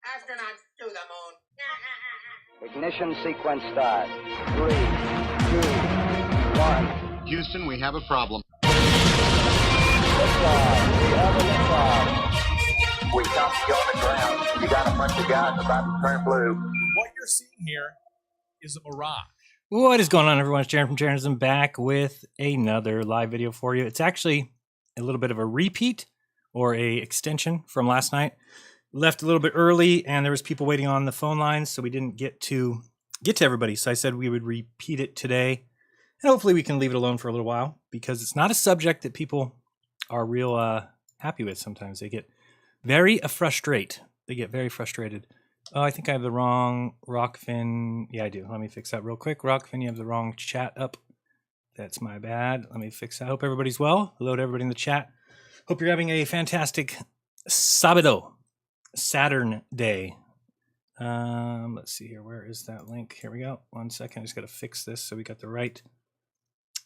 Astronauts to the moon. Ignition sequence start. 3, 2, 1. Houston, we have a problem. Liftoff. We have a liftoff. We copy you on the ground. You got a bunch of guys about to turn blue. What you're seeing here is a mirage. What is going on, everyone? It's Jaron from Jeranism back with another live video for you. It's actually a little bit of a repeat or a extension from last night. Left a little bit early and there was people waiting on the phone lines, so we didn't get to everybody. So I said we would repeat it today, and hopefully we can leave it alone for a little while because it's not a subject that people are real happy with. Sometimes they get very frustrated. They get very frustrated. Oh, I think I have the wrong Rokfin. Yeah, I do. Let me fix that real quick. Rokfin, you have the wrong chat up. That's my bad. Let me fix that. Hope everybody's well. Hello to everybody in the chat. Hope you're having a fantastic Sábado, Saturn day. Let's see here. Where is that link? Here we go. 1 second. I just got to fix this so we got the right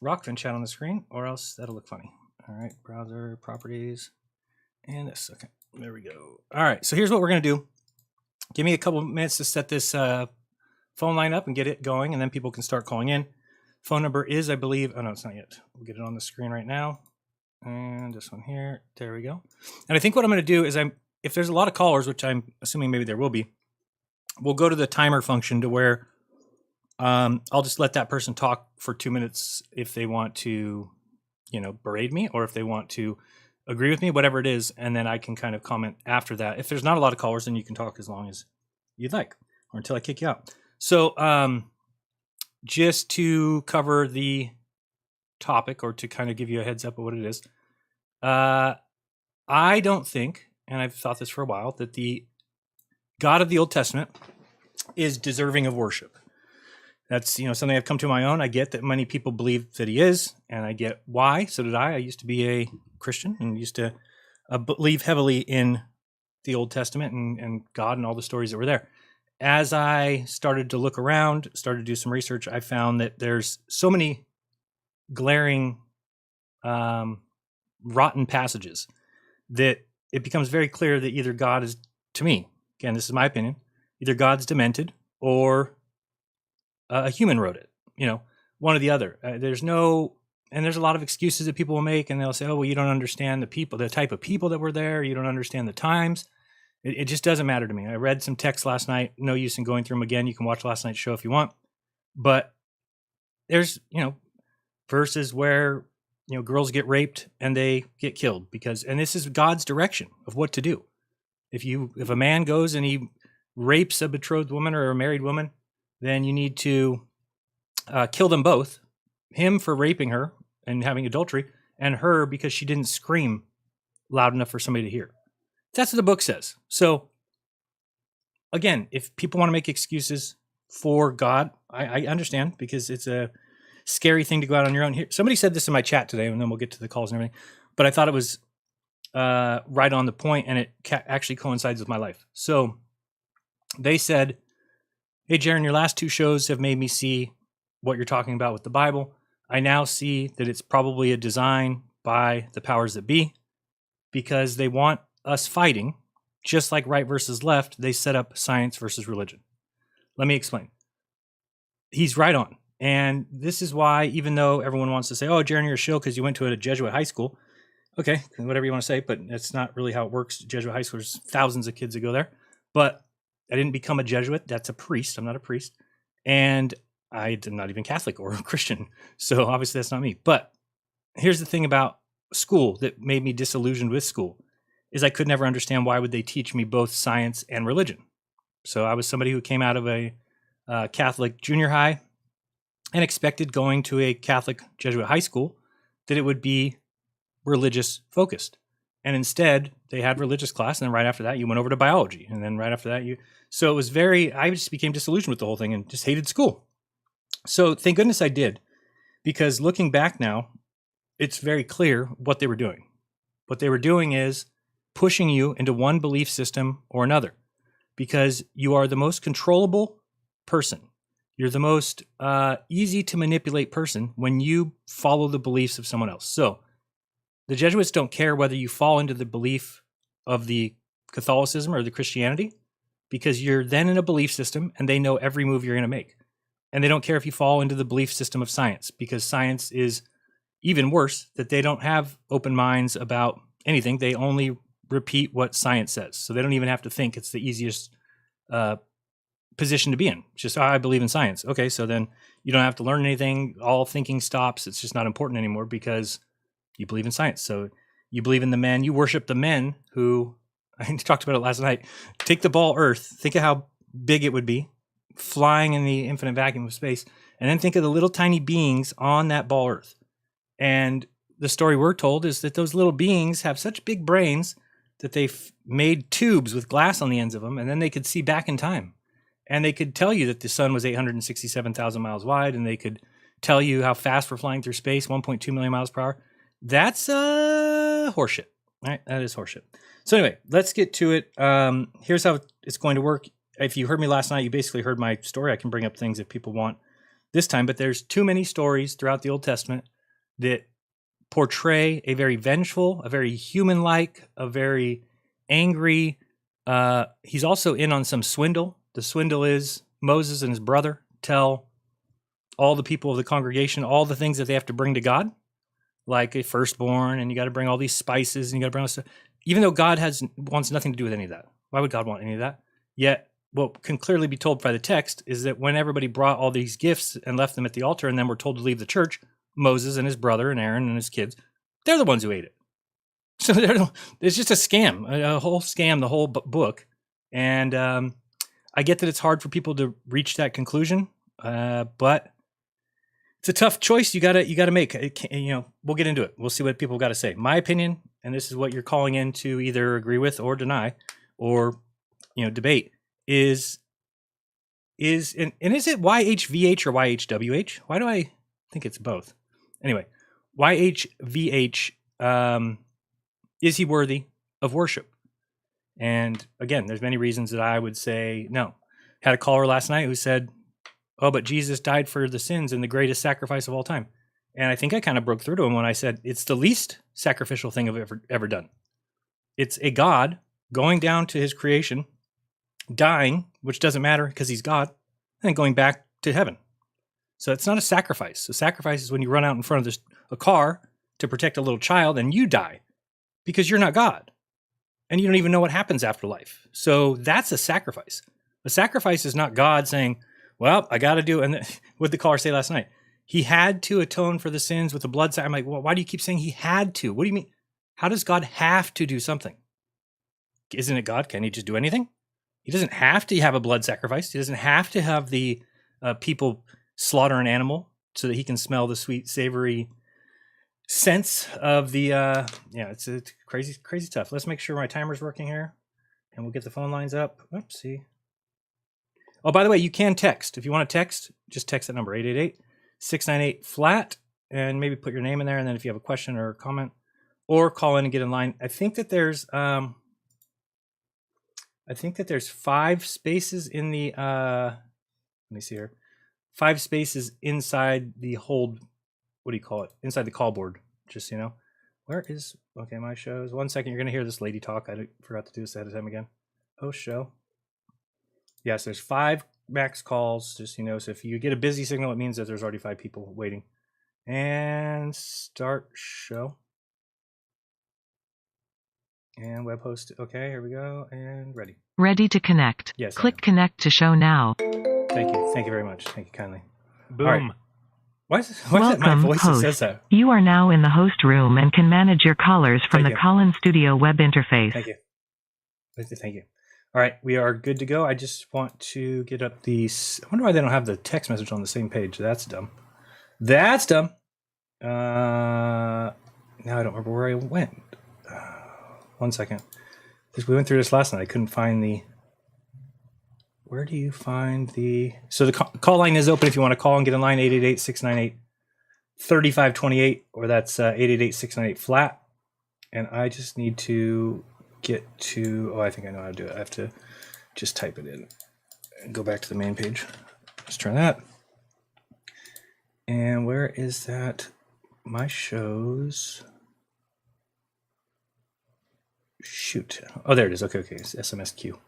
Rokfin chat on the screen, or else that'll look funny. All right, browser properties, and this. Okay, there we go. All right, so here's what we're gonna do. Give me a couple minutes to set this phone line up and get it going, and then people can start calling in. Phone number is, I believe, oh no, it's not yet. We'll get it on the screen right now. And this one here, there we go. And I think what I'm gonna do is if there's a lot of callers, which I'm assuming maybe there will be, we'll go to the timer function to where I'll just let that person talk for 2 minutes if they want to, berate me, or if they want to agree with me, whatever it is, and then I can kind of comment after that. If there's not a lot of callers, then you can talk as long as you'd like, or until I kick you out. So just to cover the topic, or to kind of give you a heads up of what it is, I don't think, and I've thought this for a while, that the God of the Old Testament is deserving of worship. That's something I've come to my own. I get that many people believe that he is, and I get why. So did I. I used to be a Christian and used to believe heavily in the Old Testament and God and all the stories that were there. As I started to look around, started to do some research, I found that there's so many glaring, rotten passages that it becomes very clear that either God is, to me, again, this is my opinion, either God's demented or a human wrote it, one or the other. There's a lot of excuses that people will make, and they'll say, oh, well, you don't understand the type of people that were there. You don't understand the times. It just doesn't matter to me. I read some texts last night, no use in going through them again. You can watch last night's show if you want, but there's, verses where, girls get raped and they get killed and this is God's direction of what to do. If a man goes and he rapes a betrothed woman or a married woman, then you need to kill them both, him for raping her and having adultery, and her because she didn't scream loud enough for somebody to hear. That's what the book says. So again, if people want to make excuses for God, I understand, because it's a scary thing to go out on your own. Here, somebody said this in my chat today, and then we'll get to the calls and everything, but I thought it was right on the point, and it actually coincides with my life. So they said, hey, Jaron, your last 2 shows have made me see what you're talking about with the Bible. I now see that it's probably a design by the powers that be, because they want us fighting. Just like right versus left, they set up science versus religion. Let me explain. He's right on. And this is why, even though everyone wants to say, oh, Jaron, you're a shill because you went to a Jesuit high school. Okay, whatever you want to say, but that's not really how it works. Jesuit high school, there's thousands of kids that go there. But I didn't become a Jesuit. That's a priest. I'm not a priest. And I'm not even Catholic or a Christian. So obviously that's not me. But here's the thing about school that made me disillusioned with school is I could never understand why would they teach me both science and religion. So I was somebody who came out of a Catholic junior high and expected going to a Catholic Jesuit high school that it would be religious focused. And instead they had religious class. And then right after that, you went over to biology. And then right after that, so it was I just became disillusioned with the whole thing and just hated school. So thank goodness I did, because looking back now, it's very clear what they were doing. What they were doing is pushing you into one belief system or another, because you are the most controllable person. You're the most easy to manipulate person when you follow the beliefs of someone else. So the Jesuits don't care whether you fall into the belief of the Catholicism or the Christianity. because you're then in a belief system and they know every move you're going to make. And they don't care if you fall into the belief system of science, because science is even worse, that they don't have open minds about anything. They only repeat what science says. So they don't even have to think. It's the easiest position to be in. Just, I believe in science. Okay, so then you don't have to learn anything. All thinking stops. It's just not important anymore because you believe in science. So you believe in the men. You worship the men who, I talked about it last night. Take the ball Earth. Think of how big it would be flying in the infinite vacuum of space. And then think of the little tiny beings on that ball Earth. And the story we're told is that those little beings have such big brains that they've made tubes with glass on the ends of them, and then they could see back in time. And they could tell you that the sun was 867,000 miles wide, and they could tell you how fast we're flying through space, 1.2 million miles per hour. That's horseshit. All right, that is horseshit. So anyway, let's get to it. Here's how it's going to work. If you heard me last night, you basically heard my story. I can bring up things if people want this time, but there's too many stories throughout the Old Testament that portray a very vengeful, a very human-like, a very angry. He's also in on some swindle. The swindle is Moses and his brother tell all the people of the congregation all the things that they have to bring to God, like a firstborn, and you got to bring all these spices, and you got to bring all this stuff. Even though God wants nothing to do with any of that. Why would God want any of that? Yet, what can clearly be told by the text is that when everybody brought all these gifts and left them at the altar and then were told to leave the church, Moses and his brother and Aaron and his kids, they're the ones who ate it. So it's just a scam, a whole scam, the whole book. And I get that it's hard for people to reach that conclusion, but it's a tough choice you gotta make. We'll get into it. We'll see what people got to say. My opinion, and this is what you're calling in to either agree with or deny, or debate, is is it YHVH or YHWH? Why do I think it's both? Anyway, YHVH, is he worthy of worship? And again, there's many reasons that I would say no. Had a caller last night who said, oh, but Jesus died for the sins and the greatest sacrifice of all time. And I think I kind of broke through to him when I said, it's the least sacrificial thing I've ever done. It's a God going down to his creation, dying, which doesn't matter because he's God, and going back to heaven. So it's not a sacrifice. A sacrifice is when you run out in front of a car to protect a little child and you die because you're not God. And you don't even know what happens after life. So that's a sacrifice. A sacrifice is not God saying, well, I got to do it. And what did the caller say last night? He had to atone for the sins with the blood sacrifice. I'm like, well, why do you keep saying he had to? What do you mean? How does God have to do something? Isn't it God? Can he just do anything? He doesn't have to have a blood sacrifice. He doesn't have to have the people slaughter an animal so that he can smell the sweet, savory sense of the, it's crazy, crazy tough. Let's make sure my timer's working here and we'll get the phone lines up. Oops, see. Oh, by the way, you can text. If you want to text, just text that number, 888-698-FLAT, and maybe put your name in there. And then if you have a question or a comment, or call in and get in line. I think that there's 5 spaces in the, let me see here. 5 spaces inside the hold, what do you call it? Inside the call board, just so you know. Where is, okay, my shows. 1 second, you're going to hear this lady talk. I forgot to do this ahead of time again. Host show. Yes, there's 5 max calls, just so you know. So if you get a busy signal, it means that there's already 5 people waiting. And start show. And web host. Okay, here we go. And ready. Ready to connect. Yes. Click connect to show now. Thank you. Thank you very much. Thank you kindly. Boom. All right. Why is it my voice that says that? You are now in the host room and can manage your callers from Thank the you. Call-in Studio web interface. Thank you. Thank you. All right, we are good to go. I just want to get up these. I wonder why they don't have the text message on the same page. That's dumb. That's dumb. Now I don't remember where I went. 1 second. We went through this last night. I couldn't find the. Where do you find the? So the call line is open if you want to call and get in line. 888-698-3528, or that's 888-698-FLAT. And I just need to get to. Oh, I think I know how to do it. I have to just type it in and go back to the main page. Let's try that. And where is that? My shows. Shoot. Oh, there it is. Okay. It's SMS queue.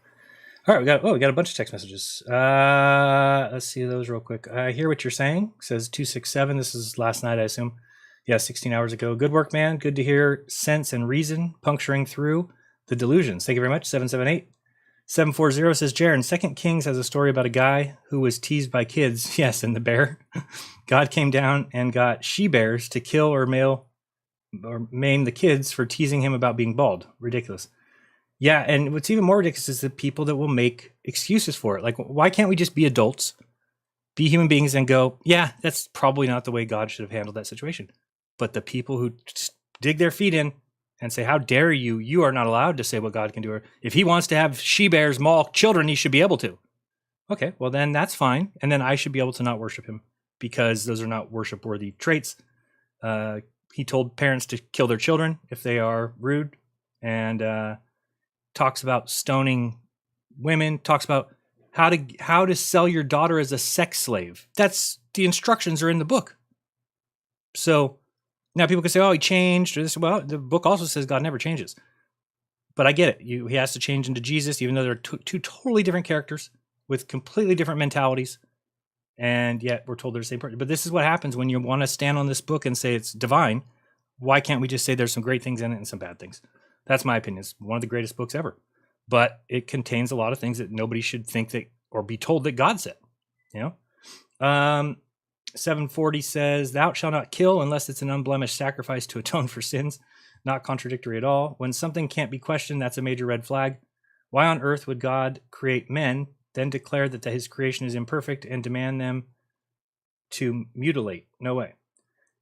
All right, we got a bunch of text messages. Let's see those real quick. I hear what you're saying. It says 267. This is last night, I assume. Yeah, 16 hours ago. Good work, man. Good to hear sense and reason puncturing through the delusions. Thank you very much. 778. 740 says, Jaron, 2 Kings has a story about a guy who was teased by kids. Yes, and the bear. God came down and got she-bears to kill or maim the kids for teasing him about being bald. Ridiculous. Yeah, and what's even more ridiculous is the people that will make excuses for it. Like, why can't we just be adults, be human beings, and go, yeah, that's probably not the way God should have handled that situation. But the people who dig their feet in and say, how dare you? You are not allowed to say what God can do. Or if he wants to have she-bears maul children, he should be able to. Okay, well, then that's fine. And then I should be able to not worship him because those are not worship-worthy traits. He told parents to kill their children if they are rude, and talks about stoning women, talks about how to sell your daughter as a sex slave. That's the instructions are in the book. So now people can say, oh, he changed or this. Well, the book also says God never changes. But I get it. He has to change into Jesus, even though they're two totally different characters with completely different mentalities. And yet we're told they're the same person. But this is what happens when you want to stand on this book and say it's divine. Why can't we just say there's some great things in it and some bad things? That's my opinion. It's one of the greatest books ever. But it contains a lot of things that nobody should think that or be told that God said. You know? 740 says, thou shalt not kill unless it's an unblemished sacrifice to atone for sins. Not contradictory at all. When something can't be questioned, that's a major red flag. Why on earth would God create men, then declare that his creation is imperfect and demand them to mutilate? No way.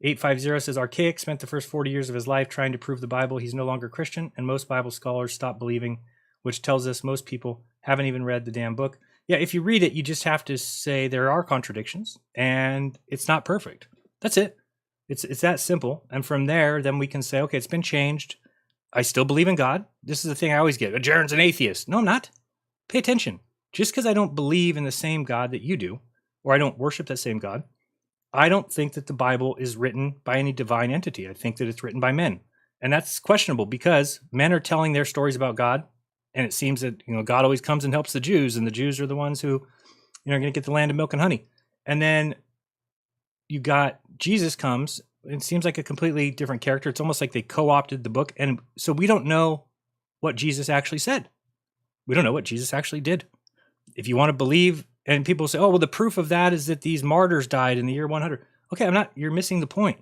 850 says, Archaic spent the first 40 years of his life trying to prove the Bible. He's no longer Christian, and most Bible scholars stopped believing, which tells us most people haven't even read the damn book. Yeah, if you read it, you just have to say there are contradictions, and it's not perfect. That's it. It's that simple. And from there, then we can say, okay, it's been changed. I still believe in God. This is the thing I always get. Jaron's an atheist. No, I'm not. Pay attention. Just because I don't believe in the same God that you do, or I don't worship that same God, I don't think that the Bible is written by any divine entity. I think that it's written by men. And that's questionable because men are telling their stories about God. And it seems that, God always comes and helps the Jews, and the Jews are the ones who, are going to get the land of milk and honey. And then you got Jesus comes. It seems like a completely different character. It's almost like they co-opted the book. And so we don't know what Jesus actually said. We don't know what Jesus actually did. If you want to believe, and people say, oh, well, the proof of that is that these martyrs died in the year 100. Okay, you're missing the point.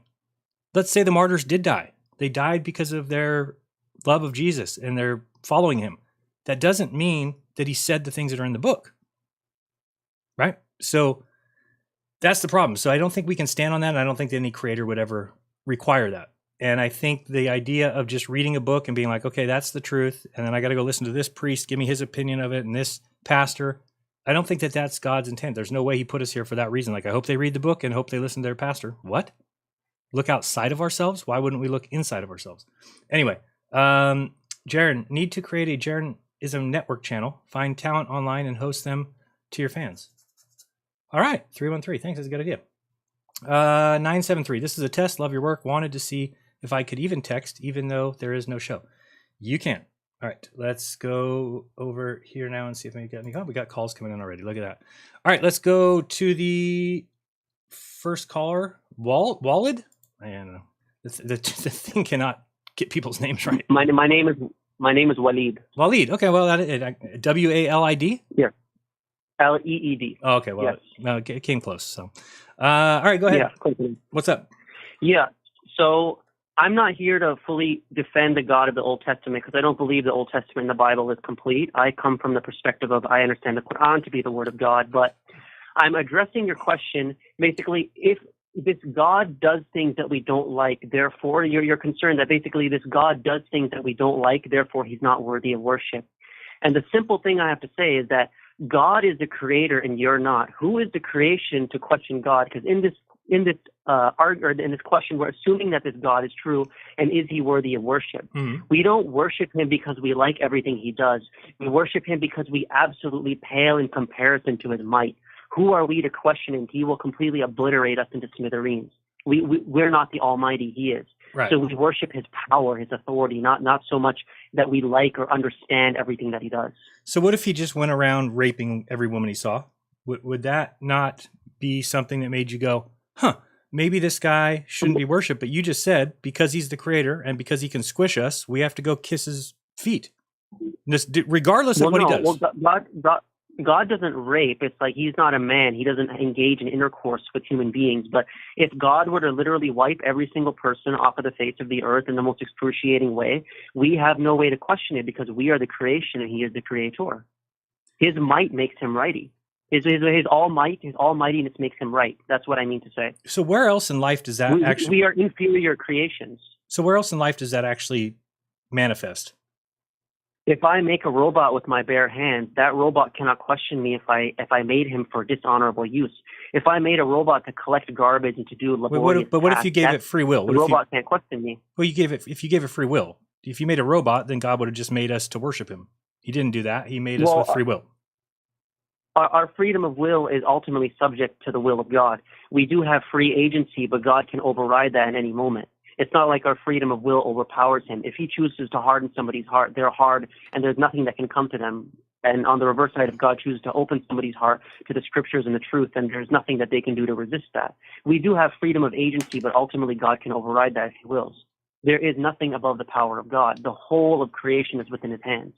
Let's say the martyrs did die. They died because of their love of Jesus and their following him. That doesn't mean that he said the things that are in the book. Right? So that's the problem. So I don't think we can stand on that. And I don't think that any creator would ever require that. And I think the idea of just reading a book and being like, okay, that's the truth. And then I got to go listen to this priest, give me his opinion of it, and this pastor. I don't think that that's God's intent. There's no way he put us here for that reason. Like, I hope they read the book and hope they listen to their pastor. What? Look outside of ourselves? Why wouldn't we look inside of ourselves? Anyway, Jaron, need to create a Jeranism network channel. Find talent online and host them to your fans. All right, 313. Thanks. That's a good idea. 973. This is a test. Love your work. Wanted to see if I could even text, even though there is no show. You can. All right, let's go over here now and see if we got any. Oh, we got calls coming in already. Look at that. All right, let's go to the first caller. Walid? I don't know. The thing cannot get people's names right. My name is Walid. Walid. Okay, well, WALID? Yeah. LEED. Oh, okay, well, yes. No, it came close. So, all right, go ahead. Yeah, quickly. What's up? Yeah, so I'm not here to fully defend the God of the Old Testament because I don't believe the Old Testament and the Bible is complete. I come from the perspective of I understand the Quran to be the Word of God, but I'm addressing your question. Basically, if this God does things that we don't like, therefore you're concerned that basically this God does things that we don't like, therefore he's not worthy of worship. And the simple thing I have to say is that God is the creator and you're not. Who is the creation to question God? Because in this question, we're assuming that this God is true, and is he worthy of worship? Mm-hmm. We don't worship him because we like everything he does. We worship him because we absolutely pale in comparison to his might. Who are we to question him? He will completely obliterate us into smithereens. We're not the Almighty, he is. Right. So we worship his power, his authority, not so much that we like or understand everything that he does. So what if he just went around raping every woman he saw? Would that not be something that made you go, huh, maybe this guy shouldn't be worshipped? But you just said, because he's the creator and because he can squish us, we have to go kiss his feet. Regardless of what he does. Well, God doesn't rape. It's like he's not a man. He doesn't engage in intercourse with human beings. But if God were to literally wipe every single person off of the face of the earth in the most excruciating way, we have no way to question it because we are the creation and he is the creator. His might makes him righty. His almightiness makes him right. That's what I mean to say. So where else in life does that we are inferior creations. So where else in life does that actually manifest? If I make a robot with my bare hands, that robot cannot question me if I made him for dishonorable use. If I made a robot to collect garbage and to do laborious but what if you gave it free will? The robot can't question me. Well, if you gave it free will. If you made a robot, then God would have just made us to worship him. He didn't do that. He made us with free will. Our freedom of will is ultimately subject to the will of God. We do have free agency, but God can override that in any moment. It's not like our freedom of will overpowers him. If he chooses to harden somebody's heart, they're hard, and there's nothing that can come to them. And on the reverse side, if God chooses to open somebody's heart to the scriptures and the truth, then there's nothing that they can do to resist that. We do have freedom of agency, but ultimately God can override that if he wills. There is nothing above the power of God. The whole of creation is within his hands.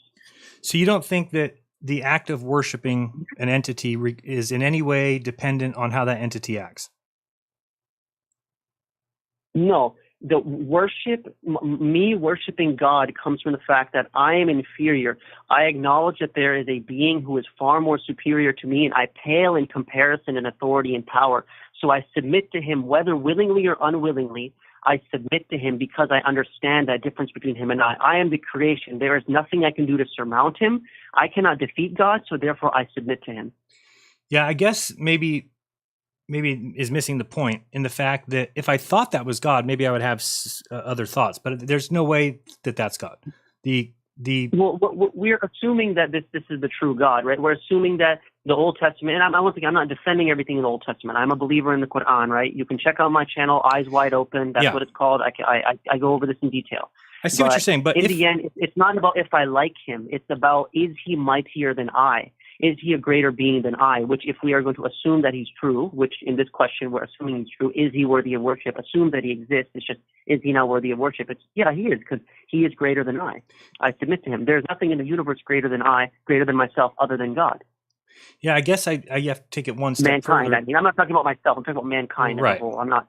So you don't think that the act of worshiping an entity is in any way dependent on how that entity acts? No. The me worshiping God comes from the fact that I am inferior. I acknowledge that there is a being who is far more superior to me, and I pale in comparison in authority and power. So I submit to him, whether willingly or unwillingly. I submit to him because I understand that difference between him and I. I am the creation. There is nothing I can do to surmount him. I cannot defeat God, so therefore I submit to him. Yeah, I guess maybe is missing the point in the fact that if I thought that was God, maybe I would have other thoughts, but there's no way that that's God. Well, we're assuming that this is the true God, right? We're assuming that the Old Testament, and I'm not defending everything in the Old Testament. I'm a believer in the Quran, right? You can check out my channel, Eyes Wide Open. That's what it's called. I go over this in detail. I see what you're saying, but in the end, it's not about if I like him. It's about, is he mightier than I? Is he a greater being than I? Which, if we are going to assume that he's true, which in this question we're assuming he's true, is he worthy of worship? Assume that he exists. It's just, is he not worthy of worship? It's, yeah, he is, because he is greater than I. I submit to him. There's nothing in the universe greater than I, greater than myself, other than God. Yeah, I guess I have to take it one step mankind, further. I mean, I'm not talking about myself. I'm talking about mankind as a whole. I'm not,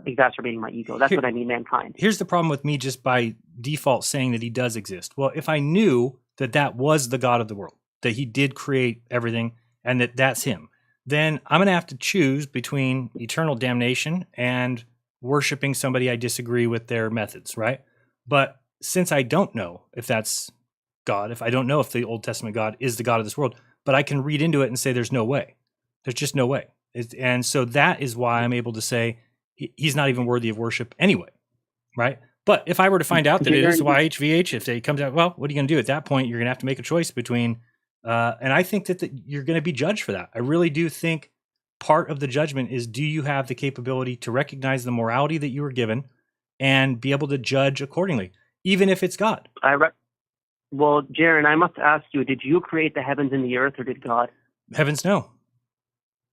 exacerbating my ego. That's what I mean, mankind. Here's the problem with me just by default saying that he does exist. Well, if I knew that was the God of the world, that he did create everything and that's him, then I'm going to have to choose between eternal damnation and worshiping somebody I disagree with their methods, right? But since I don't know if that's God, if I don't know if the Old Testament God is the God of this world, but I can read into it and say there's no way. There's just no way. And so that is why I'm able to say he's not even worthy of worship anyway, right? But if I were to find out that it is YHVH, if it comes out, well, what are you going to do at that point? You're going to have to make a choice between, and I think that you're going to be judged for that. I really do think part of the judgment is, do you have the capability to recognize the morality that you were given and be able to judge accordingly, even if it's God? Well, Jaron, I must ask you, did you create the heavens and the earth, or did God? Heavens, no.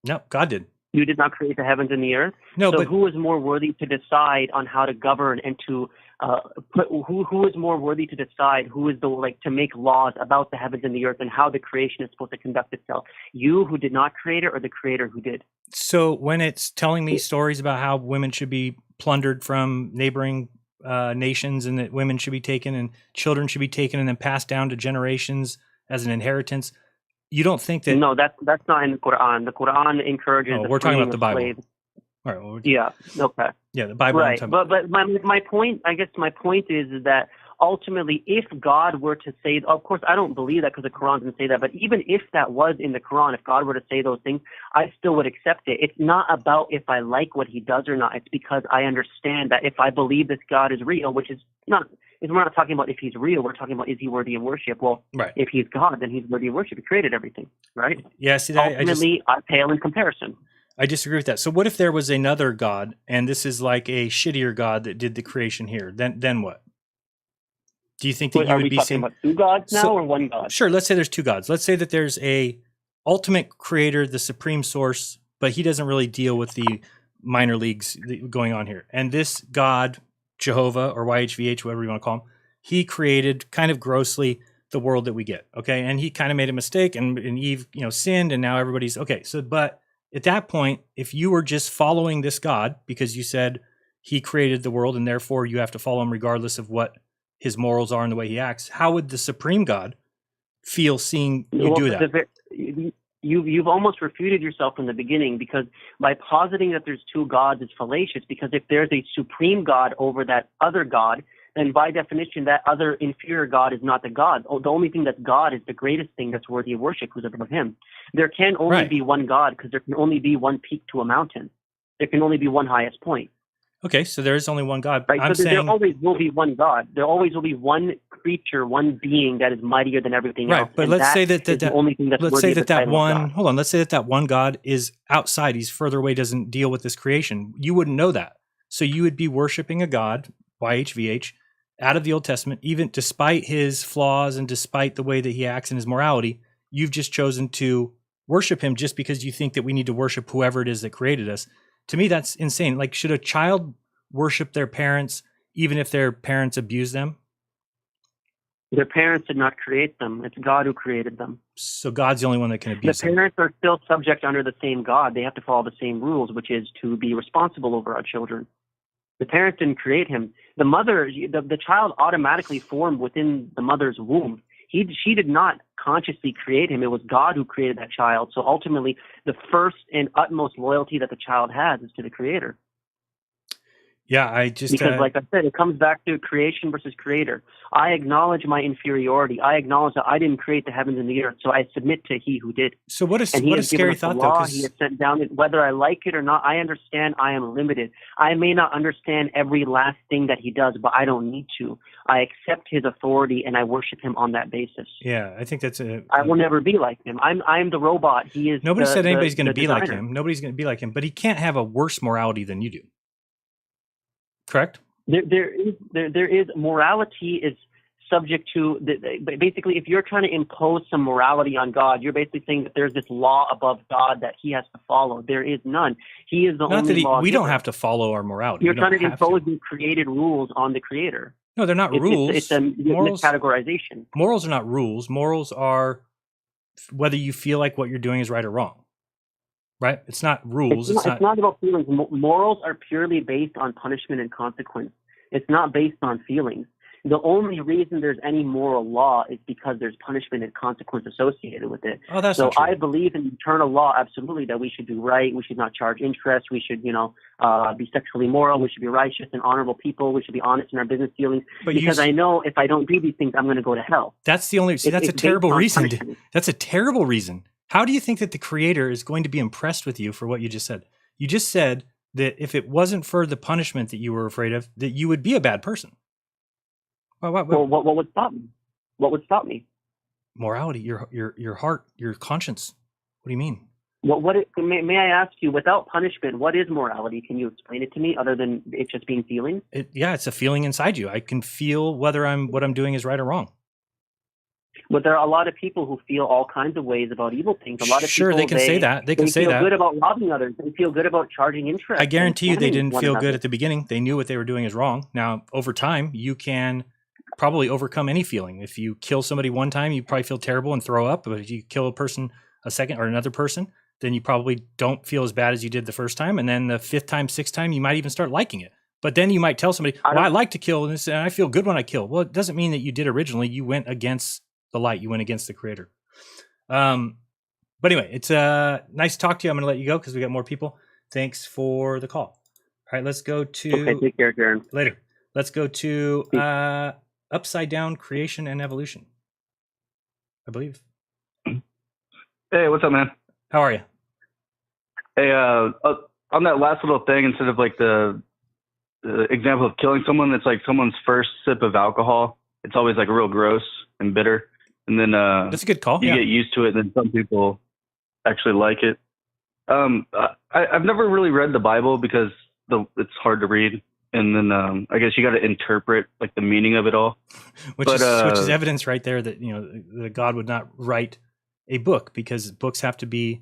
No, God did. You did not create the heavens and the earth? No, so but who is more worthy to decide on how to govern and to who is more worthy to decide who is to make laws about the heavens and the earth and how the creation is supposed to conduct itself? You who did not create it, or the creator who did? So when it's telling me stories about how women should be plundered from neighboring nations, and that women should be taken and children should be taken and then passed down to generations as an inheritance, you don't think that? No, that's not in the Quran. The Quran encourages. Oh, we're talking about the Bible. Slaves. All right. Well, yeah. Okay. Yeah, the Bible. Right. But my point, I guess my point is that ultimately, if God were to say, of course, I don't believe that because the Quran doesn't say that, but even if that was in the Quran, if God were to say those things, I still would accept it. It's not about if I like what he does or not. It's because I understand that if I believe this God is real, which is not, we're not talking about if he's real, we're talking about, is he worthy of worship? Well, right. If he's God, then he's worthy of worship. He created everything, right? Yeah, see, ultimately, I pale in comparison. I disagree with that. So what if there was another God, and this is like a shittier God that did the creation here? Then what? Do you think that Wait, you are would we be talking saying? about two gods now So- or one God? Sure. Let's say there's two gods. Let's say that there's a ultimate creator, the supreme source, but he doesn't really deal with the minor leagues going on here. And this God, Jehovah or YHVH, whatever you want to call him, he created kind of grossly the world that we get. Okay. And he kind of made a mistake, and Eve, sinned, and now everybody's okay. So, but at that point, if you were just following this God because you said he created the world and therefore you have to follow him regardless of what his morals are and the way he acts, how would the supreme God feel seeing you do that? You've almost refuted yourself from the beginning, because by positing that there's two gods is fallacious, because if there's a supreme God over that other God, then by definition that other inferior God is not the God. The only thing that's God is the greatest thing that's worthy of worship, who's above him. There can only Right. be one God, because there can only be one peak to a mountain. There can only be one highest point. Okay, so there is only one God. Right? I'm So saying there always will be one God. There always will be one creature, one being that is mightier than everything else. right, but And let's say that is the only thing that's let's worthy say of the that that title of one God. hold on, let's say that that one God is outside, he's further away, doesn't deal with this creation. You wouldn't know that. So you would be worshiping a God, YHVH, out of the Old Testament, even despite his flaws and despite the way that he acts in his morality. You've just chosen to worship him just because you think that we need to worship whoever it is that created us. To me, that's insane. Like, should a child worship their parents even if their parents abuse them? Their parents did not create them. It's God who created them. So God's the only one that can The abuse them. parents are still subject under the same God. They have to follow the same rules, which is to be responsible over our children. The parents didn't create him. The mother, the child automatically formed within the mother's womb. She did not consciously create him. It was God who created that child. So ultimately, the first and utmost loyalty that the child has is to the Creator. Yeah, I just Because, like I said, it comes back to creation versus creator. I acknowledge my inferiority. I acknowledge that I didn't create the heavens and the earth, so I submit to He who did. so what And He a has given scary us the thought though, law. 'cause- He has sent down it, whether I like it or not. I understand I am limited. I may not understand every last thing that He does, but I don't need to. I accept His authority and I worship Him on that basis. yeah, I think that's I will never be like Him. I'm the robot. He is. nobody said anybody's going to be like him. Nobody's going to be like him, but he can't have a worse morality than you do. Correct? There is morality is subject to basically, if you're trying to impose some morality on God, you're basically saying that there's this law above God that He has to follow. There is none. He is the Not only that law. we don't have to follow our morality. You're We don't trying to have impose these created rules on the Creator. No, they're not rules. It's a miscategorization. Morals are not rules. Morals are whether you feel like what you're doing is right or wrong. Right? It's not rules. It's not about feelings. Morals are purely based on punishment and consequence. It's not based on feelings. The only reason there's any moral law is because there's punishment and consequence associated with it. Oh, that's so not true. I believe in eternal law, absolutely, that we should do right. We should not charge interest. We should, be sexually moral. We should be righteous and honorable people. We should be honest in our business dealings. But because I know if I don't do these things, I'm going to go to hell. That's the only. See, that's a It's terrible based on reason. punishment. That's a terrible reason. How do you think that the Creator is going to be impressed with you for what you just said? You just said that if it wasn't for the punishment that you were afraid of, that you would be a bad person. Well, what would stop me? What would stop me? Morality, your heart, your conscience. What do you mean? May I ask you, without punishment, what is morality? Can you explain it to me, other than it just being feelings? It's a feeling inside you. I can feel whether what I'm doing is right or wrong. But there are a lot of people who feel all kinds of ways about evil things. A lot of Sure, people, they can say that. They can say feel that. good about robbing others. They feel good about charging interest. I guarantee you they didn't feel another. good at the beginning. They knew what they were doing is wrong. Now, over time, you can probably overcome any feeling. If you kill somebody one time, you probably feel terrible and throw up. But if you kill a person a second or another person, then you probably don't feel as bad as you did the first time. And then the fifth time, sixth time, you might even start liking it. But then you might tell somebody, I like to kill and I feel good when I kill. Well, it doesn't mean that you did originally. You went against the light. You went against the Creator. But anyway, it's nice to talk to you. I'm going to let you go because we got more people. Thanks for the call. All right, let's go to... Okay, take care, Jaron. Later. Let's go to Upside Down Creation and Evolution, I believe. Hey, what's up, man? How are you? Hey, on that last little thing, instead of like the example of killing someone, it's like someone's first sip of alcohol. It's always like real gross and bitter. And then that's a good call. You get used to it, and then some people actually like it. I've never really read the Bible because it's hard to read, and then I guess you got to interpret like the meaning of it all. which is evidence right there that that God would not write a book, because books have to be,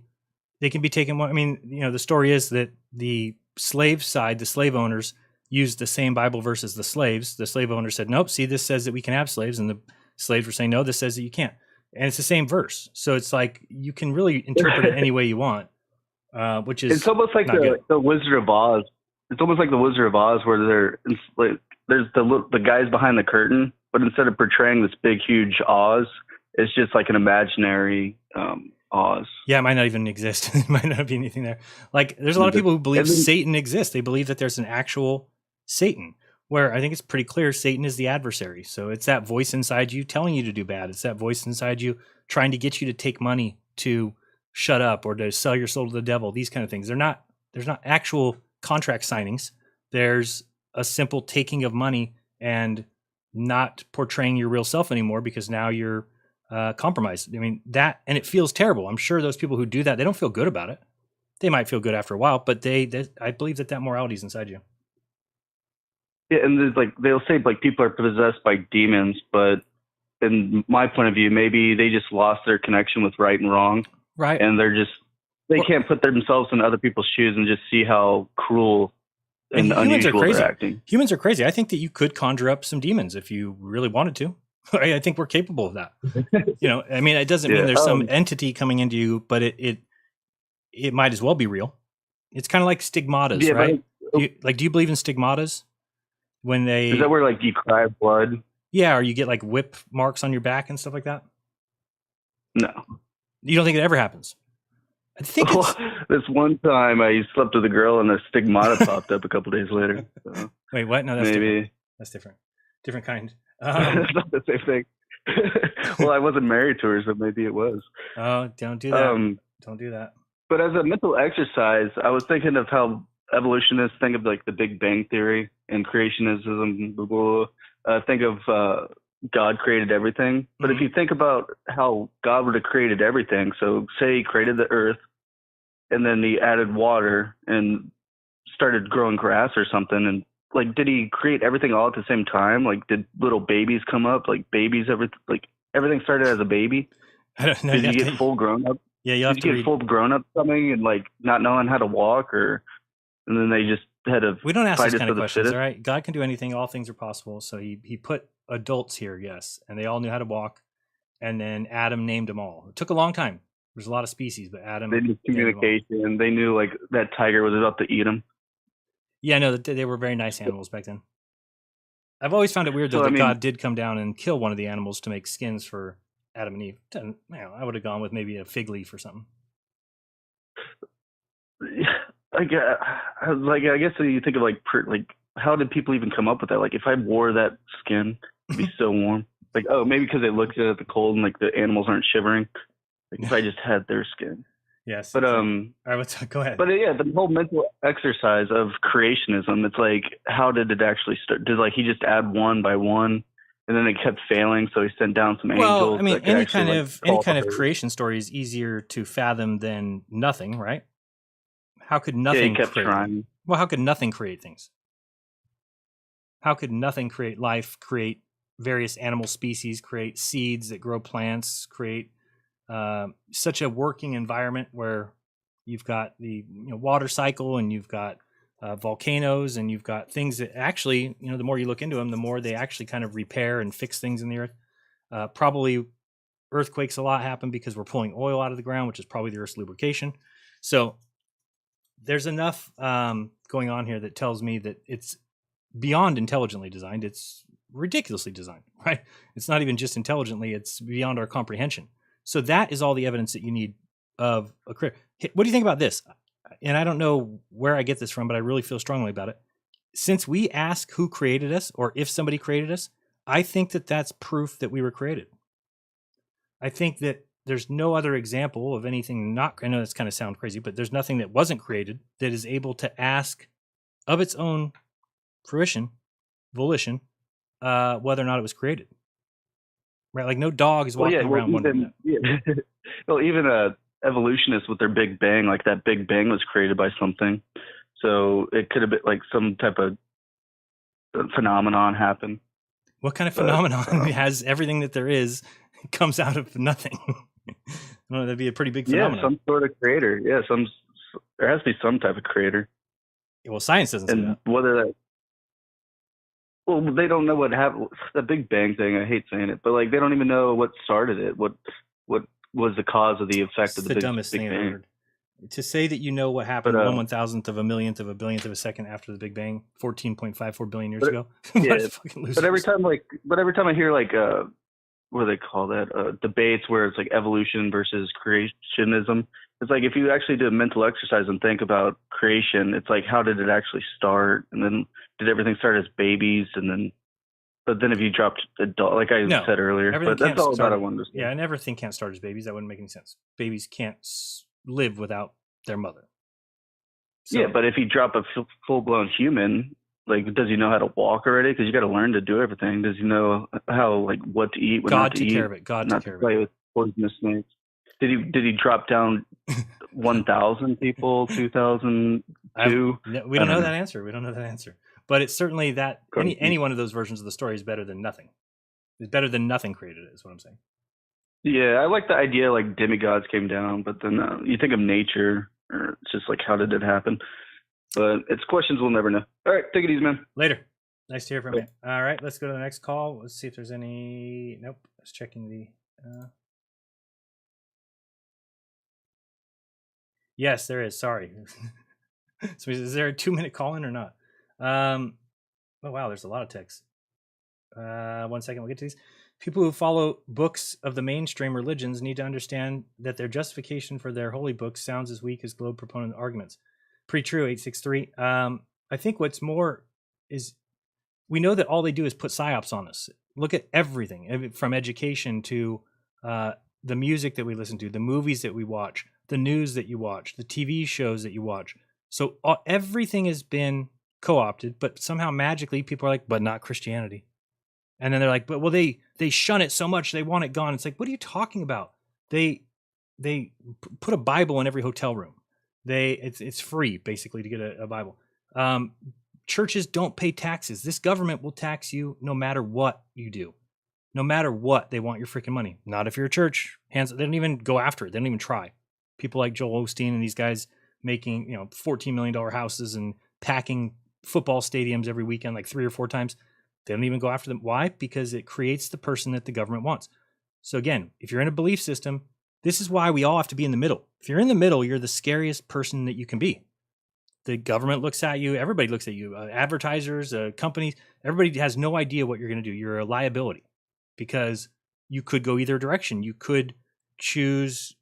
they can be taken. I mean, the story is that the slave side, the slave owners, used the same Bible verse as the slaves. The slave owners said, "Nope, see, this says that we can have slaves," and the slaves were saying, "No, this says that you can't." And it's the same verse, so it's like you can really interpret it any way you want. Which is, it's almost like the Wizard of Oz. It's almost like the Wizard of Oz, where there's the guys behind the curtain, but instead of portraying this big, huge Oz, it's just like an imaginary Oz. Yeah, it might not even exist. It might not be anything there. Like, there's a lot of people who believe Satan exists. They believe that there's an actual Satan, where I think it's pretty clear Satan is the adversary. So it's that voice inside you telling you to do bad. It's that voice inside you trying to get you to take money, to shut up, or to sell your soul to the devil. These kind of things. There's not actual contract signings. There's a simple taking of money and not portraying your real self anymore, because now you're compromised. I mean, that, and it feels terrible. I'm sure those people who do that, they don't feel good about it. They might feel good after a while, but I believe that morality is inside you. Yeah, and there's they'll say people are possessed by demons, but in my point of view, maybe they just lost their connection with right and wrong. Right. And they can't put themselves in other people's shoes and just see how cruel and unusual they're acting. Humans are crazy. I think that you could conjure up some demons if you really wanted to. I think we're capable of that. I mean, it doesn't mean there's some entity coming into you, but it might as well be real. It's kind of like stigmatas, right? Do you believe in stigmatas? Is that where you cry blood? Yeah, or you get whip marks on your back and stuff like that? No. You don't think it ever happens? I think this one time I slept with a girl and a stigmata popped up a couple days later. So wait, what? No, that's maybe different. That's different. Different kind. It's not the same thing. Well, I wasn't married to her, so maybe it was. Oh, don't do that. Don't do that. But as a mental exercise, I was thinking of how evolutionists think of the Big Bang Theory and creationism. Blah, blah, blah. Think of God created everything. But if you think about how God would have created everything, so say he created the earth and then he added water and started growing grass or something, and did he create everything all at the same time? Did little babies come up? Everything started as a baby? I don't know. Did you get full grown up? Yeah, you have to get full grown up coming and not knowing how to walk, and then they just had to. We don't ask these kind of questions, all right? God can do anything. All things are possible. So he put adults here, yes, and they all knew how to walk. And then Adam named them all. It took a long time. There's a lot of species, but Adam. They did communication. They knew that tiger was about to eat them. Yeah, no, they were very nice animals back then. I've always found it weird though that God did come down and kill one of the animals to make skins for Adam and Eve. I would have gone with maybe a fig leaf or something. I guess you think of how did people even come up with that? If I wore that skin, it'd be so warm. Maybe because they looked at the cold and the animals aren't shivering. If I just had their skin. Yes. But all right, go ahead. But yeah, the whole mental exercise of creationism, it's how did it actually start? Did he just add one by one, and then it kept failing, so he sent down some angels? Well, I mean, any kind of creation story is easier to fathom than nothing, right? How could nothing create? Well, how could nothing create things? How could nothing create life, create various animal species, create seeds that grow plants, create such a working environment where you've got the water cycle, and you've got volcanoes, and you've got things that actually, the more you look into them, the more they actually kind of repair and fix things in the earth. Probably earthquakes a lot happen because we're pulling oil out of the ground, which is probably the earth's lubrication. So there's enough going on here that tells me that it's beyond intelligently designed. It's ridiculously designed, right? It's not even just intelligently, it's beyond our comprehension. So that is all the evidence that you need of a creator. What do you think about this? And I don't know where I get this from, but I really feel strongly about it. Since we ask who created us, or if somebody created us, I think that that's proof that we were created. I think that there's no other example of anything not, I know that's kind of sound crazy, but there's nothing that wasn't created that is able to ask of its own volition, whether or not it was created. Right, no dog is walking around wondering that. Yeah. Well, even evolutionists with their Big Bang, like that Big Bang was created by something. So it could have been like some type of phenomenon happen. What kind of phenomenon has everything that there is comes out of nothing? Well, that'd be a pretty big phenomenon. Yeah, some sort of creator. Yeah, there has to be some type of creator. Well, science doesn't say that. Whether that, well, they don't know what happened. The Big Bang thing, I hate saying it, but like they don't even know what started it. What was the cause of the effect of the dumbest Big thing Bang? I've heard. To say that you know what happened 1/1000th of a millionth of a billionth of a second after the Big Bang 14.54 billion years ago. Yeah, but every time I hear like what do they call that? Debates where it's like evolution versus creationism. It's like if you actually do a mental exercise and think about creation, it's like how did it actually start, and then did everything start as babies, but then if you dropped adult, like I said earlier, but that's all about I wanted to say. Yeah, and everything can't start as babies. That wouldn't make any sense. Babies can't live without their mother. So, yeah, but if you drop a full-blown human, like, does he know how to walk already? Because you got to learn to do everything. Does he know how, like, what to eat, what not to eat? Care of it. God took care of it. Play with poisonous snakes. Did he drop down 1,000 people, 2,002? We don't know that answer. We don't know that answer. But it's certainly that any one of those versions of the story is better than nothing. It's better than nothing created, is what I'm saying. Yeah, I like the idea like demigods came down, but then you think of nature, or it's just like how did it happen? But it's questions we'll never know. All right, take it easy, man. Later. Nice to hear from you. All right, let's go to the next call. Let's see if there's any. Nope. I was checking the. Yes, there is. Sorry. So is there a 2-minute call in or not? Oh wow, there's a lot of text. 1 second, we'll get to these. People who follow books of the mainstream religions need to understand that their justification for their holy books sounds as weak as globe proponent arguments. Pretty true, 863. I think what's more is we know that all they do is put psyops on us. Look at everything, from education to the music that we listen to, the movies that we watch, the news that you watch, the TV shows that you watch. So everything has been co-opted, but somehow magically people are like, but not Christianity. And then they're like, but well, they shun it so much they want it gone. It's like, what are you talking about? They put a Bible in every hotel room. It's free basically to get a Bible. Churches don't pay taxes. This government will tax you no matter what you do. No matter what, they want your freaking money. Not if you're a church. They don't even go after it. They don't even try. People like Joel Osteen and these guys making $14 million houses and packing football stadiums every weekend like 3 or 4 times. They don't even go after them. Why? Because it creates the person that the government wants. So again, if you're in a belief system, this is why we all have to be in the middle. If you're in the middle, you're the scariest person that you can be. The government looks at you. Everybody looks at you. Advertisers, companies, everybody has no idea what you're going to do. You're a liability because you could go either direction. You could choose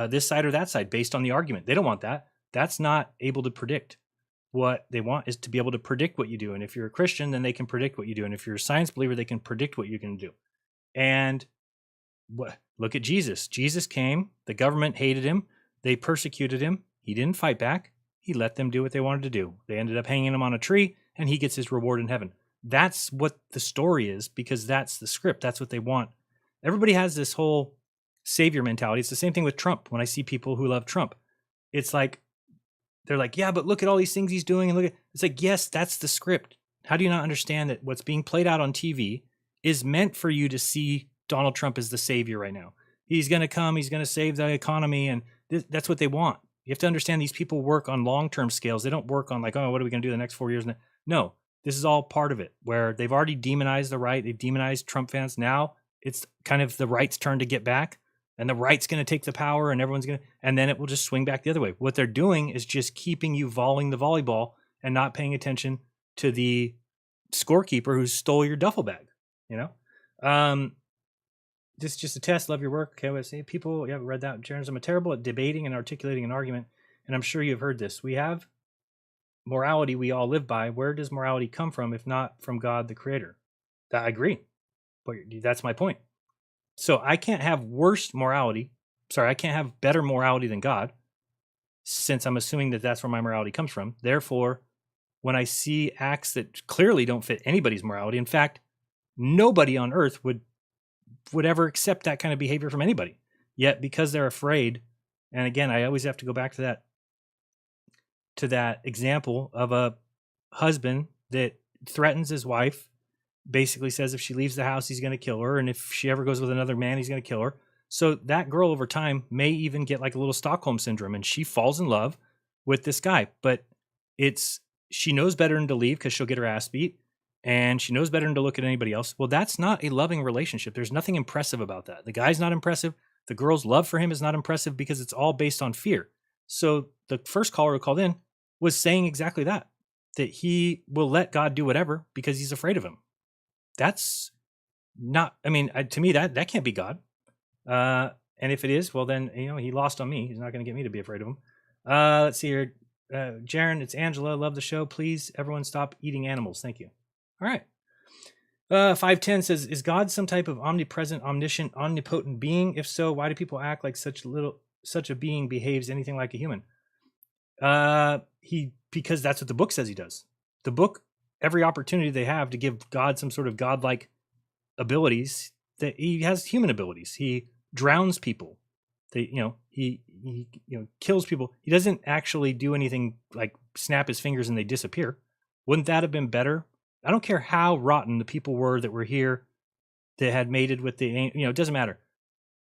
this side or that side based on the argument. They don't want that. That's not able to predict. What they want is to be able to predict what you do. And if you're a Christian, then they can predict what you do. And if you're a science believer, they can predict what you're going to do. And look at Jesus. Jesus came. The government hated him. They persecuted him. He didn't fight back. He let them do what they wanted to do. They ended up hanging him on a tree, and he gets his reward in heaven. That's what the story is, because that's the script. That's what they want. Everybody has this whole savior mentality. It's the same thing with Trump. When I see people who love Trump, it's like, they're like, yeah, but look at all these things he's doing. And it's like, yes, that's the script. How do you not understand that what's being played out on TV is meant for you to see Donald Trump as the savior right now? He's going to come. He's going to save the economy. And that's what they want. You have to understand these people work on long-term scales. They don't work on like, oh, what are we going to do the next 4 years? No, this is all part of it where they've already demonized the right. They've demonized Trump fans. Now it's kind of the right's turn to get back. And the right's going to take the power and everyone's going to, and then it will just swing back the other way. What they're doing is just keeping you volleying the volleyball and not paying attention to the scorekeeper who stole your duffel bag, This is just a test. Love your work. Okay, let's see. People, you haven't read that. Jeranism are terrible at debating and articulating an argument. And I'm sure you've heard this. We have morality we all live by. Where does morality come from if not from God, the creator? I agree. But that's my point. So I can't have I can't have better morality than God, since I'm assuming that that's where my morality comes from. Therefore, when I see acts that clearly don't fit anybody's morality, in fact, nobody on earth would ever accept that kind of behavior from anybody. Yet because they're afraid And again, I always have to go back to that example of a husband that threatens his wife, basically says if she leaves the house, he's going to kill her. And if she ever goes with another man, he's going to kill her. So that girl over time may even get like a little Stockholm syndrome, and she falls in love with this guy. But she knows better than to leave because she'll get her ass beat, and she knows better than to look at anybody else. Well, that's not a loving relationship. There's nothing impressive about that. The guy's not impressive. The girl's love for him is not impressive because it's all based on fear. So the first caller who called in was saying exactly that he will let God do whatever because he's afraid of him. That's not, I mean, to me, that can't be God. And if it is, well, then, he lost on me. He's not going to get me to be afraid of him. Let's see here. Jaron, it's Angela. Love the show. Please, everyone stop eating animals. Thank you. All right. 510 says, is God some type of omnipresent, omniscient, omnipotent being? If so, why do people act like such a being behaves anything like a human? Because that's what the book says he does. The book, every opportunity they have to give God some sort of godlike abilities, that he has human abilities. He drowns people. He kills people. He doesn't actually do anything like snap his fingers and they disappear. Wouldn't that have been better? I don't care how rotten the people were that were here that had mated with it doesn't matter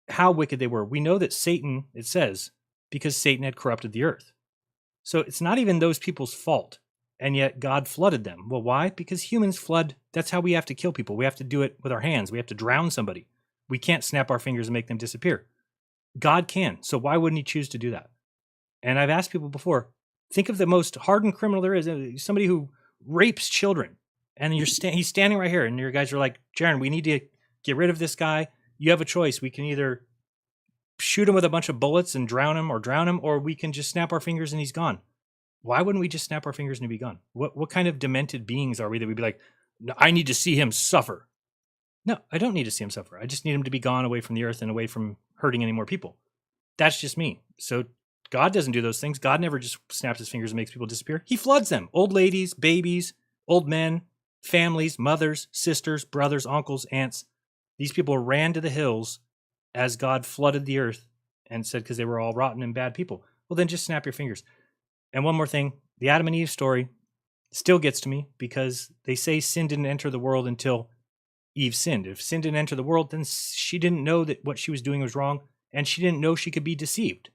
how wicked they were. We know that Satan, it says, because Satan had corrupted the earth. So it's not even those people's fault. And yet God flooded them. Well, why? Because humans flood. That's how we have to kill people. We have to do it with our hands. We have to drown somebody. We can't snap our fingers and make them disappear. God can. So why wouldn't he choose to do that? And I've asked people before, think of the most hardened criminal there is, somebody who rapes children. And he's standing right here. And your guys are like, Jaron, we need to get rid of this guy. You have a choice. We can either shoot him with a bunch of bullets and drown him, or we can just snap our fingers and he's gone. Why wouldn't we just snap our fingers and he'd be gone? What kind of demented beings are we that we'd be like, no, I need to see him suffer? No, I don't need to see him suffer. I just need him to be gone away from the earth and away from hurting any more people. That's just me. So God doesn't do those things. God never just snaps his fingers and makes people disappear. He floods them. Old ladies, babies, old men, families, mothers, sisters, brothers, uncles, aunts. These people ran to the hills as God flooded the earth and said, because they were all rotten and bad people. Well, then just snap your fingers. And one more thing, the Adam and Eve story still gets to me because they say sin didn't enter the world until Eve sinned. If sin didn't enter the world, then she didn't know that what she was doing was wrong, and she didn't know she could be deceived.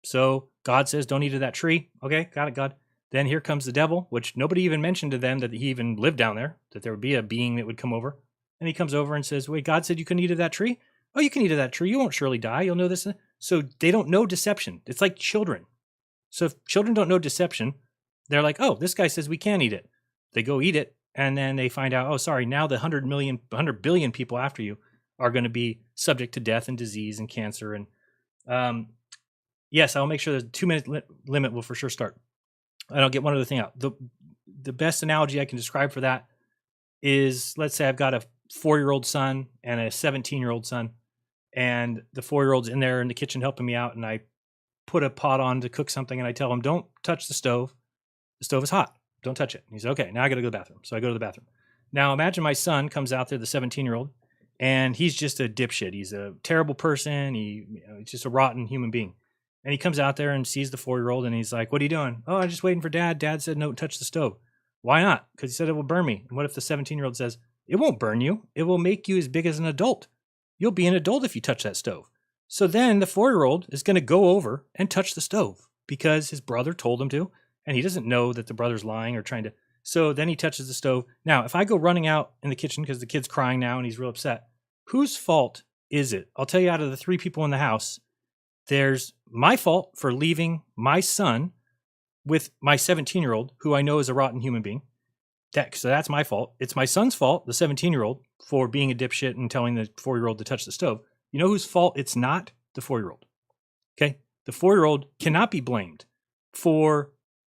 So God says, don't eat of that tree. Okay, got it, God. Then here comes the devil, which nobody even mentioned to them that he even lived down there, that there would be a being that would come over. And he comes over and says, wait, God said you couldn't eat of that tree? Oh, you can eat of that tree. You won't surely die. You'll know this. So they don't know deception. It's like children. So if children don't know deception, they're like, oh, this guy says we can't eat it. They go eat it, and then they find out, oh, sorry, now the 100 billion people after you are going to be subject to death and disease and cancer. And yes, I'll make sure the 2-minute limit will for sure start. And I'll get one other thing out. The best analogy I can describe for that is, let's say I've got a 4-year-old son and a 17-year-old son, and the 4-year-old's in there in the kitchen helping me out, and I put a pot on to cook something, and I tell him, don't touch the stove. The stove is hot. Don't touch it. And he's okay. Now I got to go to the bathroom. So I go to the bathroom. Now imagine my son comes out there, the 17-year-old, and he's just a dipshit. He's a terrible person. He's just a rotten human being. And he comes out there and sees the 4-year-old, and he's like, what are you doing? Oh, I'm just waiting for Dad. Dad said, no, touch the stove. Why not? Because he said it will burn me. And what if the 17-year-old says, it won't burn you. It will make you as big as an adult. You'll be an adult if you touch that stove. So then the 4-year-old is going to go over and touch the stove because his brother told him to, and he doesn't know that the brother's lying or trying to. So then he touches the stove. Now, if I go running out in the kitchen because the kid's crying now and he's real upset, whose fault is it? I'll tell you, out of the 3 people in the house, there's my fault for leaving my son with my 17-year-old, who I know is a rotten human being. So that's my fault. It's my son's fault, the 17-year-old, for being a dipshit and telling the 4-year-old to touch the stove. You know whose fault it's not? The 4-year-old. Okay? The 4-year-old cannot be blamed for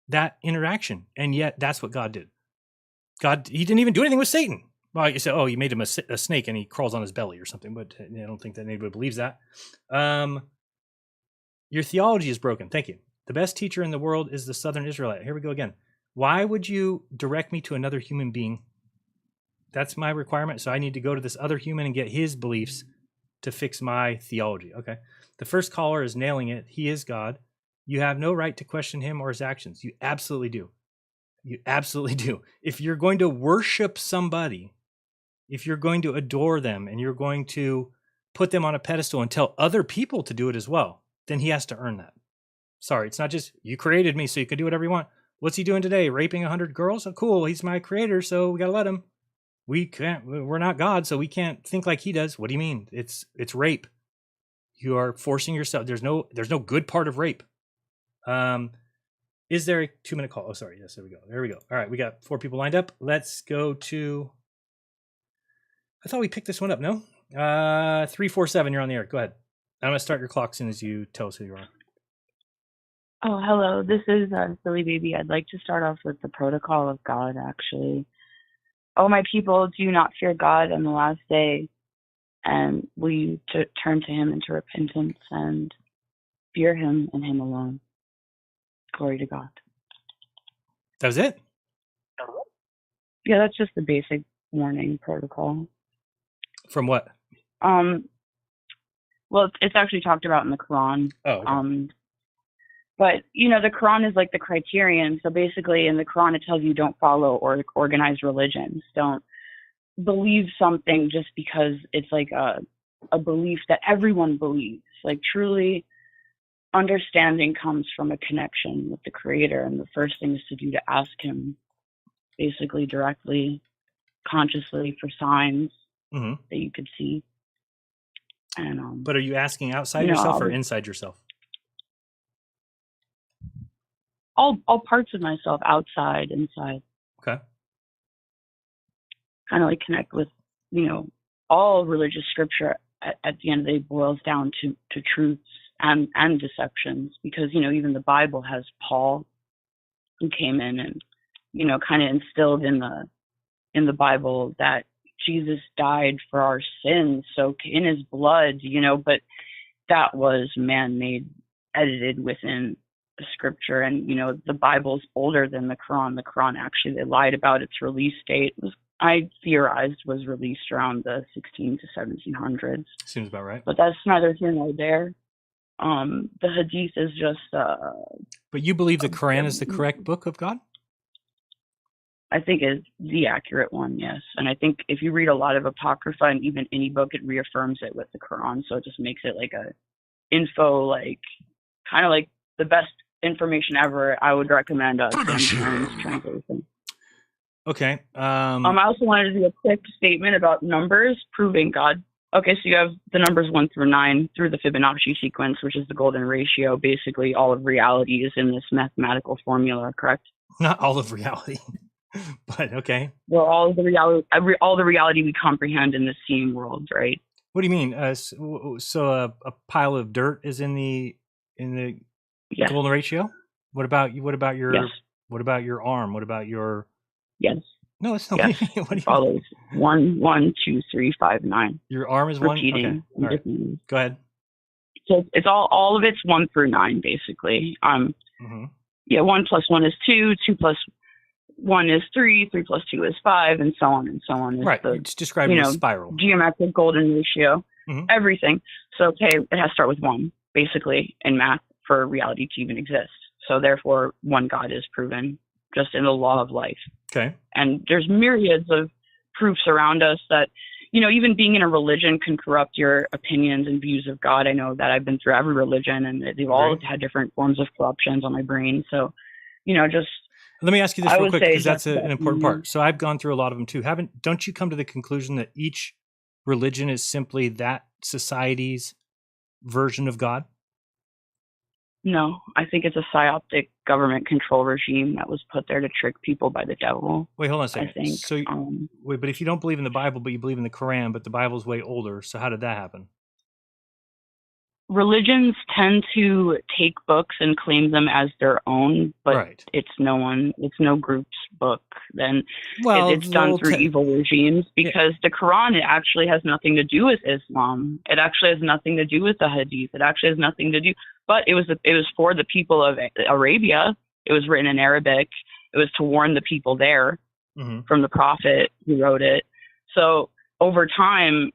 that interaction. And yet that's what God did. He didn't even do anything with Satan. Well, you say, oh, you made him a snake and he crawls on his belly or something, but I don't think that anybody believes that. Your theology is broken. Thank you. The best teacher in the world is the Southern Israelite. Here we go again. Why would you direct me to another human being? That's my requirement. So I need to go to this other human and get his beliefs. to fix my theology. Okay. The first caller is nailing it. He is God. You have no right to question him or his actions. You absolutely do. You absolutely do. If you're going to worship somebody, if you're going to adore them and you're going to put them on a pedestal and tell other people to do it as well, then he has to earn that. Sorry, it's not just you created me so you can do whatever you want. What's he doing today? Raping 100 girls? Oh, cool. He's my creator, so we got to let him. We're not God, so we can't think like he does. What do you mean? It's rape. You are forcing yourself. There's no good part of rape. Is there a 2-minute call? Oh, sorry. Yes, there we go. There we go. All right, we got 4 people lined up. Let's go to. I thought we picked this one up. No, 347. You're on the air. Go ahead. I'm gonna start your clock as soon as you tell us who you are. Oh, hello. This is Silly Baby. I'd like to start off with the protocol of God, actually. Oh, my people, do not fear God on the last day, and will you turn to him into repentance and fear him and him alone. Glory to God. That was it? Yeah, that's just the basic warning protocol. From what? Well, it's actually talked about in the Quran. Oh, okay. But, the Quran is like the criterion. So basically in the Quran, it tells you don't follow or organized religions. Don't believe something just because it's like a belief that everyone believes. Like truly understanding comes from a connection with the Creator. And the first thing is to do to ask him basically directly, consciously for signs that you could see. And but are you asking outside yourself or inside yourself? All parts of myself, outside, inside. Okay. Kind of like connect with, all religious scripture at the end of the day boils down to truths and deceptions, because, even the Bible has Paul who came in and, kind of instilled in the Bible that Jesus died for our sins, so in his blood, but that was man-made, edited within the scripture. And, the Bible's older than the Quran. The Quran, actually, they lied about its release date. I theorized was released around the 16 to 1700s. Seems about right. But that's neither here nor there. The Hadith is just... but you believe the Quran is the correct book of God? I think is the accurate one, yes. And I think if you read a lot of Apocrypha and even any book, it reaffirms it with the Quran. So it just makes it like a info, kind of like the best information ever. I would recommend translation. Okay. I also wanted to do a quick statement about numbers proving God. Okay, so you have the numbers 1 through 9 through the Fibonacci sequence, which is the golden ratio. Basically, all of reality is in this mathematical formula, correct? Not all of reality. But okay. Well, all the reality we comprehend in the seeing world, right? What do you mean? So a pile of dirt is in the yes. golden ratio? What about your yes. What about your arm? What about your yes? No, it's not. Yes. What do you follows 1, 1, 2, 3, 5, 9. Your arm is repeating. One. Okay. All right. Go ahead. So it's all of it's 1 through 9, basically. Yeah, 1 plus 1 is 2, 2 plus 1 is 3, 3 plus 2 is 5, and so on and so on. Right. It's describing a spiral. Geometric golden ratio, everything. So, okay, it has to start with 1, basically, in math for reality to even exist. So, therefore, one God is proven just in the law of life. Okay. And there's myriads of proofs around us that, even being in a religion can corrupt your opinions and views of God. I know that I've been through every religion, and they've all had different forms of corruptions on my brain. So, just... Let me ask you this real quick, because that's an important part. So I've gone through a lot of them too. Don't you come to the conclusion that each religion is simply that society's version of God? No, I think it's a psyoptic government control regime that was put there to trick people by the devil. Wait, hold on a second. I think. So, but if you don't believe in the Bible, but you believe in the Quran, but the Bible's way older, so how did that happen? Religions tend to take books and claim them as their own, but it's no group's book. Then it's done through evil regimes, because the Quran, it actually has nothing to do with Islam. It actually has nothing to do with the Hadith. It actually has nothing to do. But it was for the people of Arabia. It was written in Arabic. It was to warn the people there from the prophet who wrote it. So over time,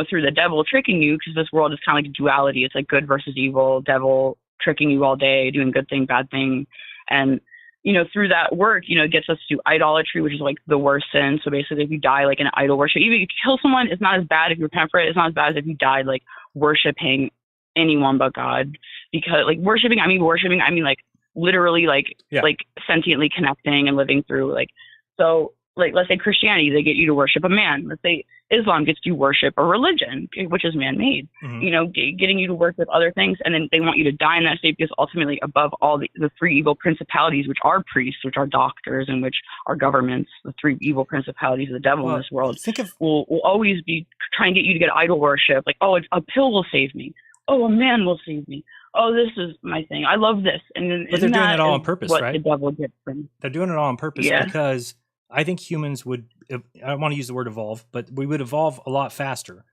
through the devil tricking you, because this world is kind of like duality. It's like good versus evil, devil tricking you all day, doing good thing, bad thing. And, through that work, it gets us to idolatry, which is like the worst sin. So basically, if you die like in idol worship, even if you kill someone, it's not as bad if you repent for it. It's not as bad as if you died like worshiping anyone but God. Because like worshiping, I mean like literally like sentiently connecting and living through like, so like, let's say Christianity, they get you to worship a man. Let's say Islam gets you to worship a religion, which is man-made, getting you to worship other things. And then they want you to die in that state, because ultimately above all the three evil principalities, which are priests, which are doctors, and which are governments, the three evil principalities of the devil in this world, will always be trying to get you to get idol worship. Like, oh, a pill will save me. Oh, a man will save me. Oh, this is my thing. I love this. But they're doing it all on purpose, right? The devil gets from. They're doing it all on purpose because I think humans would, I don't want to use the word evolve, but we would evolve a lot faster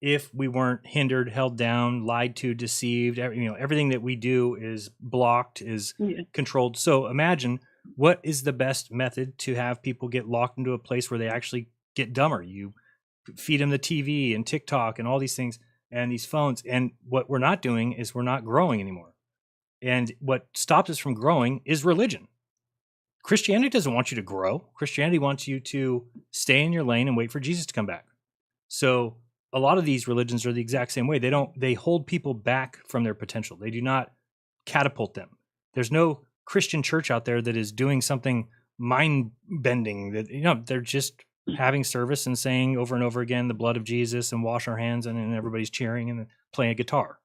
if we weren't hindered, held down, lied to, deceived. Everything that we do is blocked, is controlled. So imagine, what is the best method to have people get locked into a place where they actually get dumber? You feed them the TV and TikTok and all these things and these phones. And what we're not doing is we're not growing anymore. And what stops us from growing is religion. Christianity doesn't want you to grow. Christianity wants you to stay in your lane and wait for Jesus to come back. So a lot of these religions are the exact same way. They hold people back from their potential. They do not catapult them. There's no Christian church out there that is doing something mind-bending. That they're just having service and saying over and over again the blood of Jesus and wash our hands, and everybody's cheering and playing a guitar.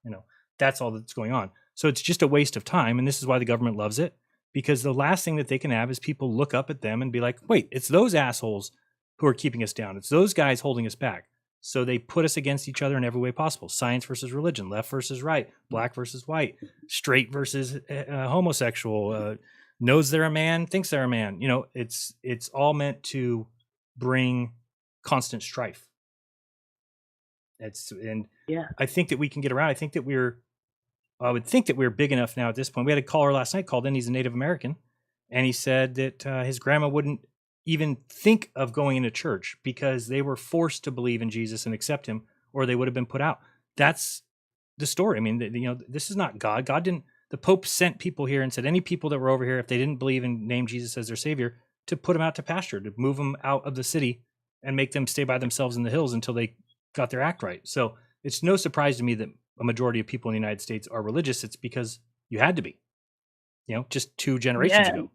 That's all that's going on. So it's just a waste of time, and this is why the government loves it. Because the last thing that they can have is people look up at them and be like, wait, it's those assholes who are keeping us down. It's those guys holding us back. So they put us against each other in every way possible. Science versus religion, left versus right, black versus white, straight versus homosexual, knows they're a man, thinks they're a man. It's all meant to bring constant strife. I think that we can get around. I would think that we're big enough now at this point. We had a caller last night called in. He's a Native American. And he said that his grandma wouldn't even think of going into church because they were forced to believe in Jesus and accept him, or they would have been put out. That's the story. I mean, this is not God. The Pope sent people here and said any people that were over here, if they didn't believe and name Jesus as their savior, to put them out to pasture, to move them out of the city and make them stay by themselves in the hills until they got their act right. So it's no surprise to me that a majority of people in the United States are religious. It's because you had to be, just 2 generations ago.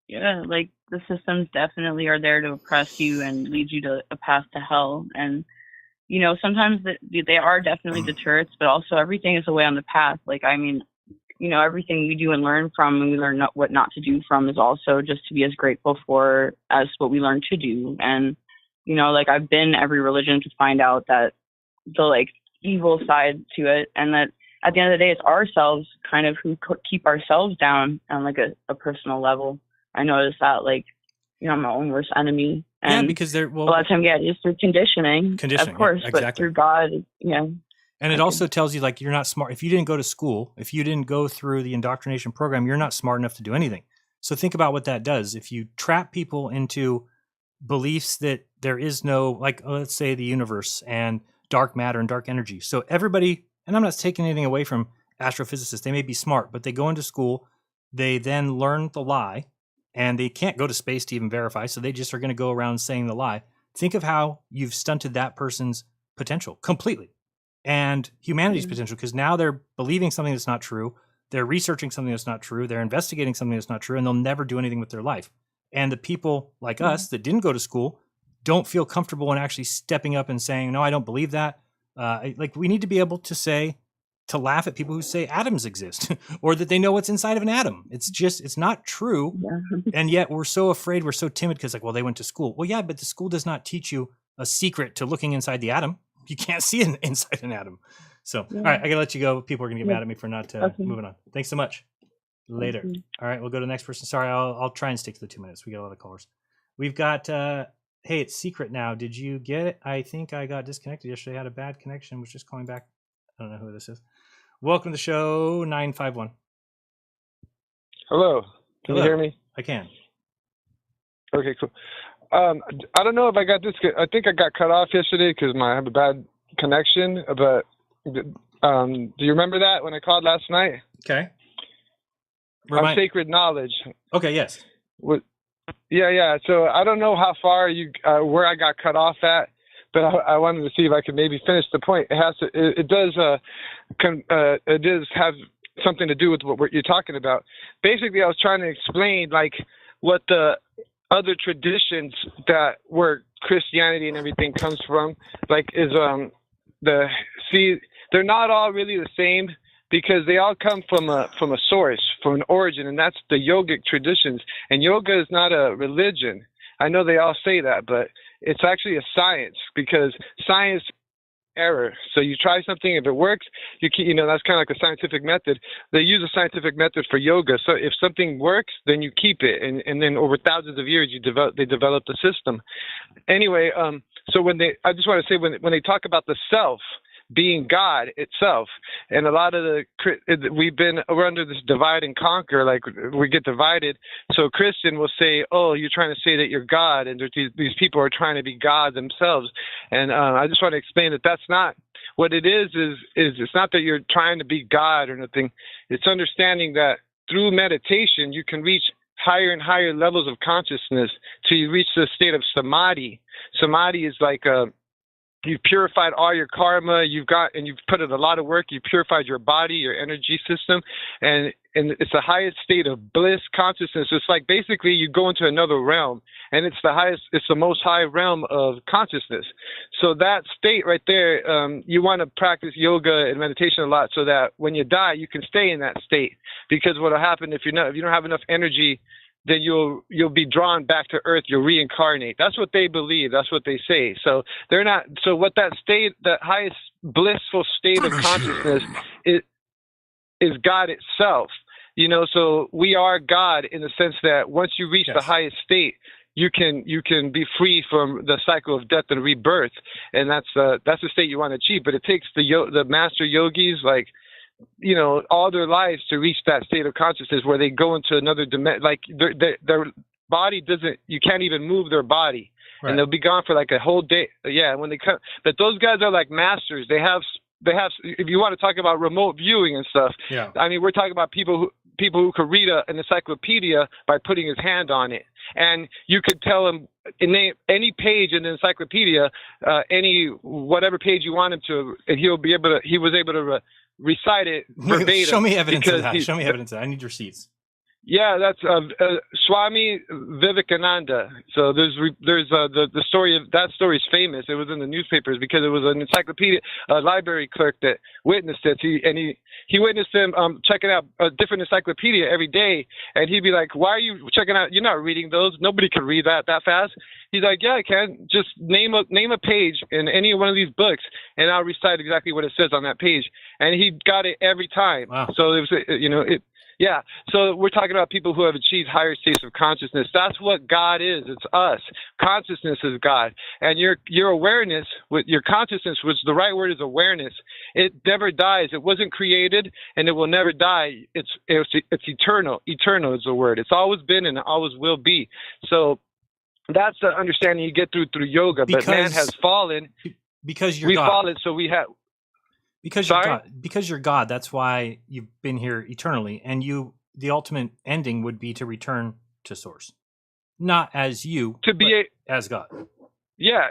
Yeah, like the systems definitely are there to oppress you and lead you to a path to hell. And, sometimes they are definitely deterrents, but also everything is a way on the path. Like, everything we do and learn from, and we learn what not to do from, is also just to be as grateful for as what we learn to do. And, I've been every religion to find out that the evil side to it, and that at the end of the day, it's ourselves kind of who keep ourselves down on a personal level. I noticed that I'm my own worst enemy. And because a lot of time, it's through conditioning, of course, exactly. But through God, And it also tells you you're not smart. If you didn't go to school, if you didn't go through the indoctrination program, you're not smart enough to do anything. So think about what that does. If you trap people into beliefs that there is no, let's say the universe and dark matter and dark energy. So everybody, and I'm not taking anything away from astrophysicists, they may be smart, but they go into school, they then learn the lie, and they can't go to space to even verify, so they just are going to go around saying the lie. Think of how you've stunted that person's potential completely, and humanity's potential, because now they're believing something that's not true, they're researching something that's not true, they're investigating something that's not true, and they'll never do anything with their life. And the people like us that didn't go to school don't feel comfortable in actually stepping up and saying, no, I don't believe that. We need to be able to laugh at people who say atoms exist or that they know what's inside of an atom. It's not true. Yeah. And yet we're so afraid, we're so timid because they went to school. Well, yeah, but the school does not teach you a secret to looking inside the atom. You can't see inside an atom. So, all right, I gotta let you go. People are gonna get mad at me for not moving on. Thanks so much. Later. All right, we'll go to the next person. Sorry, I'll try and stick to the 2 minutes. We got a lot of callers. We've got, hey, it's secret now. Did you get it? I think I got disconnected yesterday. I had a bad connection. Was just calling back. I don't know who this is. Welcome to the show, 951. Hello. Can you hear me? I can. Okay, cool. I don't know if I got this. I think I got cut off yesterday because I have a bad connection. But do you remember that when I called last night? Okay. On sacred knowledge. Okay. Yes. Yeah. So I don't know how far where I got cut off at, but I wanted to see if I could maybe finish the point. It does have something to do with what you're talking about. Basically, I was trying to explain like what the other traditions that where Christianity and everything comes from, like is they're not all really the same because they all come from a source, from an origin, and that's the yogic traditions. And yoga is not a religion. I know they all say that, but it's actually a science because science error. So you try something, if it works, that's kind of like a scientific method. They use a scientific method for yoga. So if something works, then you keep it, and then over thousands of years, they develop the system. Anyway, so I just want to say when they talk about the self being God itself, and a lot of we're under this divide and conquer, like we get divided. So a Christian will say, "Oh, you're trying to say that you're God," and these people are trying to be God themselves. And I just want to explain that that's not what it is. It's not that you're trying to be God or nothing. It's understanding that through meditation you can reach higher and higher levels of consciousness till you reach the state of samadhi. Samadhi is like you've purified all your karma, you've put in a lot of work, you've purified your body, your energy system, and it's the highest state of bliss consciousness. It's like basically you go into another realm, and it's the most high realm of consciousness. So that state right there, you want to practice yoga and meditation a lot so that when you die, you can stay in that state. Because what will happen if you don't have enough energy, then you'll be drawn back to earth. You'll reincarnate. That's what they believe. That's what they say. So they're not. So what that state, the highest blissful state of consciousness, is God itself. So we are God in the sense that once you reach the highest state, you can be free from the cycle of death and rebirth, and that's the state you want to achieve. But it takes the master yogis all their lives to reach that state of consciousness where they go into another dimension. Like their body you can't even move their body, right. And they'll be gone for like a whole day. Yeah, when they come, but those guys are like masters. They have. If you want to talk about remote viewing and stuff, yeah. I mean, we're talking about people who could read an encyclopedia by putting his hand on it, and you could tell him name any page in the encyclopedia, whatever page you want him to, and he was able to recite it verbatim. Show me evidence of that. Show me evidence of that. I need receipts. Yeah, that's Swami Vivekananda. So there's the story of that story is famous. It was in the newspapers because it was an encyclopedia library clerk that witnessed it. He witnessed him checking out a different encyclopedia every day, and he'd be like, "Why are you checking out? You're not reading those. Nobody can read that fast." He's like, "Yeah, I can. Just name a page in any one of these books, and I'll recite exactly what it says on that page." And he got it every time. Wow. So it was Yeah, so we're talking about people who have achieved higher states of consciousness. That's what God is. It's us. Consciousness is God. And your awareness, with your consciousness, which the right word is awareness, it never dies. It wasn't created, and it will never die. It's eternal. Eternal is the word. It's always been and it always will be. So that's the understanding you get through yoga. But man has fallen. Because you're we've God. fallen, so we have... Because you're God. Because you're God, that's why you've been here eternally, and the ultimate ending would be to return to Source, not as you, as God. Yeah,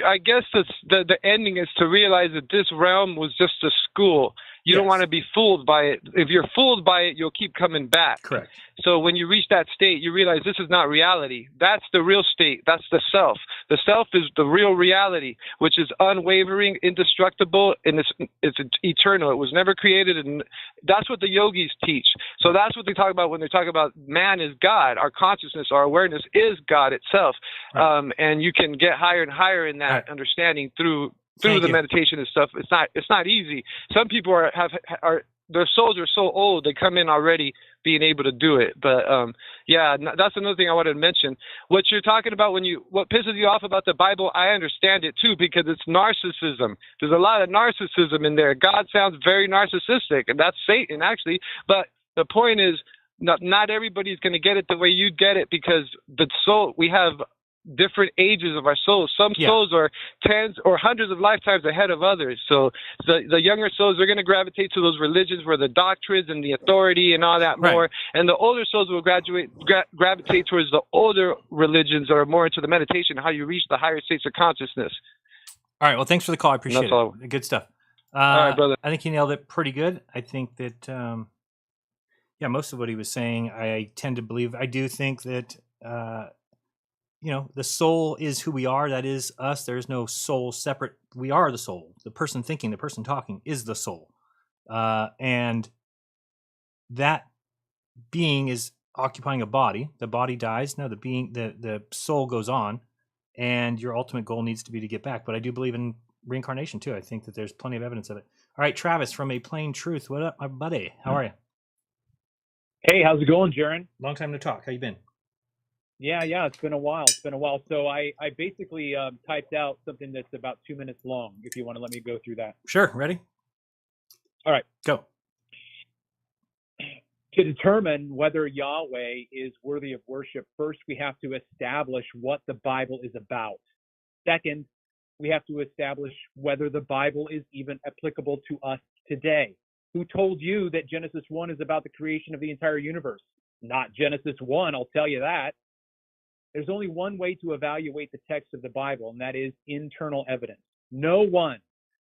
I guess the ending is to realize that this realm was just a school. You don't want to be fooled by it. If you're fooled by it, you'll keep coming back. Correct. So when you reach that state, you realize this is not reality. That's the real state. That's the self. The self is the real reality, which is unwavering, indestructible, and it's eternal. It was never created, and that's what the yogis teach. So that's what they talk about when they talk about man is God. Our consciousness, our awareness is God itself. Right. And you can get higher and higher in that understanding through the meditation and stuff. It's not easy. Some people are their souls are so old they come in already being able to do it. But that's another thing I wanted to mention. What you're talking about what pisses you off about the Bible, I understand it too, because it's narcissism. There's a lot of narcissism in there. God sounds very narcissistic, and that's Satan actually. But the point is, not everybody's going to get it the way you get it, because the soul, we have different ages of our souls. Some souls are tens or hundreds of lifetimes ahead of others. So the younger souls are going to gravitate to those religions where the doctrines and the authority and all that more, and the older souls will gravitate towards the older religions or more into the meditation, how you reach the higher states of consciousness. All right. Well, thanks for the call. I appreciate it. Good stuff. All right, brother. I think you nailed it pretty good. I think that, most of what he was saying, I tend to believe. I do think that, the soul is who we are. That is us. There is no soul separate. We are the soul. The person thinking, the person talking is the soul. And that being is occupying a body. The body dies. No, the soul goes on. And your ultimate goal needs to be to get back. But I do believe in reincarnation too. I think that there's plenty of evidence of it. All right, Travis from A Plain Truth. What up, my buddy? How are you? Hey, how's it going, Jaron? Long time to talk. How you been? Yeah, it's been a while. So I basically typed out something that's about 2 minutes long, if you want to let me go through that. Sure. Ready? All right. Go. To determine whether Yahweh is worthy of worship, first we have to establish what the Bible is about. Second, we have to establish whether the Bible is even applicable to us today. Who told you that Genesis 1 is about the creation of the entire universe? Not Genesis 1, I'll tell you that. There's only one way to evaluate the text of the Bible, and that is internal evidence. No one,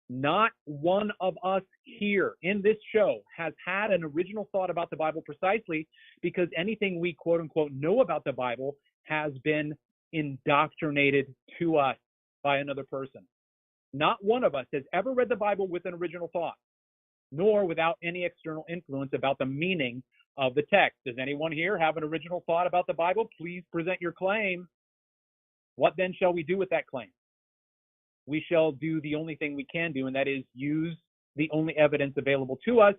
not one of us here in this show has had an original thought about the Bible precisely because anything we quote unquote know about the Bible has been indoctrinated to us by another person. Not one of us has ever read the Bible with an original thought, nor without any external influence about the meaning of the text. Does anyone here have an original thought about the Bible? Please present your claim. What then shall we do with that claim? We shall do the only thing we can do, and that is use the only evidence available to us,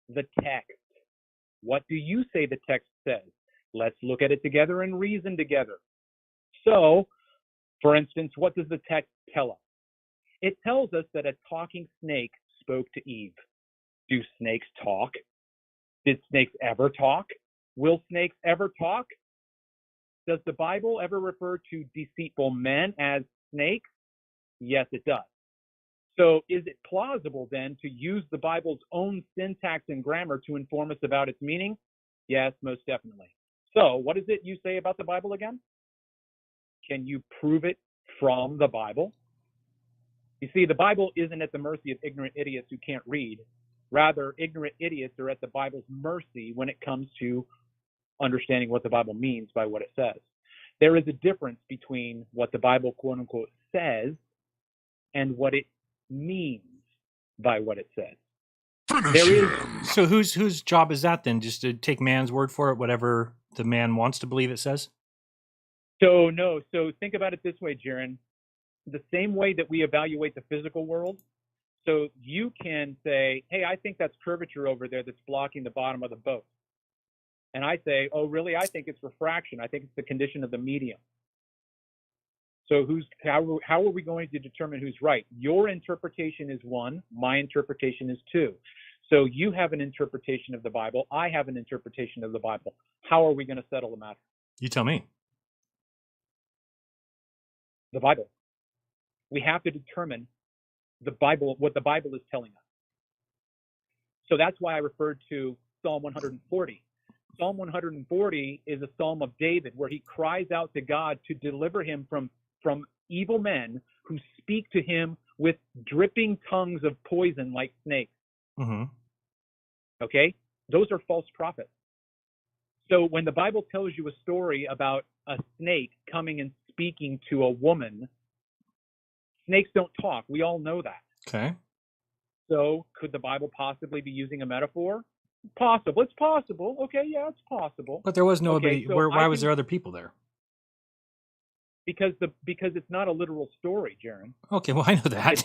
the text. What do you say the text says? Let's look at it together and reason together. So, for instance, what does the text tell us? It tells us that a talking snake spoke to Eve. Do snakes talk? Did snakes ever talk? Will snakes ever talk? Does the Bible ever refer to deceitful men as snakes? Yes, it does. So is it plausible then to use the Bible's own syntax and grammar to inform us about its meaning? Yes, most definitely. So what is it you say about the Bible again? Can you prove it from the Bible? You see, the Bible isn't at the mercy of ignorant idiots who can't read. Rather, ignorant idiots are at the Bible's mercy when it comes to understanding what the Bible means by what it says. There is a difference between what the Bible, quote unquote, says and what it means by what it says. So whose job is that then? Just to take man's word for it, whatever the man wants to believe it says? So think about it this way, Jaron. The same way that we evaluate the physical world, so you can say, hey, I think that's curvature over there that's blocking the bottom of the boat. And I say, oh, really? I think it's refraction. I think it's the condition of the medium. So how are we going to determine who's right? Your interpretation is one, my interpretation is two. So you have an interpretation of the Bible, I have an interpretation of the Bible. How are we going to settle the matter? You tell me. The Bible. We have to determine the Bible, what the Bible is telling us. So that's why I referred to Psalm 140. Psalm 140 is a psalm of David where he cries out to God to deliver him from evil men who speak to him with dripping tongues of poison like snakes. Mm-hmm. Okay? Those are false prophets. So when the Bible tells you a story about a snake coming and speaking to a woman, snakes don't talk. We all know that. Okay. So could the Bible possibly be using a metaphor? Possible. It's possible. Okay, yeah, it's possible. But there was nobody. Okay, so why was there other people there? Because it's not a literal story, Jaron. Okay, well, I know that.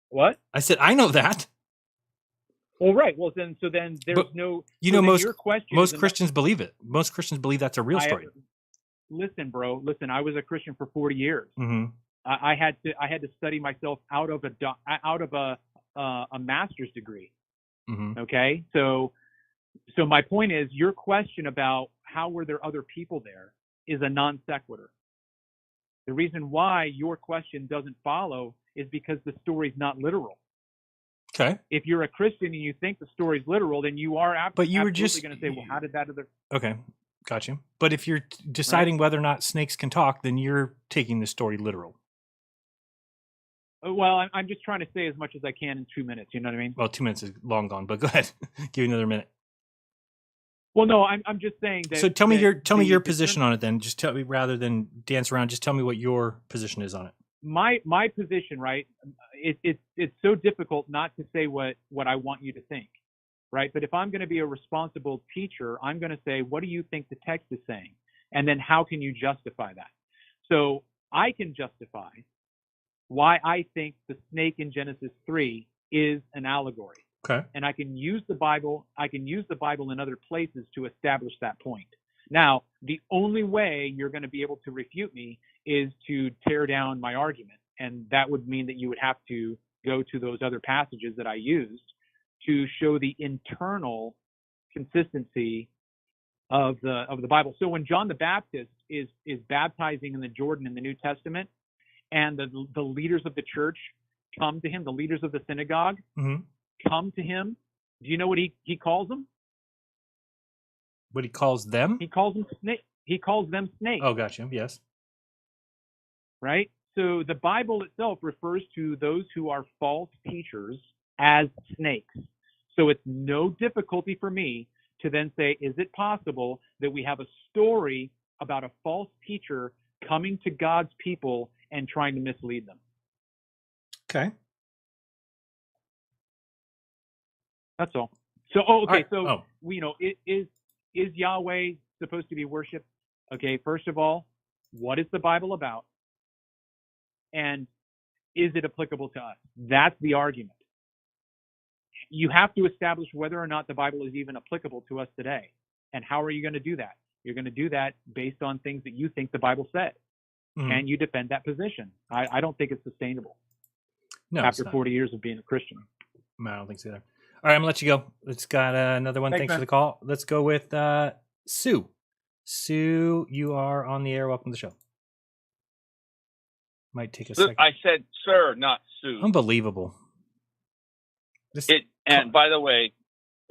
What? I said I know that. Well, right. Well, then there's but, no. You know, most Christians believe it. Most Christians believe that's a real story. Listen, bro. Listen, I was a Christian for 40 years. Mm-hmm. I had to study myself out of a master's degree. Mm-hmm. Okay, so my point is, your question about how were there other people there is a non sequitur. The reason why your question doesn't follow is because the story's not literal. Okay. If you're a Christian and you think the story's literal, then you are But you were absolutely just going to say, well, how did that other... Okay, got you. But if you're deciding whether or not snakes can talk, then you're taking the story literal. Well, I'm just trying to say as much as I can in 2 minutes. You know what I mean? Well, 2 minutes is long gone, but go ahead. Give you another minute. Well, no, I'm just saying that. So tell me your position on it then. Just tell me, rather than dance around, just tell me what your position is on it. My position, right? It's so difficult not to say what I want you to think, right? But if I'm going to be a responsible teacher, I'm going to say, what do you think the text is saying? And then how can you justify that? So I can justify why I think the snake in Genesis 3 is an allegory. Okay. And I can use the Bible in other places to establish that point. Now, the only way you're going to be able to refute me is to tear down my argument. And that would mean that you would have to go to those other passages that I used to show the internal consistency of the Bible. So when John the Baptist is baptizing in the Jordan in the New Testament, and the leaders of the church come to him, the leaders of the synagogue come to him, do you know what he calls them? What he calls them? He calls them snake. He calls them snakes. Oh, gotcha. Yes. Right? So the Bible itself refers to those who are false teachers as snakes. So it's no difficulty for me to then say, is it possible that we have a story about a false teacher coming to God's people and trying to mislead them? Okay. That's all. So, is Yahweh supposed to be worshipped? Okay, first of all, what is the Bible about? And is it applicable to us? That's the argument. You have to establish whether or not the Bible is even applicable to us today. And how are you going to do that? You're going to do that based on things that you think the Bible said. And you defend that position. I don't think it's sustainable. No, after 40 years of being a Christian. No, I don't think so either. All right, I'm going to let you go. Let's got another one. Thanks for the call. Let's go with Sue. Sue, you are on the air. Welcome to the show. Might take a second. I said sir, not Sue. Unbelievable. And by the way,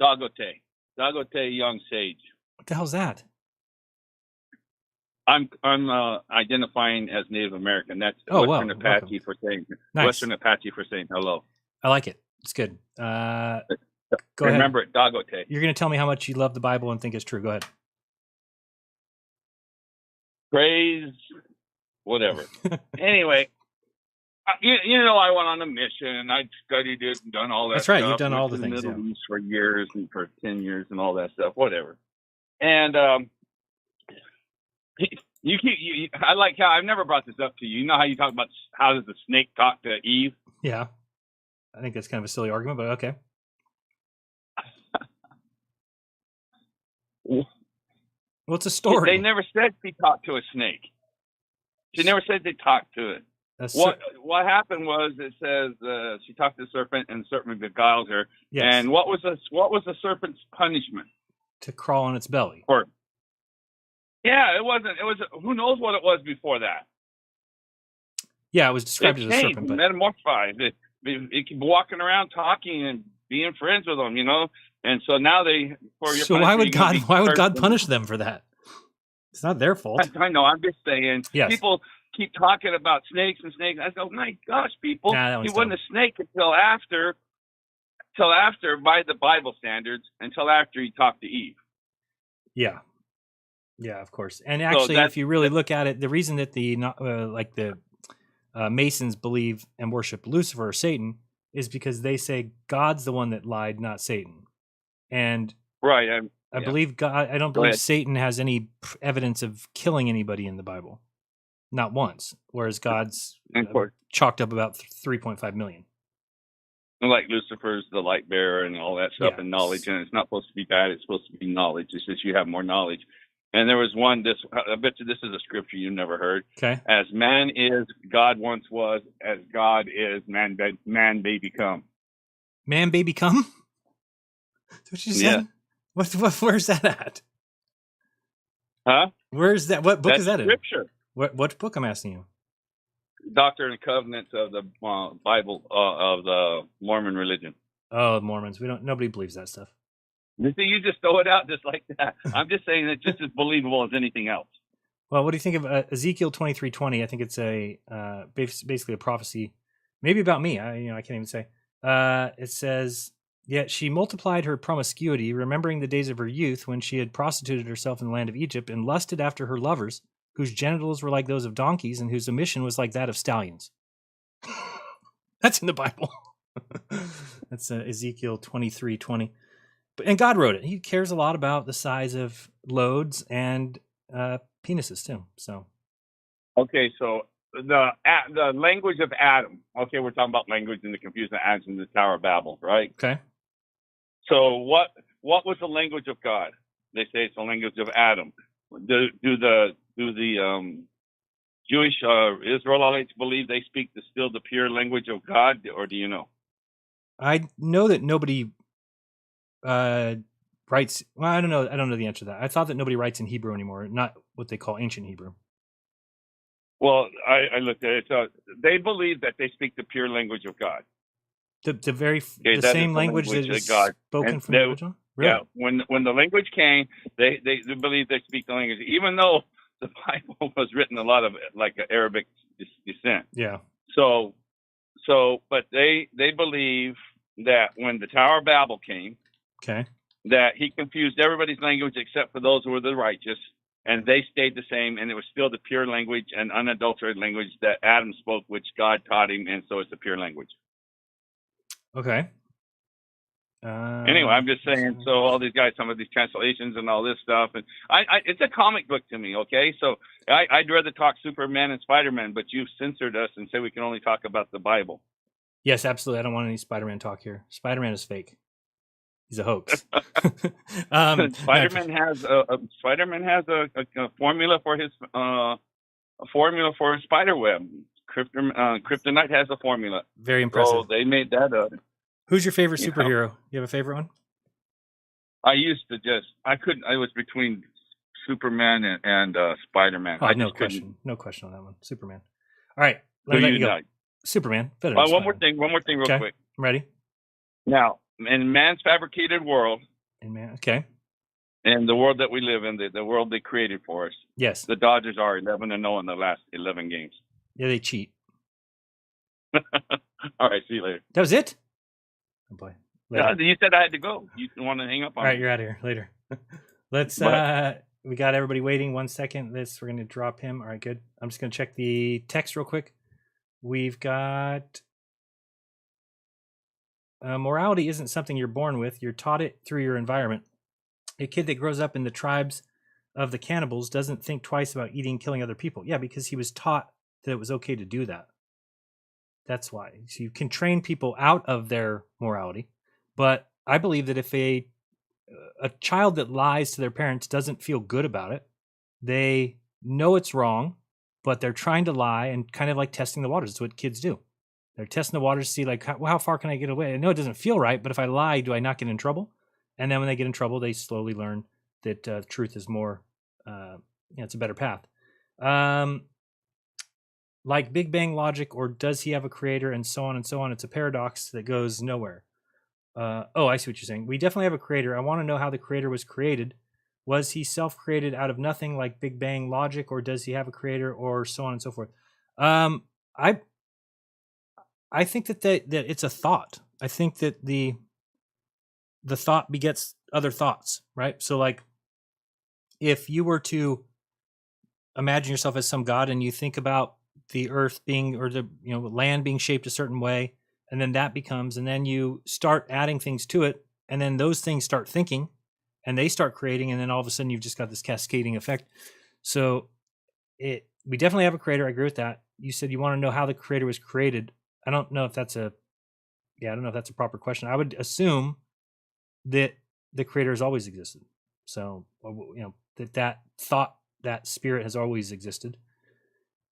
Dagote Young Sage. What the hell's that? I'm identifying as Native American. That's Western Apache for saying Western Apache for saying hello. I like it. It's good. Go ahead. Remember it, Dagote. You're going to tell me how much you love the Bible and think it's true. Go ahead. Praise, whatever. Anyway, you know, I went on a mission. I studied it and done all that. That's right. Stuff. You've done all the things. Middle East for years and for 10 years and all that stuff. Whatever. And I like how I've never brought this up to you. You know how you talk about how does the snake talk to Eve? Yeah. I think that's kind of a silly argument, but okay. What's a story? They never said she talked to a snake. She never said they talked to it. What happened was it says she talked to the serpent and the serpent beguiled her. Yes. And what was the serpent's punishment? To crawl on its belly. Yeah, it was who knows what it was before that. Yeah, it was described as a serpent, but metamorphosed. It keep walking around talking and being friends with them, you know. And so now So why would God punish them for that? It's not their fault. I know. I'm just saying. Yes. People keep talking about snakes and snakes. I go, my gosh, people! He wasn't a snake until after, by the Bible standards, until after he talked to Eve. Yeah. Yeah, of course. And actually, if you really look at it, the reason that the Masons believe and worship Lucifer or Satan is because they say God's the one that lied, not Satan. And right, I believe God. I don't believe Satan has any evidence of killing anybody in the Bible, not once. Whereas God's chalked up about 3.5 million. Like Lucifer's the light bearer and all that stuff and knowledge, and it's not supposed to be bad. It's supposed to be knowledge. It's just you have more knowledge. And there was one. I bet you this is a scripture you never heard. Okay. As man is, God once was. As God is, man may become. Man may become. That's what you said. Yeah. Where's that at? Huh? Where's that? What book is that scripture. in? What book? I'm asking you. Doctrine and Covenants of the Bible of the Mormon religion. Oh, Mormons. Nobody believes that stuff. You see, you just throw it out just like that. I'm just saying it's just as believable as anything else. Well, what do you think of Ezekiel 23:20? I think it's a basically a prophecy, maybe about me. I can't even say. It says, "Yet she multiplied her promiscuity, remembering the days of her youth when she had prostituted herself in the land of Egypt and lusted after her lovers, whose genitals were like those of donkeys and whose emission was like that of stallions." That's in the Bible. That's Ezekiel 23:20. And God wrote it. He cares a lot about the size of loads and penises too. So, okay, so the language of Adam. Okay, we're talking about language and the confusion of Adam in the Tower of Babel, right? Okay. So what was the language of God? They say it's the language of Adam. Do the Jewish Israelites believe they speak still the pure language of God, or do you know? I know that nobody writes. Well, I don't know. I don't know the answer to that. I thought that nobody writes in Hebrew anymore, not what they call ancient Hebrew. Well, I looked at it. So they believe that they speak the pure language of God. The same language that is God. spoken from the original? Really? Yeah. When the language came, they believe they speak the language, even though the Bible was written a lot of like Arabic descent. Yeah. So, but they believe that when the Tower of Babel came, okay, that he confused everybody's language except for those who were the righteous, and they stayed the same, and it was still the pure language and unadulterated language that Adam spoke, which God taught him, and so it's a pure language. Okay. Anyway, I'm just saying. So all these guys, some of these translations and all this stuff, and it's a comic book to me. Okay, so I'd rather talk Superman and Spider-Man, but you've censored us and say we can only talk about the Bible. Yes, absolutely. I don't want any Spider-Man talk here. Spider-Man is fake. He's a hoax. Spider-Man has a formula for his spider web. Kryptonite has a formula. Very impressive. So they made that up. Who's your favorite superhero? You have a favorite one? I used to I was between Superman and Spider-Man. No question. No question on that one. Superman. All right. Let me go. Superman. One more thing real quick. I'm ready. Now, in man's fabricated world. Okay. And the world that we live in, the world they created for us. Yes. The Dodgers are 11-0 in the last 11 games. Yeah, they cheat. All right, see you later. That was it? Oh boy. You said I had to go. You want to hang up on me? All right, you're out of here. Later. Let's we got everybody waiting 1 second. We're going to drop him. All right, good. I'm just going to check the text real quick. We've got morality isn't something you're born with. You're taught it through your environment. A kid that grows up in the tribes of the cannibals doesn't think twice about eating and killing other people. Yeah, because he was taught that it was okay to do that. That's why. So you can train people out of their morality. But I believe that if a child that lies to their parents doesn't feel good about it, they know it's wrong, but they're trying to lie and kind of like testing the waters. That's what kids do. They're testing the waters to see like, how far can I get away? I know it doesn't feel right, but if I lie, do I not get in trouble? And then when they get in trouble, they slowly learn that truth is more, it's a better path. Like Big Bang logic, or does he have a creator, and so on and so on. It's a paradox that goes nowhere. I see what you're saying. We definitely have a creator. I want to know how the creator was created. Was he self-created out of nothing like Big Bang logic, or does he have a creator, or so on and so forth? I think that it's a thought. I think that the thought begets other thoughts, right? So like if you were to imagine yourself as some god and you think about the earth being, or the land being shaped a certain way, and then that becomes, and then you start adding things to it, and then those things start thinking and they start creating, and then all of a sudden you've just got this cascading effect. So we definitely have a creator. I agree with that. You said you want to know how the creator was created. I don't know if that's a proper question. I would assume that the creator has always existed. So, that thought, that spirit has always existed.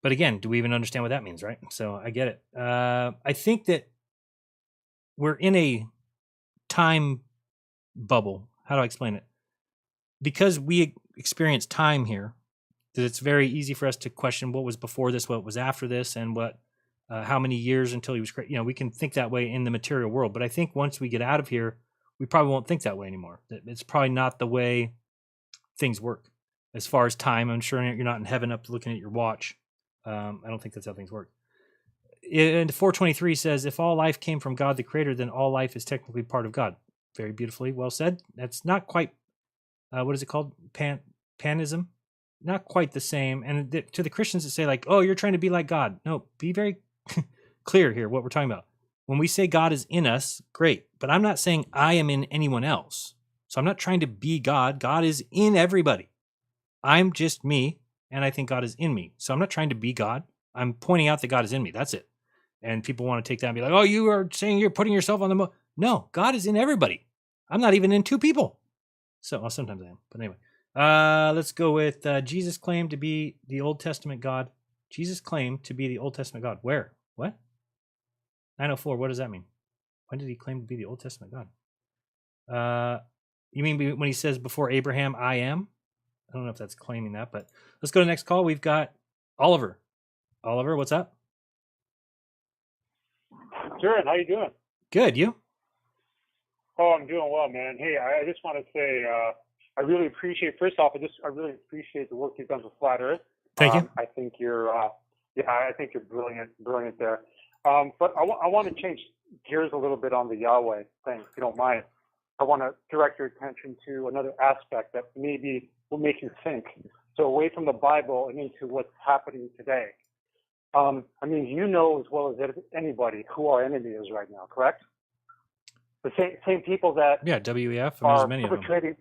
But again, do we even understand what that means, right? So I get it. I think that we're in a time bubble. How do I explain it? Because we experience time here, that it's very easy for us to question what was before this, what was after this, and what how many years until he was created. You know, we can think that way in the material world, but I think once we get out of here, we probably won't think that way anymore. It's probably not the way things work. As far as time, I'm sure you're not in heaven up looking at your watch. I don't think that's how things work. And 423 says, if all life came from God the Creator, then all life is technically part of God. Very beautifully well said. That's not quite, what is it called? Panism? Not quite the same. And to the Christians that say like, oh, you're trying to be like God. No, be very clear here what we're talking about. When we say God is in us, great. But I'm not saying I am in anyone else. So I'm not trying to be God. God is in everybody. I'm just me, and I think God is in me. So I'm not trying to be God. I'm pointing out that God is in me. That's it. And people want to take that and be like, oh, you are saying you're putting yourself on the No, God is in everybody. I'm not even in two people. So, well, sometimes I am. But anyway, let's go with Jesus claimed to be the Old Testament God. Jesus claimed to be the Old Testament God. Where? What? 904, what does that mean? When did he claim to be the Old Testament God? You mean when he says before Abraham, I am? I don't know if that's claiming that, but let's go to the next call. We've got Oliver. Oliver, what's up? Jared, how you doing? Good, you? Oh, I'm doing well, man. Hey, I just want to say I really appreciate. First off, I really appreciate the work you've done with Flat Earth. Thank you. I think you're, I think you're brilliant there. But I want to change gears a little bit on the Yahweh thing, if you don't mind. I want to direct your attention to another aspect that maybe will make you think. So away from the Bible and into what's happening today. I mean, you know as well as anybody who our enemy is right now, correct? The same people that WEF, and are there's many perpetrating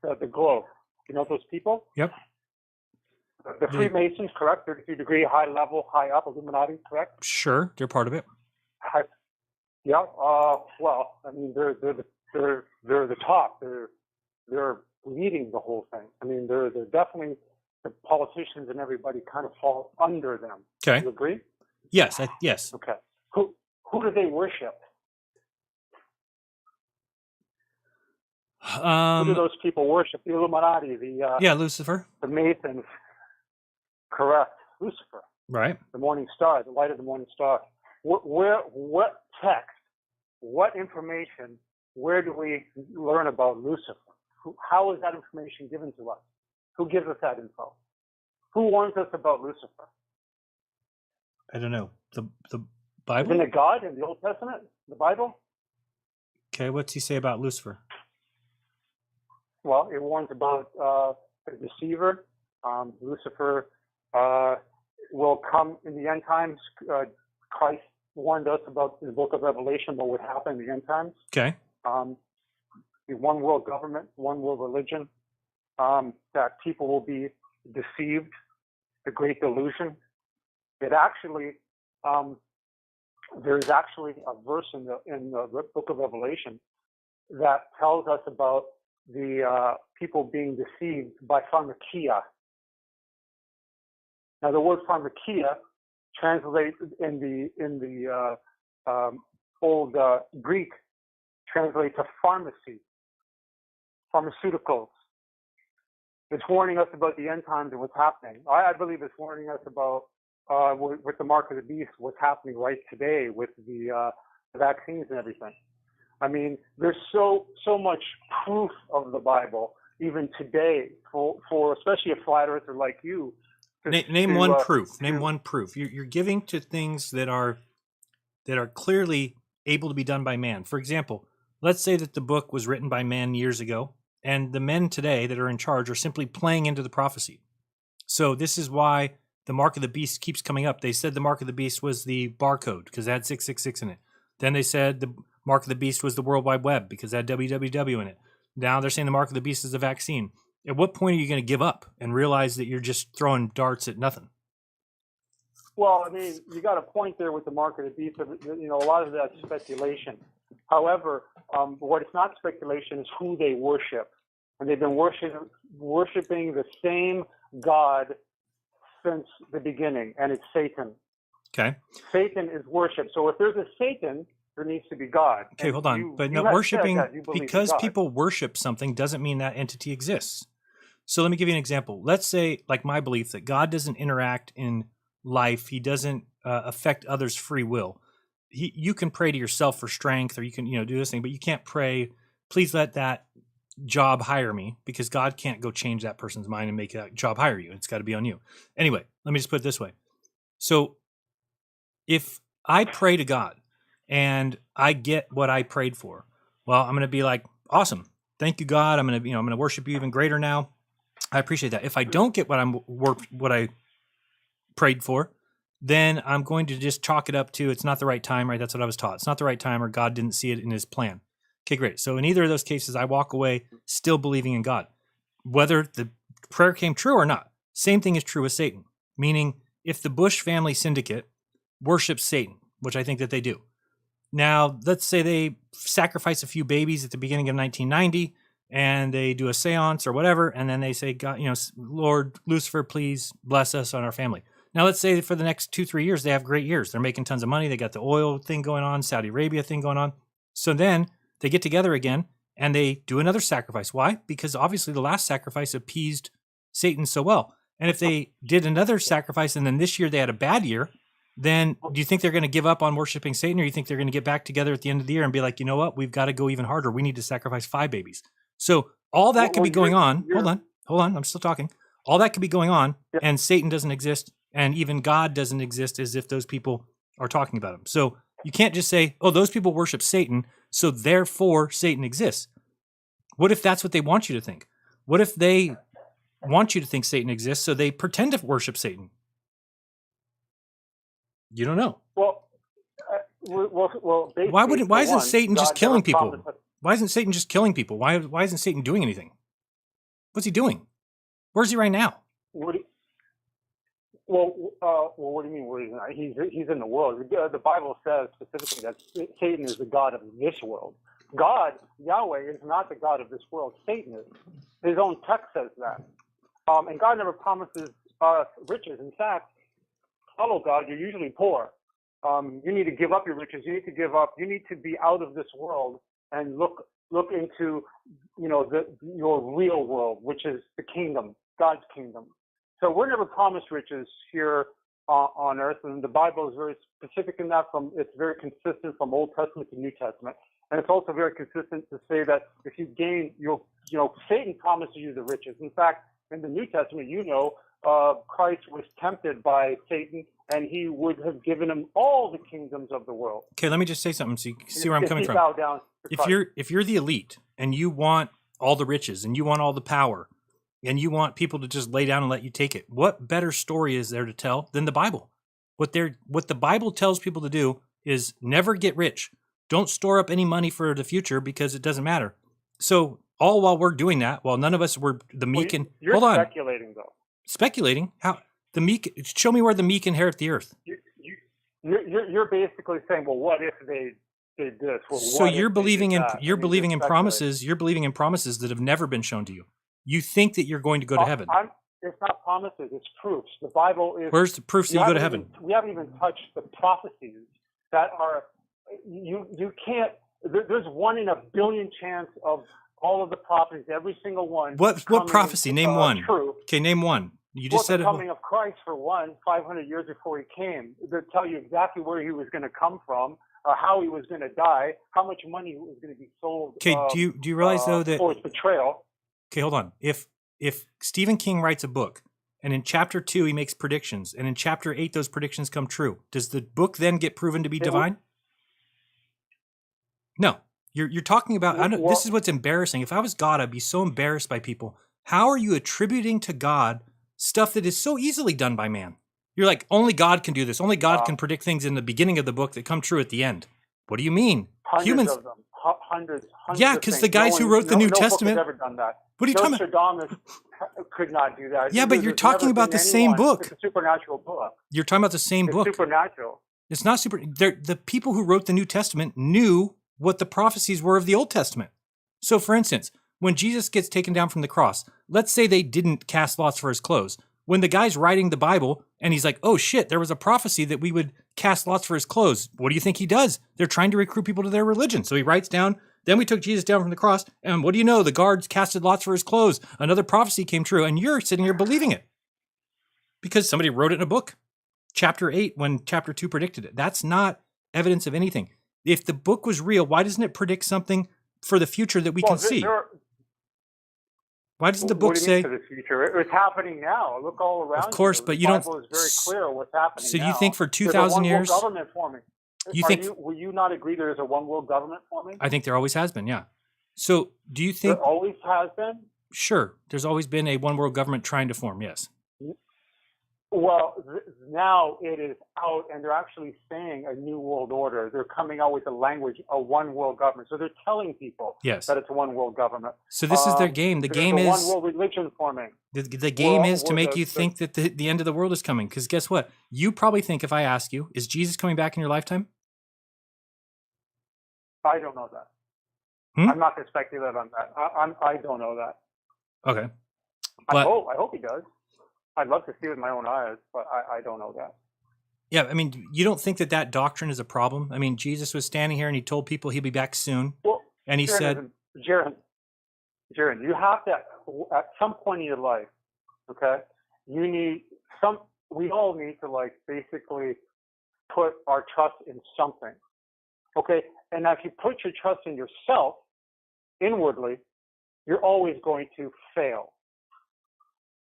the globe. You know those people? Yep. The Freemasons, correct? 33 degree, high level, high up, Illuminati, correct? Sure, they're part of it. Yeah. Well, I mean, they're the top. They're leading the whole thing. I mean, they're definitely the politicians and everybody kind of fall under them. Okay. You agree? Yes. Yes. Okay. Who do they worship? Who do those people worship? The Illuminati, Lucifer. The Masons. Correct. Lucifer. Right. The morning star, the light of the morning star. What text, what information, where do we learn about Lucifer? How is that information given to us? Who gives us that info? Who warns us about Lucifer? I don't know. The Bible? Isn't it God in the Old Testament? The Bible? Okay, what's he say about Lucifer? Well, it warns about the deceiver. Lucifer will come in the end times. Christ warned us about in the book of Revelation what would happen in the end times. Okay. The one world government, one world religion, that people will be deceived, the great delusion. It actually, there's actually a verse in the book of Revelation that tells us about the people being deceived by pharmakia. Now, the word pharmakia translates in the old Greek translates to pharmacy, pharmaceuticals. It's warning us about the end times and what's happening. I believe it's warning us about with the mark of the beast, what's happening right today with the vaccines and everything. I mean, there's so much proof of the Bible even today for especially a flat earther like you. Name one proof. Name one proof. You're giving to things that are clearly able to be done by man. For example, let's say that the book was written by man years ago, and the men today that are in charge are simply playing into the prophecy. So this is why the mark of the beast keeps coming up. They said the mark of the beast was the barcode because it had 666 in it. Then they said the mark of the beast was the World Wide Web because it had www in it. Now they're saying the mark of the beast is the vaccine. At what point are you going to give up and realize that you're just throwing darts at nothing? Well, I mean, you got a point there with the mark of the beast. You know, a lot of that's speculation. However, what is not speculation is who they worship. And they've been worshiping the same God since the beginning, and it's Satan. Okay. Satan is worship. So if there's a Satan, there needs to be God. Okay, hold on. But no, worshiping, because people worship something doesn't mean that entity exists. So let me give you an example. Let's say, like my belief, that God doesn't interact in life. He doesn't affect others' free will. You can pray to yourself for strength, or you can, do this thing, but you can't pray, please let that job hire me, because God can't go change that person's mind and make that job hire you. It's got to be on you. Anyway, let me just put it this way. So if I pray to God and I get what I prayed for, well, I'm going to be like, awesome. Thank you, God. I'm going to worship you even greater now. I appreciate that. If I don't get what I prayed for, then I'm going to just chalk it up to it's not the right time, right? That's what I was taught. It's not the right time, or God didn't see it in his plan. Okay, great. So in either of those cases, I walk away still believing in God, whether the prayer came true or not. Same thing is true with Satan, meaning if the Bush family syndicate worships Satan, which I think that they do. Now, let's say they sacrifice a few babies at the beginning of 1990, and they do a seance or whatever, and then they say, God, Lord Lucifer, please bless us on our family. Now, let's say for the next 2-3 years, they have great years. They're making tons of money. They got the oil thing going on, Saudi Arabia thing going on. So then they get together again and they do another sacrifice. Why? Because obviously the last sacrifice appeased Satan so well. And if they did another sacrifice and then this year they had a bad year, then do you think they're going to give up on worshiping Satan, or you think they're going to get back together at the end of the year and be like, you know what, we've got to go even harder. We need to sacrifice 5 babies. So all that could be going on. Hold on. I'm still talking. All that could be going on, and Satan doesn't exist, and even God doesn't exist, as if those people are talking about him. So you can't just say, oh, those people worship Satan, so therefore Satan exists. What if that's what they want you to think? What if they want you to think Satan exists, so they pretend to worship Satan? You don't know. Well, why isn't Satan just killing people? Why isn't Satan just killing people? Why isn't Satan doing anything? What's he doing? Where's he right now? What do you mean? Where he's in the world. The Bible says specifically that Satan is the god of this world. God, Yahweh, is not the god of this world. Satan is. His own text says that. And God never promises us riches. In fact, follow God, you're usually poor. You need to give up your riches. You need to be out of this world and look into, your real world, which is the kingdom, God's kingdom. So we're never promised riches here on earth, and the Bible is very specific in that. It's very consistent from Old Testament to New Testament, and it's also very consistent to say that if you gain, Satan promises you the riches. In fact, in the New Testament, Christ was tempted by Satan, and he would have given him all the kingdoms of the world. Okay, let me just say something so you can see where I'm coming from. If you're the elite and you want all the riches and you want all the power and you want people to just lay down and let you take it, what better story is there to tell than the Bible? What the Bible tells people to do is never get rich. Don't store up any money for the future because it doesn't matter. So all while we're doing that, while none of us were the meek and you're hold on. Speculating though. Speculating? How? The meek? Show me where the meek inherit the earth. You're basically saying, well, what if they did this? Well, so you're believing in promises. You're believing in promises that have never been shown to you. You think that you're going to go to heaven. It's not promises; it's proofs. The Bible is. Where's the proofs that you go to heaven? We haven't even touched the prophecies that are. You can't. There's 1 in a billion chance of all of the prophecies, every single one. What prophecy? Name one. True. Okay, name one. You just said the coming of Christ, for one, 500 years before he came. They tell you exactly where he was going to come from, how he was going to die, how much money was going to be sold. Okay, do you realize though that for his betrayal? Okay, hold on. If Stephen King writes a book and in chapter 2 he makes predictions and in chapter 8 those predictions come true, does the book then get proven to be divine? No. You're talking about. This is what's embarrassing. If I was God, I'd be so embarrassed by people. How are you attributing to God stuff that is so easily done by man? You're like, only God can do this. Only God can predict things in the beginning of the book that come true at the end. What do you mean? Humans of them. Hundreds. Yeah, because the guys who wrote the New Testament. Never done that. What are you talking about? Nostradamus could not do that. Yeah, but you're talking about the same book. It's a supernatural book. You're talking about the same book. It's supernatural. It's not super. The people who wrote the New Testament knew what the prophecies were of the Old Testament. So, for instance, when Jesus gets taken down from the cross, let's say they didn't cast lots for his clothes. When the guy's writing the Bible and he's like, oh shit, there was a prophecy that we would cast lots for his clothes. What do you think he does? They're trying to recruit people to their religion. So he writes down, then we took Jesus down from the cross, and what do you know? The guards casted lots for his clothes. Another prophecy came true, and you're sitting here believing it because somebody wrote it in a book. chapter 8 when chapter 2 predicted it. That's not evidence of anything. If the book was real, why doesn't it predict something for the future that we can see? Why doesn't the book what do you mean say for the future? It's happening now. Look all around. Of course, you. but The you don't. Bible is very clear what's happening. So now. you think for There's a 2,000 one-world years? government forming. Will you not agree there's a one world government forming? I think there always has been. Yeah. So do you think there always has been? Sure, there's always been a one world government trying to form. Yes. Well, now it is out, and they're actually saying a new world order. They're coming out with the language, a one world government. So they're telling people that it's a one world government. So this is their game. The game is one world religion forming. The game is to make you think that the end of the world is coming. Because guess what? You probably think, if I ask you, is Jesus coming back in your lifetime? I don't know that. I'm not going to speculate on that. I don't know that. Okay. But, I hope he does. I'd love to see it with my own eyes, but I don't know that. Yeah, I mean, you don't think that doctrine is a problem? I mean, Jesus was standing here and he told people he'll be back soon. Well, and he said... Jaron, you have to, at some point in your life, okay, we all need to, basically put our trust in something, okay? And if you put your trust in yourself, inwardly, you're always going to fail.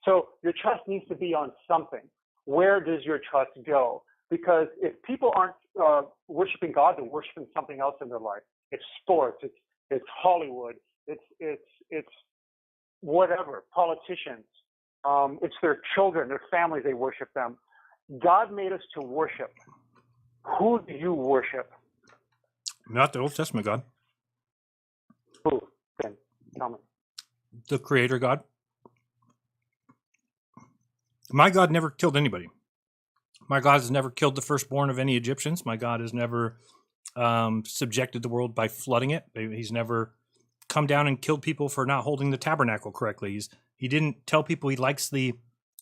So your trust needs to be on something. Where does your trust go? Because if people aren't worshiping God, they're worshiping something else in their life. It's sports, it's Hollywood, it's whatever, politicians, it's their children, their families, they worship them. God made us to worship. Who do you worship? Not the Old Testament God. Who? Then tell me. The Creator God. My God never killed anybody. My God has never killed the firstborn of any Egyptians. My God has never subjected the world by flooding it. He's never come down and killed people for not holding the tabernacle correctly. He didn't tell people he likes the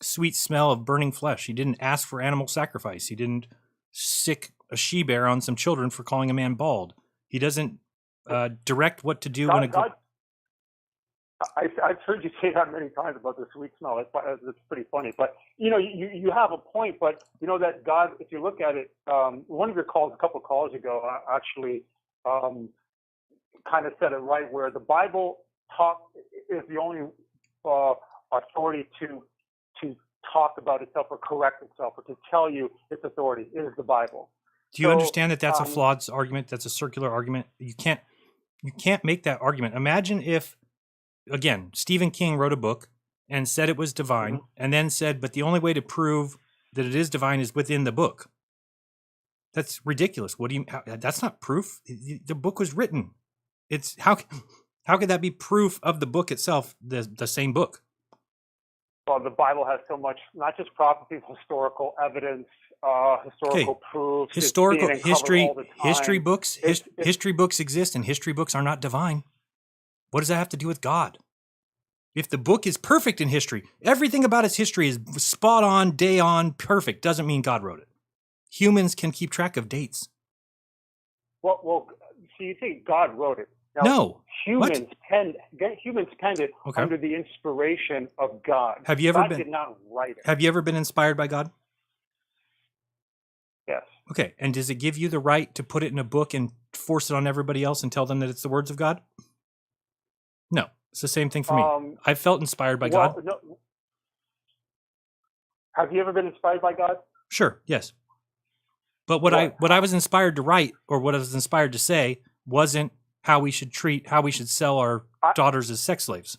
sweet smell of burning flesh. He didn't ask for animal sacrifice. He didn't sick a she-bear on some children for calling a man bald. He doesn't direct what to do when a God. I've heard you say that many times about the sweet smell. It's pretty funny, but you have a point. But that God, if you look at it, one of your calls, a couple of calls ago, actually kind of said it right, where the Bible is the only authority to talk about itself or correct itself or to tell you its authority is the Bible. Do you understand that that's a flawed argument? That's a circular argument. You can't make that argument. Imagine if, again, Stephen King wrote a book and said it was divine, and then said, but the only way to prove that it is divine is within the book. That's ridiculous. That's not proof. The book was written. It's how could that be proof of the book itself, the same book? Well, the Bible has so much, not just prophecies, historical evidence, historical proof. Historical history books. History books exist, and history books are not divine. What does that have to do with God? If the book is perfect in history, everything about its history is spot on, day on, perfect, doesn't mean God wrote it. Humans can keep track of dates. Well, so you think God wrote it? Now, no. Humans penned it under the inspiration of God. God did not write it. Have you ever been inspired by God? Yes. Okay, and does it give you the right to put it in a book and force it on everybody else and tell them that it's the words of God? No, it's the same thing for me. I felt inspired by God. No. Have you ever been inspired by God? Sure, yes. But what I was inspired to write, or what I was inspired to say, wasn't how we should sell our daughters as sex slaves.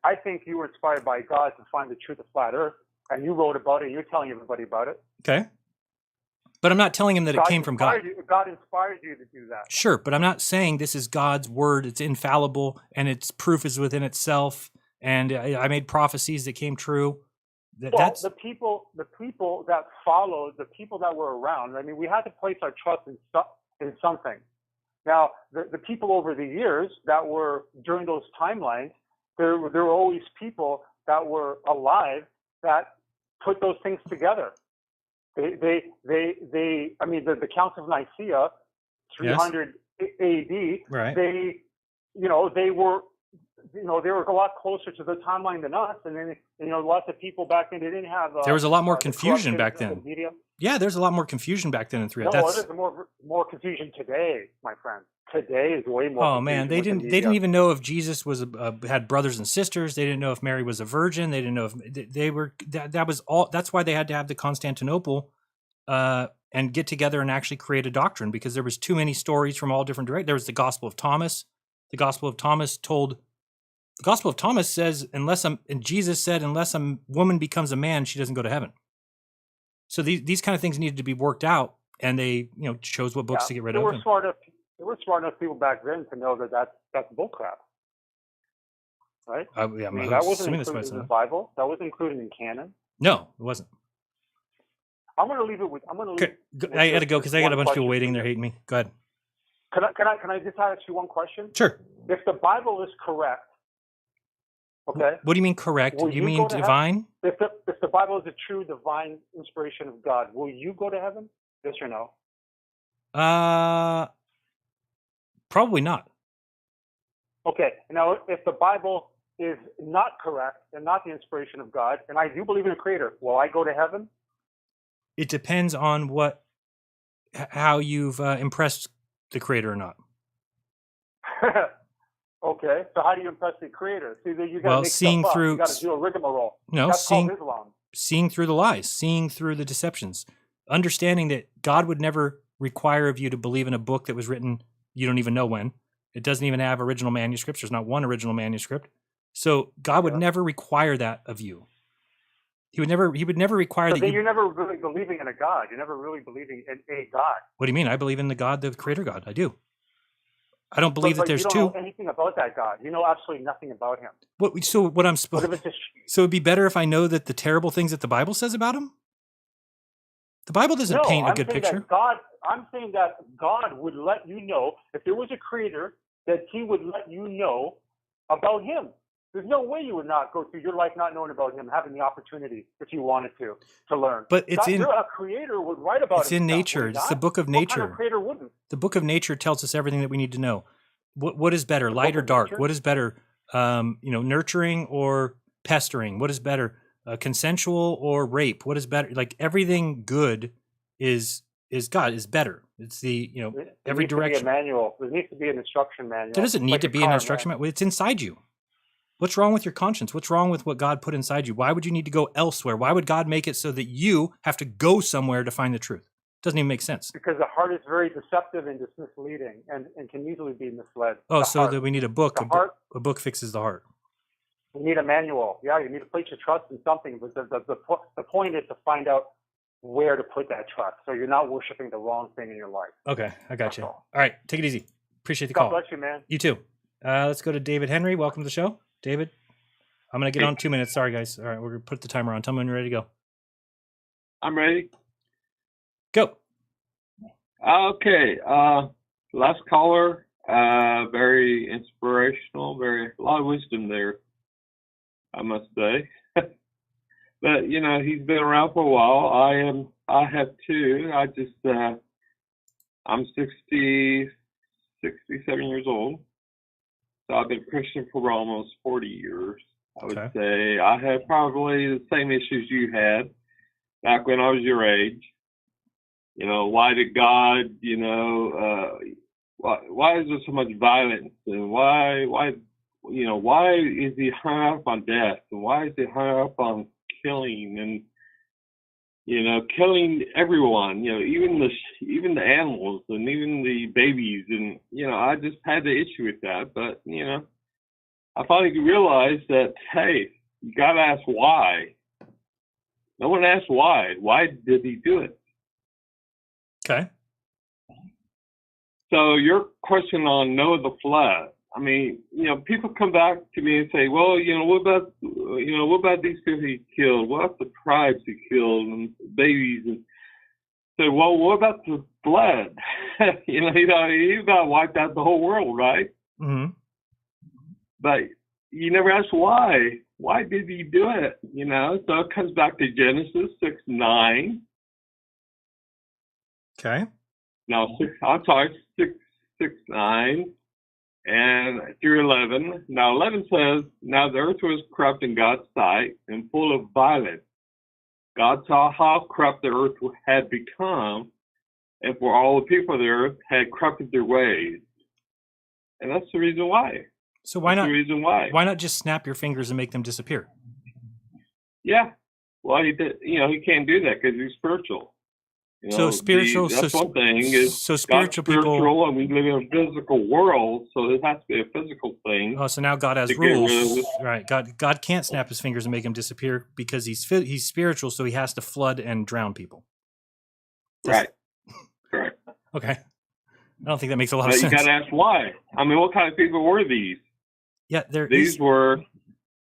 I think you were inspired by God to find the truth of flat Earth, and you wrote about it, and you're telling everybody about it. Okay. But I'm not telling him that it came from God. God inspired you to do that. Sure, but I'm not saying this is God's word. It's infallible, and its proof is within itself. And I made prophecies that came true. That's the people that followed, the people that were around. I mean, we had to place our trust in something. Now, the people over the years that were during those timelines, there were always people that were alive that put those things together. The Council of Nicaea, 300 AD. Right. They were they were a lot closer to the timeline than us, and then lots of people back then they didn't have. There was a lot more confusion back then. Media. Yeah, there's a lot more confusion back then in 3. No, there's more confusion today, my friend. Today is way more. Oh man, they didn't even know if Jesus was had brothers and sisters. They didn't know if Mary was a virgin. They didn't know if they were. That was all. That's why they had to have the Constantinople and get together and actually create a doctrine, because there was too many stories from all different directions. There was the Gospel of Thomas. The Gospel of Thomas says, Jesus said, unless a woman becomes a man, she doesn't go to heaven. So these kind of things needed to be worked out, and they chose what books to get rid of. They were smart enough people back then to know that that's bullcrap, right? Yeah, that wasn't included in the Bible. That wasn't included in canon. No, it wasn't. I'm going to leave it with. I got to go because I got a bunch of people waiting. They're hating me. Go ahead. Can I just ask you one question? Sure. If the Bible is correct, okay. What do you mean correct? You mean divine? If the Bible is a true divine inspiration of God, will you go to heaven? Yes or no? Probably not. Okay. Now, if the Bible is not correct and not the inspiration of God, and I do believe in a creator, will I go to heaven? It depends on how you've impressed the creator or not. Okay. So how do you impress the creator? See, you got to make stuff up. You got to do a rigmarole. No, that's called Islam. Seeing through the lies, seeing through the deceptions, understanding that God would never require of you to believe in a book that was written you don't even know when. It doesn't even have original manuscripts. There's not one original manuscript. So God would never require that of you. He would never require that. Then you're never really believing in a God. You're never really believing in a God. What do you mean? I believe in the God, the creator God. I do. I don't believe that there's two. You don't know anything about that God. You know absolutely nothing about him. So it'd be better if I know that the terrible things that the Bible says about him? The Bible doesn't paint a good picture. I'm saying that God would let you know, if there was a creator, that he would let you know about him. There's no way you would not go through your life not knowing about him, having the opportunity, if you wanted to learn. But a creator would write about it. It's in nature. It's the book of nature. What kind of creator wouldn't? The book of nature tells us everything that we need to know. What is better, light or dark? What is better, nurturing or pestering? What is better, consensual or rape? What is better? Like everything good is God, is better. It's the every direction. There needs to be a manual. There needs to be an instruction manual. There doesn't need to be an instruction manual. It's inside you. What's wrong with your conscience? What's wrong with what God put inside you? Why would you need to go elsewhere? Why would God make it so that you have to go somewhere to find the truth? Doesn't even make sense. Because the heart is very deceptive and misleading and can easily be misled. That we need a book. A book fixes the heart. You need a manual. Yeah, you need to place your trust in something. But the point is to find out where to put that trust, so you're not worshiping the wrong thing in your life. Okay, I got you. All right, take it easy. Appreciate the God call. God bless you, man. You too. Let's go to David Henry. Welcome to the show. David, I'm going to get on 2 minutes. Sorry, guys. All right, we're going to put the timer on. Tell me when you're ready to go. I'm ready. Go. Okay. Last caller, very inspirational, a lot of wisdom there, I must say. But, he's been around for a while. I have too. I'm 67 years old. So I've been a Christian for almost 40 years. I would say I had probably the same issues you had back when I was your age. Why did God, why is there so much violence? And why is he hung up on death? And why is he hung up on killing and, killing everyone, even the animals and even the babies. And, I just had the issue with that. But, I finally realized that, hey, you got to ask why. No one asked why. Why did he do it? Okay. So your question on Noah the flood. I mean, people come back to me and say, well, what about these people he killed? What about the tribes he killed and babies? And say, well, what about the flood? He about wiped out the whole world, right? Mm-hmm. But you never ask why. Why did he do it? So it comes back to Genesis 6:9. Okay. No, 6:9. And through 11. Now 11 says, now the earth was corrupt in God's sight and full of violence. God saw how corrupt the earth had become, and for all the people of the earth had corrupted their ways. And that's the reason why. So why that's not? The reason why? Why not just snap your fingers and make them disappear? Yeah. Well, he did. He can't do that because he's spiritual. So spiritual. That's one thing. Is so spiritual people. Spiritual, and we live in a physical world, so it has to be a physical thing. Oh, so now God has rules, right? God can't snap his fingers and make them disappear because he's spiritual, so he has to flood and drown people. Right. Correct. Okay. I don't think that makes a lot of sense. You got to ask why. I mean, what kind of people were these? Yeah, these were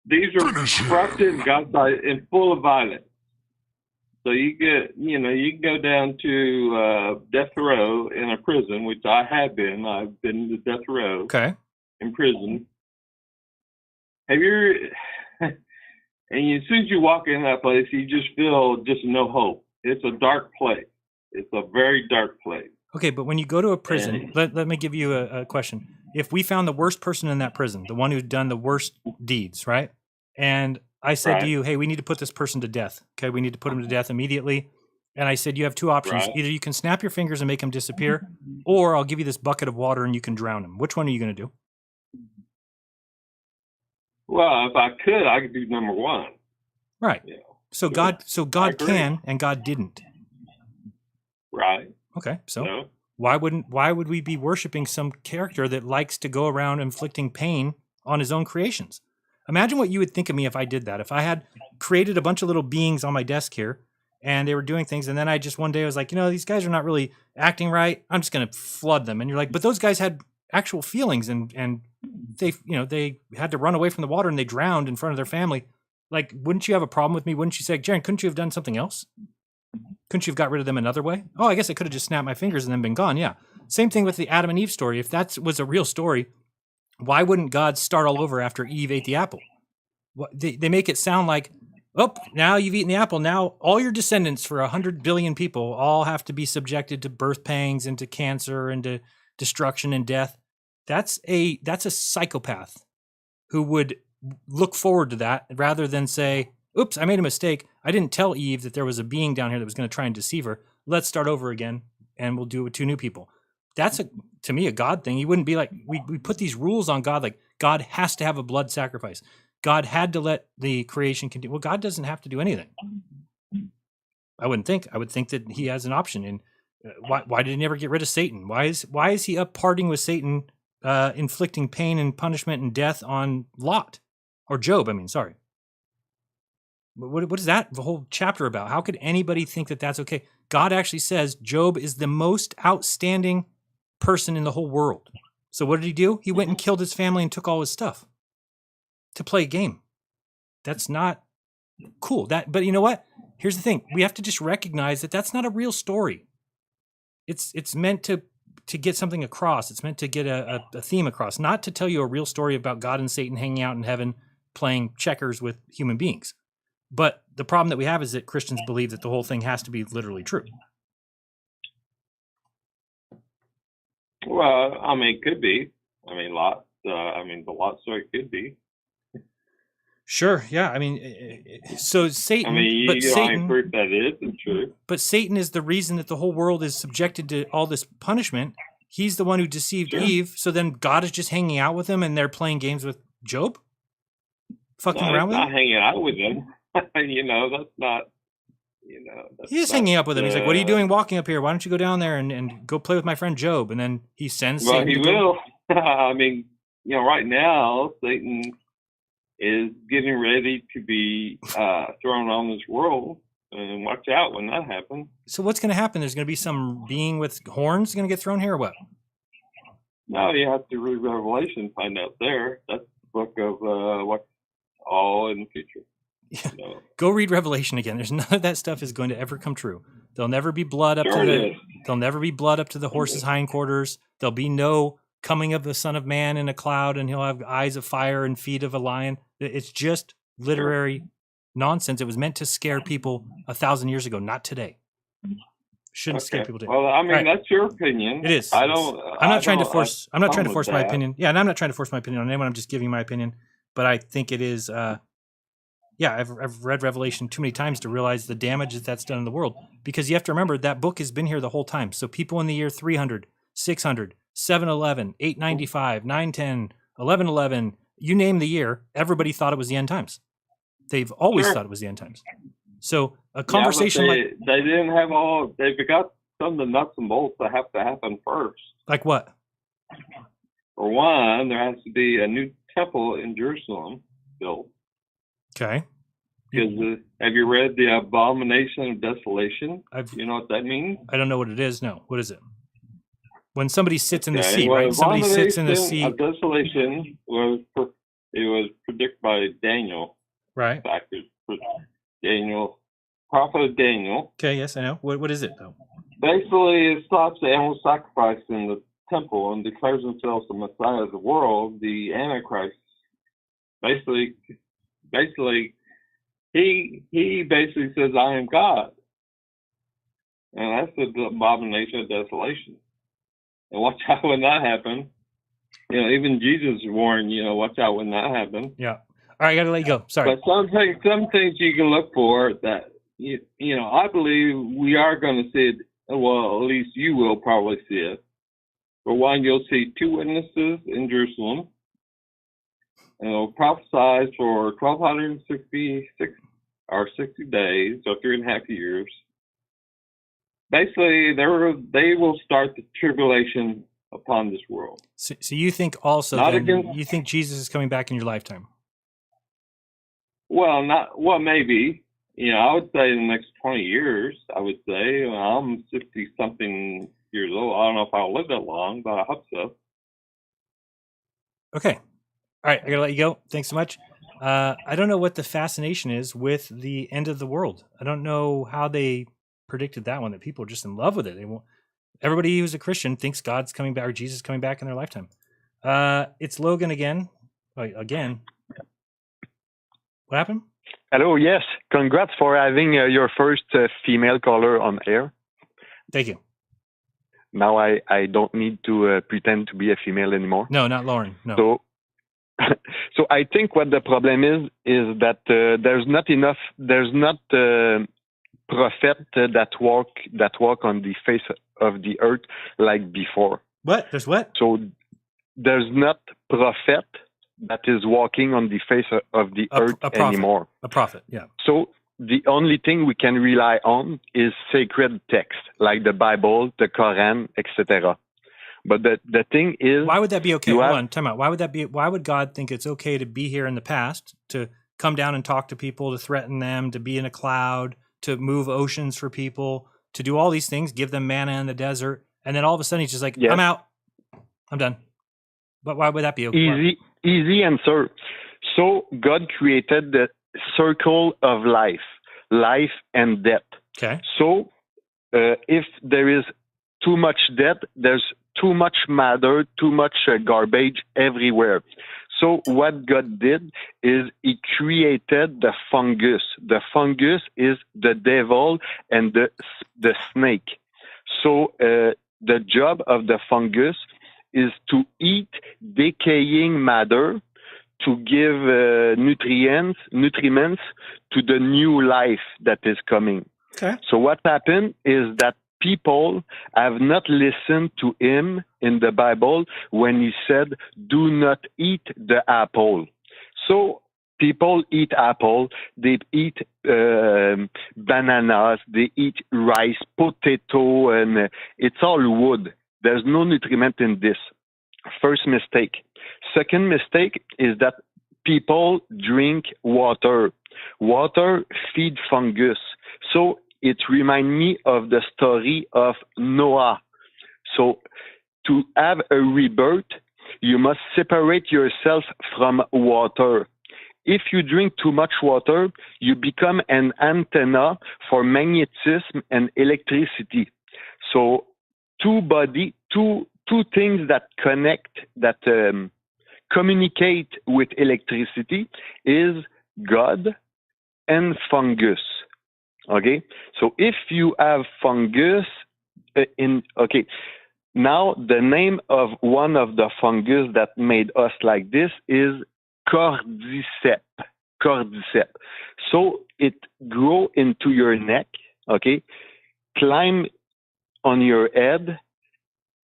corrupted, God's sight, and full of violence. So you can go down to death row in a prison, which I have been. I've been to death row. Okay. In prison. Have you? And as soon as you walk in that place, you just feel just no hope. It's a dark place. It's a very dark place. Okay, but when you go to a prison, let me give you a question. If we found the worst person in that prison, the one who'd done the worst deeds, right? And I said to you, hey, we need to put this person to death. Okay, we need to put him to death immediately. And I said, you have two options. Right. Either you can snap your fingers and make him disappear, or I'll give you this bucket of water and you can drown him. Which one are you going to do? Well, if I could do number one. Right. Yeah. So God can and God didn't. Right. Okay. So why would we be worshiping some character that likes to go around inflicting pain on his own creations? Imagine what you would think of me if I did that. If I had created a bunch of little beings on my desk here and they were doing things, and then I just one day was like, these guys are not really acting right. I'm just going to flood them. And you're like, but those guys had actual feelings and they, they had to run away from the water and they drowned in front of their family. Like, wouldn't you have a problem with me? Wouldn't you say, Jaron, couldn't you have done something else? Couldn't you have got rid of them another way? Oh, I guess I could have just snapped my fingers and then been gone. Yeah. Same thing with the Adam and Eve story. If that was a real story, why wouldn't God start all over after Eve ate the apple? They make it sound like, oh, now you've eaten the apple. Now all your descendants for 100 billion people all have to be subjected to birth pangs and to cancer and to destruction and death. That's a psychopath who would look forward to that rather than say, oops, I made a mistake. I didn't tell Eve that there was a being down here that was going to try and deceive her. Let's start over again and we'll do it with two new people. That's to me a God thing. He wouldn't be like, we put these rules on God, like God has to have a blood sacrifice. God had to let the creation continue. Well, God doesn't have to do anything. I wouldn't think. I would think that he has an option. And why did he never get rid of Satan? Why is he up partying with Satan, inflicting pain and punishment and death on Lot or Job? I mean, sorry. What is that the whole chapter about? How could anybody think that that's okay? God actually says Job is the most outstanding person in the whole world. So what did he do? He went and killed his family and took all his stuff to play a game. That's not cool. But you know what? Here's the thing. We have to just recognize that that's not a real story. It's meant to get something across. It's meant to get a theme across, not to tell you a real story about God and Satan hanging out in heaven playing checkers with human beings. But the problem that we have is that Christians believe that the whole thing has to be literally true. Well, I mean, it could be. I mean, the Lot story could be. Sure, yeah. I mean, so Satan. I mean, you don't prove that it isn't true. But Satan is the reason that the whole world is subjected to all this punishment. He's the one who deceived Eve. So then God is just hanging out with him, and they're playing games with Job, fucking around with him. Not hanging out with him. That's not. He is hanging up with him. He's like, "What are you doing walking up here? Why don't you go down there and go play with my friend Job?" And then he sends. Well, Satan he will. I mean, right now Satan is getting ready to be thrown on this world, and watch out when that happens. So what's going to happen? There's going to be some being with horns going to get thrown here, or what? No, you have to read Revelation, find out there. That's the book of what's all in the future. Yeah. Go read Revelation again. There's none of that stuff is going to ever come true. There'll never be blood up there'll never be blood up to the horse's hindquarters. There'll be no coming of the Son of Man in a cloud, and he'll have eyes of fire and feet of a lion. It's just literary nonsense. It was meant to scare people 1,000 years ago, not today. shouldn't scare people to. Well, I mean, All right. that's your opinion. It is. I'm not trying to force. I'm not trying to force my that. opinion. Yeah, and I'm not trying to force my opinion on anyone. I'm just giving my opinion. But I think it is. I've read Revelation too many times to realize the damage that's done in the world. Because you have to remember that book has been here the whole time. So people in the year 300, 600, 711, 895, 910, 1111, you name the year, everybody thought it was the end times. They've always thought it was the end times. So a conversation they didn't have all. They forgot some of the nuts and bolts that have to happen first. Like what? For one, there has to be a new temple in Jerusalem built. Okay. Because have you read the abomination of desolation? You know what that means? I don't know what it is. No. What is it? When somebody sits in the Okay, sea, well, right? Somebody sits in the sea. Of desolation was predicted by Daniel. Right. Back to Daniel, prophet Daniel. Okay. Yes, I know. What is it though? Basically, it stops the animal sacrifice in the temple and declares himself the Messiah of the world, the Antichrist. Basically, he basically says, "I am God," and that's the abomination of desolation. And watch out when that happens. You know, even Jesus warned, watch out when that happens. Yeah. All right, I gotta let you go. Sorry. But some things you can look for that I believe we are going to see it. Well, at least you will probably see it. For one, you'll see 2 witnesses in Jerusalem, and it'll prophesy for 1,266 or 60 days, so 3.5 years. Basically, they will start the tribulation upon this world. So you think also you think Jesus is coming back in your lifetime? Well, maybe. I would say in the next 20 years, I would say. I'm 60-something years old. I don't know if I'll live that long, but I hope so. Okay. All right, I got to let you go. Thanks so much. I don't know what the fascination is with the end of the world. I don't know how they predicted that one, that people are just in love with it. Everybody who's a Christian thinks God's coming back or Jesus is coming back in their lifetime. It's Logan again. Again. What happened? Hello, yes. Congrats for having your first female caller on air. Thank you. Now I don't need to pretend to be a female anymore. No, not Lauren. No. So I think what the problem is that there's not prophet that walk on the face of the earth like before. What? There's what? So there's not prophet that is walking on the face of the earth anymore. A prophet, yeah. So the only thing we can rely on is sacred text, like the Bible, the Quran, etc. But the thing is, why would that be okay? Hold on, time out. Why would God think it's okay to be here in the past, to come down and talk to people, to threaten them, to be in a cloud, to move oceans for people, to do all these things, give them manna in the desert, and then all of a sudden he's just like, I'm out. I'm done. But why would that be okay? Easy answer. So God created the circle of life and death. Okay. So if there is too much death, there's too much matter, too much garbage everywhere. So what God did is he created the fungus. The fungus is the devil and the snake. So the job of the fungus is to eat decaying matter to give nutriments to the new life that is coming. Okay. So what happened is that people have not listened to him in the Bible when he said, do not eat the apple. So people eat apple, they eat bananas, they eat rice, potato, and it's all wood. There's no nutriment in this. First mistake. Second mistake is that people drink water. Water feeds fungus. So it reminds me of the story of Noah. So to have a rebirth, you must separate yourself from water. If you drink too much water, you become an antenna for magnetism and electricity. So two things that connect, that communicate with electricity is God and fungus. Okay? So if you have fungus okay. Now the name of one of the fungus that made us like this is cordyceps. Cordyceps. So it grow into your neck, okay, climb on your head,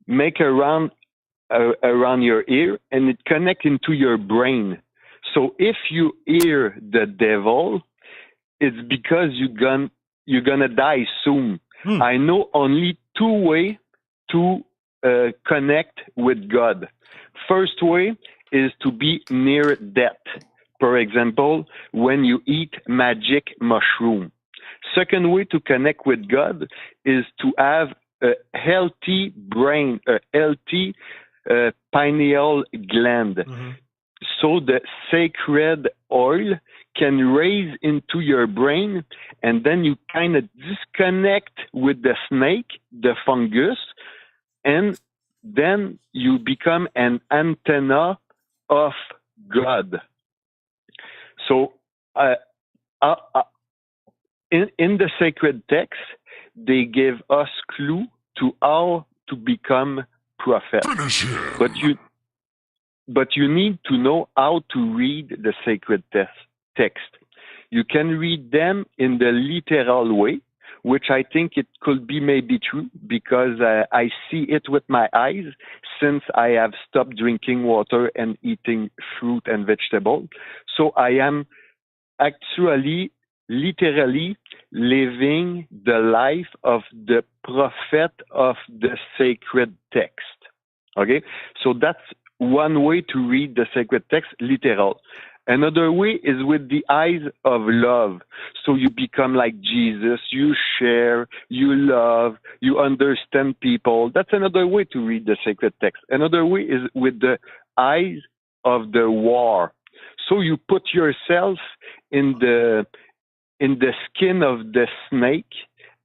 make around your ear, and it connect into your brain. So if you hear the devil, it's because you're gonna die soon. I know only two ways to connect with God. First way is to be near death. For example, when you eat magic mushroom. Second way to connect with God is to have a healthy brain, a healthy pineal gland. Mm-hmm. So the sacred oil can raise into your brain, and then you kind of disconnect with the snake, the fungus, and then you become an antenna of God. So in the sacred text, they give us clue to how to become prophet. But you need to know how to read the sacred text. You can read them in the literal way, which I think it could be maybe true because I see it with my eyes since I have stopped drinking water and eating fruit and vegetables. So I am actually literally living the life of the prophet of the sacred text. Okay? So that's one way to read the sacred text, literal. Another way is with the eyes of love. So you become like Jesus, you share, you love, you understand people. That's another way to read the sacred text. Another way is with the eyes of the war. So you put yourself in the skin of the snake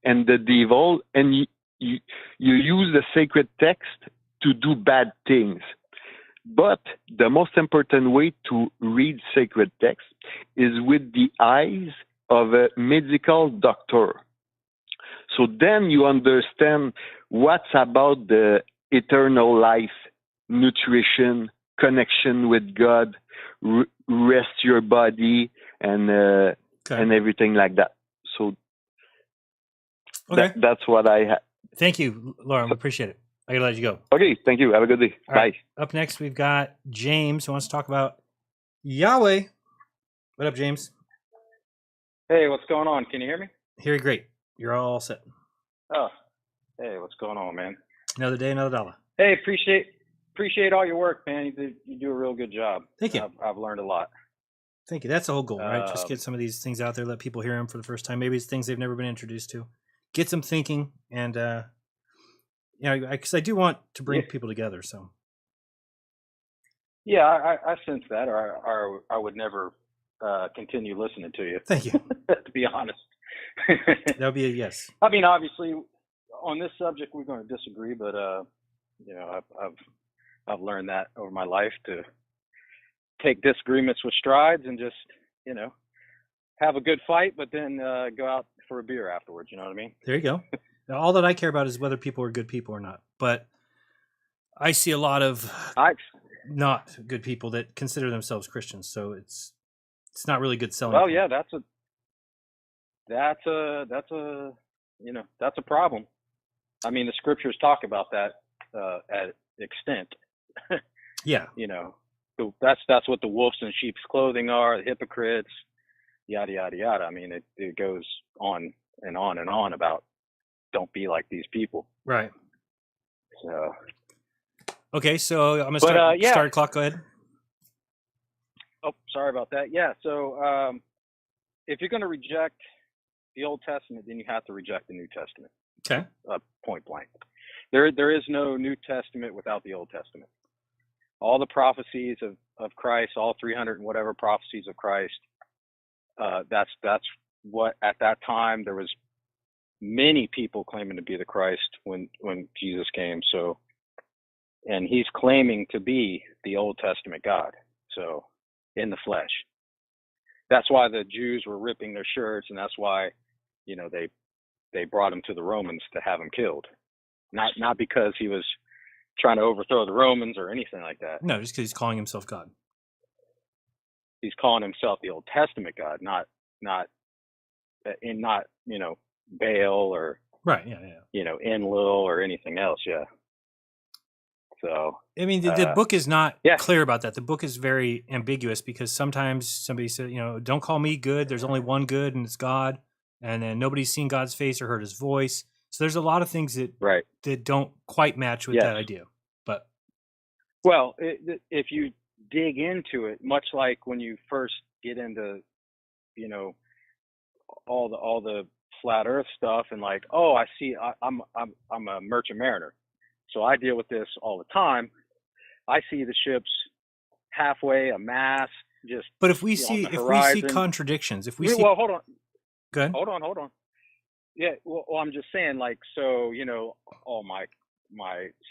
and the devil, and you use the sacred text to do bad things. But the most important way to read sacred text is with the eyes of a medical doctor. So then you understand what's about the eternal life, nutrition, connection with God, rest your body, and everything like that. So that's what I have. Thank you, Laura. I appreciate it. I gotta let you go. Okay, thank you. Have a good day. All Bye. Right. Up next, we've got James who wants to talk about Yahweh. What up, James? Hey, what's going on? Can you hear me? Hear you great. You're all set. Oh, hey, what's going on, man? Another day, another dollar. Hey, appreciate all your work, man. You do a real good job. Thank you. I've learned a lot. Thank you. That's the whole goal, right? Just get some of these things out there, let people hear them for the first time. Maybe it's things they've never been introduced to. Get them thinking, and because I do want to bring people together. So. Yeah, I sense that, or I would never continue listening to you. Thank you. To be honest. That would be a yes. I mean, obviously, on this subject, we're going to disagree, but I've learned that over my life to take disagreements with strides and just have a good fight, but then go out for a beer afterwards. You know what I mean? There you go. Now, all that I care about is whether people are good people or not. But I see a lot of not good people that consider themselves Christians, so it's not really good selling. Well, yeah, that's a problem. I mean, the scriptures talk about that at extent. Yeah. So that's what the wolves in sheep's clothing are, the hypocrites, yada yada yada. I mean, it goes on and on and on about don't be like these people. Right. So. Okay, so I'm gonna start clock. Go ahead. Oh, sorry about that. Yeah. So if you're going to reject the Old Testament, then you have to reject the New Testament. Okay. Point blank. There is no New Testament without the Old Testament. All the prophecies of Christ, all 300 and whatever prophecies of Christ, that's what at that time there was many people claiming to be the Christ when Jesus came. So, and he's claiming to be the Old Testament God. So, in the flesh. That's why the Jews were ripping their shirts, and that's why, they brought him to the Romans to have him killed. not because he was trying to overthrow the Romans or anything like that. No, just because he's calling himself God. He's calling himself the Old Testament God, not Baal or right, Enlil or anything else. Yeah. So I mean, the book is not clear about that. The book is very ambiguous because sometimes somebody says, don't call me good. There's only one good, and it's God. And then nobody's seen God's face or heard his voice. So there's a lot of things that don't quite match with that idea. But well, if you dig into it, much like when you first get into, all the flat Earth stuff, and like, oh, I see, I'm a merchant mariner, so I deal with this all the time. I see the ships halfway, a mast, just. But if we see contradictions, well, hold on. Go ahead. Hold on. Yeah, well, I'm just saying, like, so all my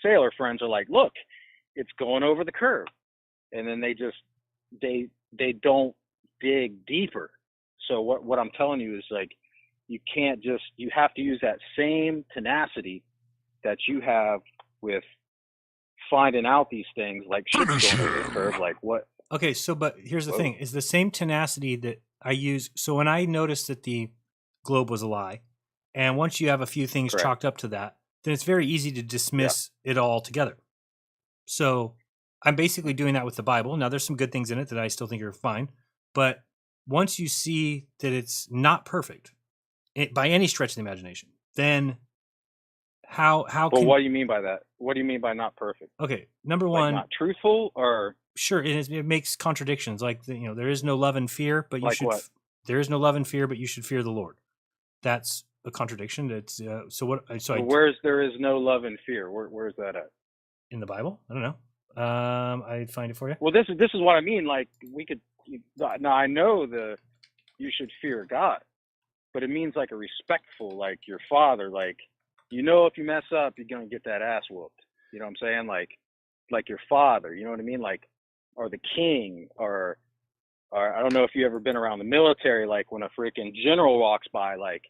sailor friends are like, look, it's going over the curve, and then they don't dig deeper. So what I'm telling you is, like, you have to use that same tenacity that you have with finding out these things, like ships going over the curve, like what. Okay, but here's the thing: is the same tenacity that I use. So when I noticed that the globe was a lie, and once you have a few things chalked up to that, then it's very easy to dismiss it all together. So I'm basically doing that with the Bible. Now, there's some good things in it that I still think are fine, but once you see that it's not perfect by any stretch of the imagination, then how Well, what do you mean by that? What do you mean by not perfect? Okay, number one, not truthful, or sure, it makes contradictions. Like, there is no love and fear, but you should. What? There is no love and fear, but you should fear the Lord. That's a contradiction. That's so what? So where's there is no love and fear? Where's that at? In the Bible? I don't know. I'd find it for you. Well, this is what I mean. Like, we could. Now, I know you should fear God, but it means like a respectful, like your father. Like, if you mess up, you're gonna get that ass whooped. You know what I'm saying? Like your father. You know what I mean? Like, or the king, or I don't know if you ever been around the military. Like, when a freaking general walks by, like,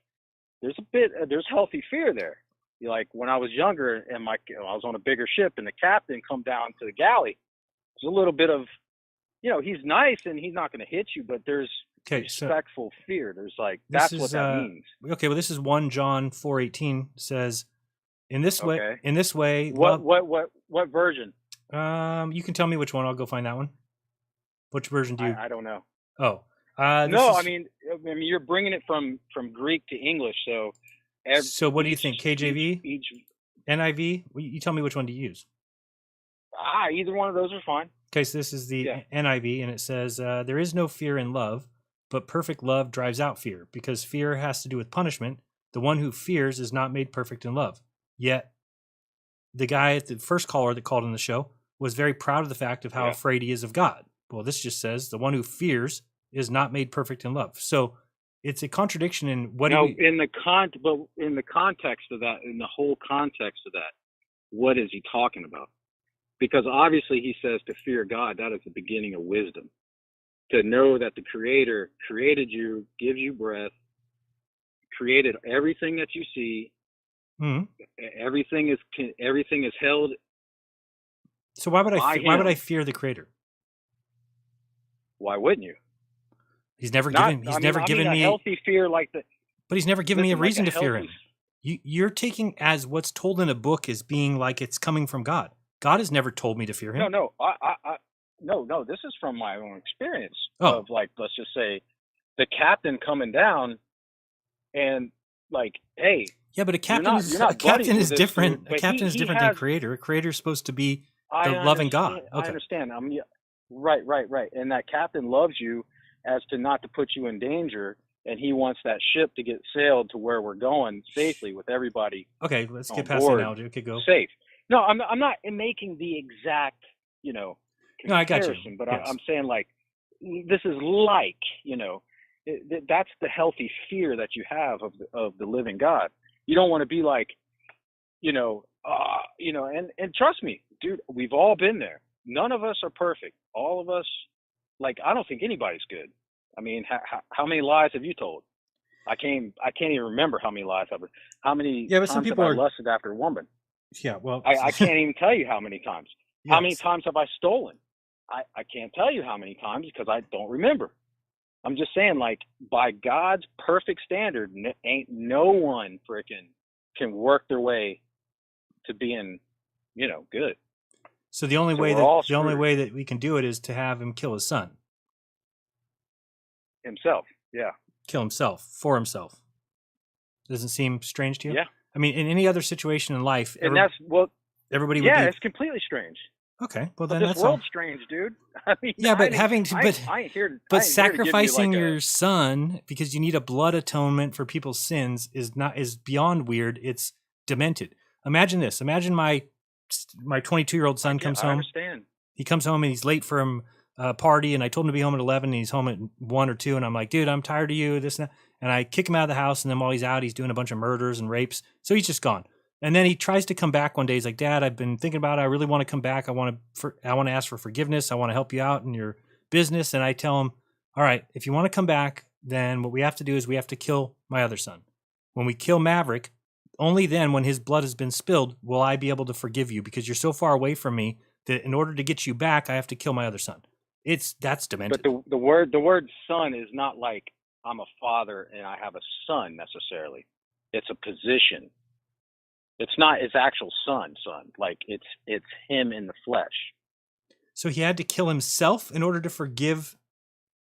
there's healthy fear there. Like, when I was younger and I was on a bigger ship and the captain come down to the galley, there's a little bit of, he's nice and he's not going to hit you, but there's respectful fear. There's like, that's what that means. Okay. Well, this is 1 John 4:18 says, in this way. What version? You can tell me which one. I'll go find that one. Which version do you? I don't know. Oh, I mean, you're bringing it from Greek to English, so. So what do you think? KJV, NIV? You tell me which one to use. Either one of those are fine. Okay, so this is the NIV, and it says, there is no fear in love, but perfect love drives out fear, because fear has to do with punishment. The one who fears is not made perfect in love. Yet, the guy at the first caller that called in the show was very proud of the fact of how afraid he is of God. Well, this just says the one who fears is not made perfect in love. So it's a contradiction in what in the context of that, in the whole context of that, what is he talking about? Because obviously he says to fear God, that is the beginning of wisdom. To know that the Creator created you, gives you breath, created everything that you see. Mm-hmm. Everything is held. So why would I fear the Creator? Why wouldn't you? He's never given me a healthy fear like that. But he's never given me a reason to fear him. You're taking as what's told in a book as being like it's coming from God. God has never told me to fear him. No. No. This is from my own experience of, like, let's just say, the captain coming down, and like, hey. Yeah, but a captain is different. A captain is different than a creator. A creator is supposed to be the loving God. Okay. I understand. Right. And that captain loves you as to not to put you in danger, and he wants that ship to get sailed to where we're going safely with everybody. Okay, let's get past the analogy. Okay, go. Safe. No, I'm not making the exact, comparison, no, I got you. But yes. I'm saying, like, this is like, that's the healthy fear that you have of the living God. You don't want to be like, and trust me, dude, we've all been there. None of us are perfect. All of us, like, I don't think anybody's good. I mean, how many lies have you told? I can't even remember how many lies I've. How many? Yeah, but some people have I lusted after a woman? Yeah, well, I can't even tell you how many times. Yes. How many times have I stolen? I can't tell you how many times because I don't remember. I'm just saying, like, by God's perfect standard, ain't no one freaking can work their way to being, good. So the only way that we can do it is to have him kill his son. Himself, yeah. Kill himself for himself. Doesn't seem strange to you? Yeah. I mean, in any other situation in life, And everybody would be. it's completely strange. Okay, well But then this that's world's all. strange, dude. I mean, Yeah, but but sacrificing your son because you need a blood atonement for people's sins is beyond weird. It's demented. Imagine this. Imagine my 22-year-old son comes home. I understand. He comes home and he's late from a party, and I told him to be home at 11, and he's home at 1 or 2, and I'm like, dude, I'm tired of you, this and that. And I kick him out of the house, and then while he's out, he's doing a bunch of murders and rapes. So he's just gone. And then he tries to come back one day. He's like, Dad, I've been thinking about it. I really want to come back. I want to ask for forgiveness. I want to help you out in your business. And I tell him, all right, if you want to come back, then what we have to do is we have to kill my other son. When we kill Maverick, only then when his blood has been spilled will I be able to forgive you, because you're so far away from me that in order to get you back, I have to kill my other son. That's demented. But the word son is not like I'm a father and I have a son necessarily. It's a position. It's not his actual son. Like it's him in the flesh. So he had to kill himself in order to forgive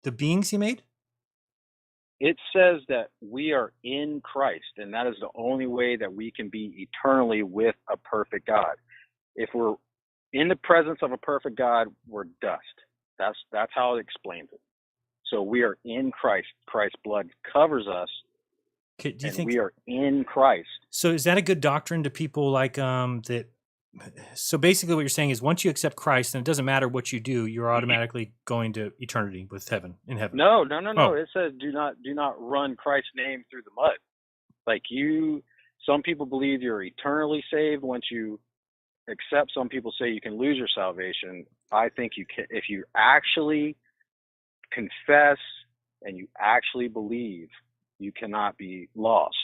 the beings he made? It says that we are in Christ, and that is the only way that we can be eternally with a perfect God. If we're in the presence of a perfect God, we're dust. That's how it explains it. So we are in Christ. Christ's blood covers us. Do you think we are in Christ? So is that a good doctrine to people like that? So basically what you're saying is once you accept Christ, then it doesn't matter what you do, you're automatically going to eternity with in heaven. No. Oh. It says do not run Christ's name through the mud. Like some people believe you're eternally saved once you accept. Some people say you can lose your salvation. I think you can if you actually confess and you actually believe. You cannot be lost.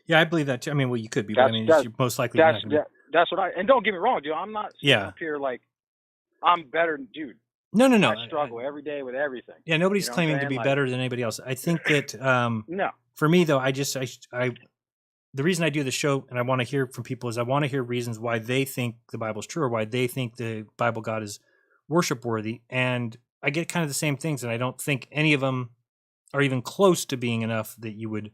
Yeah, I believe that too. I mean, well, you could be, but I mean, you're most likely not gonna be. That's what and don't get me wrong, dude. I'm not up here like I'm better, dude. No. I struggle every day with everything. Yeah, nobody's claiming to be better than anybody else. I think that no. For me though, I the reason I do the show and I want to hear from people is I want to hear reasons why they think the Bible's true or why they think the Bible God is worship worthy, and I get kind of the same things, and I don't think any of them are even close to being enough that you would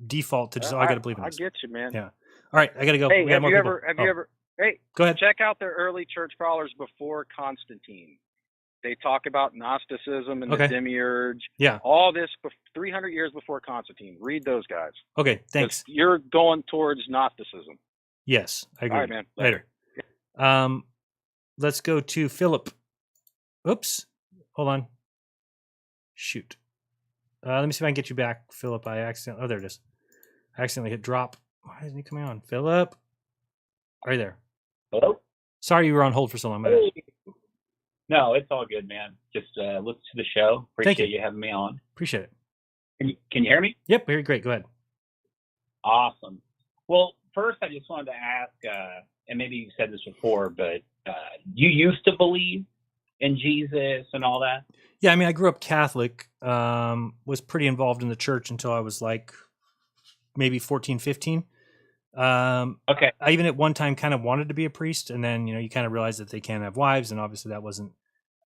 default to just, I got to believe in this. I get you, man. Yeah. All right, I got to go. Hey, we got have you ever, hey, go ahead. Check out the early church fathers before Constantine. They talk about Gnosticism and the demiurge. Yeah. All this 300 years before Constantine. Read those guys. Okay, thanks. You're going towards Gnosticism. Yes, I agree. All right, man. Later. Let's go to Philip. Oops. Hold on. Shoot. Let me see if I can get you back, Philip. Oh, there it is. I accidentally hit drop. Why isn't he coming on? Philip? Right there. Hello? Sorry you were on hold for so long. My bad. No, it's all good, man. Just look to the show. Appreciate you having me on. Appreciate it. Can you hear me? Yep, very great. Go ahead. Awesome. Well, first I just wanted to ask, and maybe you said this before, but you used to believe in Jesus and all that? Yeah, I mean, I grew up Catholic, was pretty involved in the church until I was like maybe 14, 15. Okay. I even at one time kind of wanted to be a priest, and then, you kind of realize that they can't have wives, and obviously that wasn't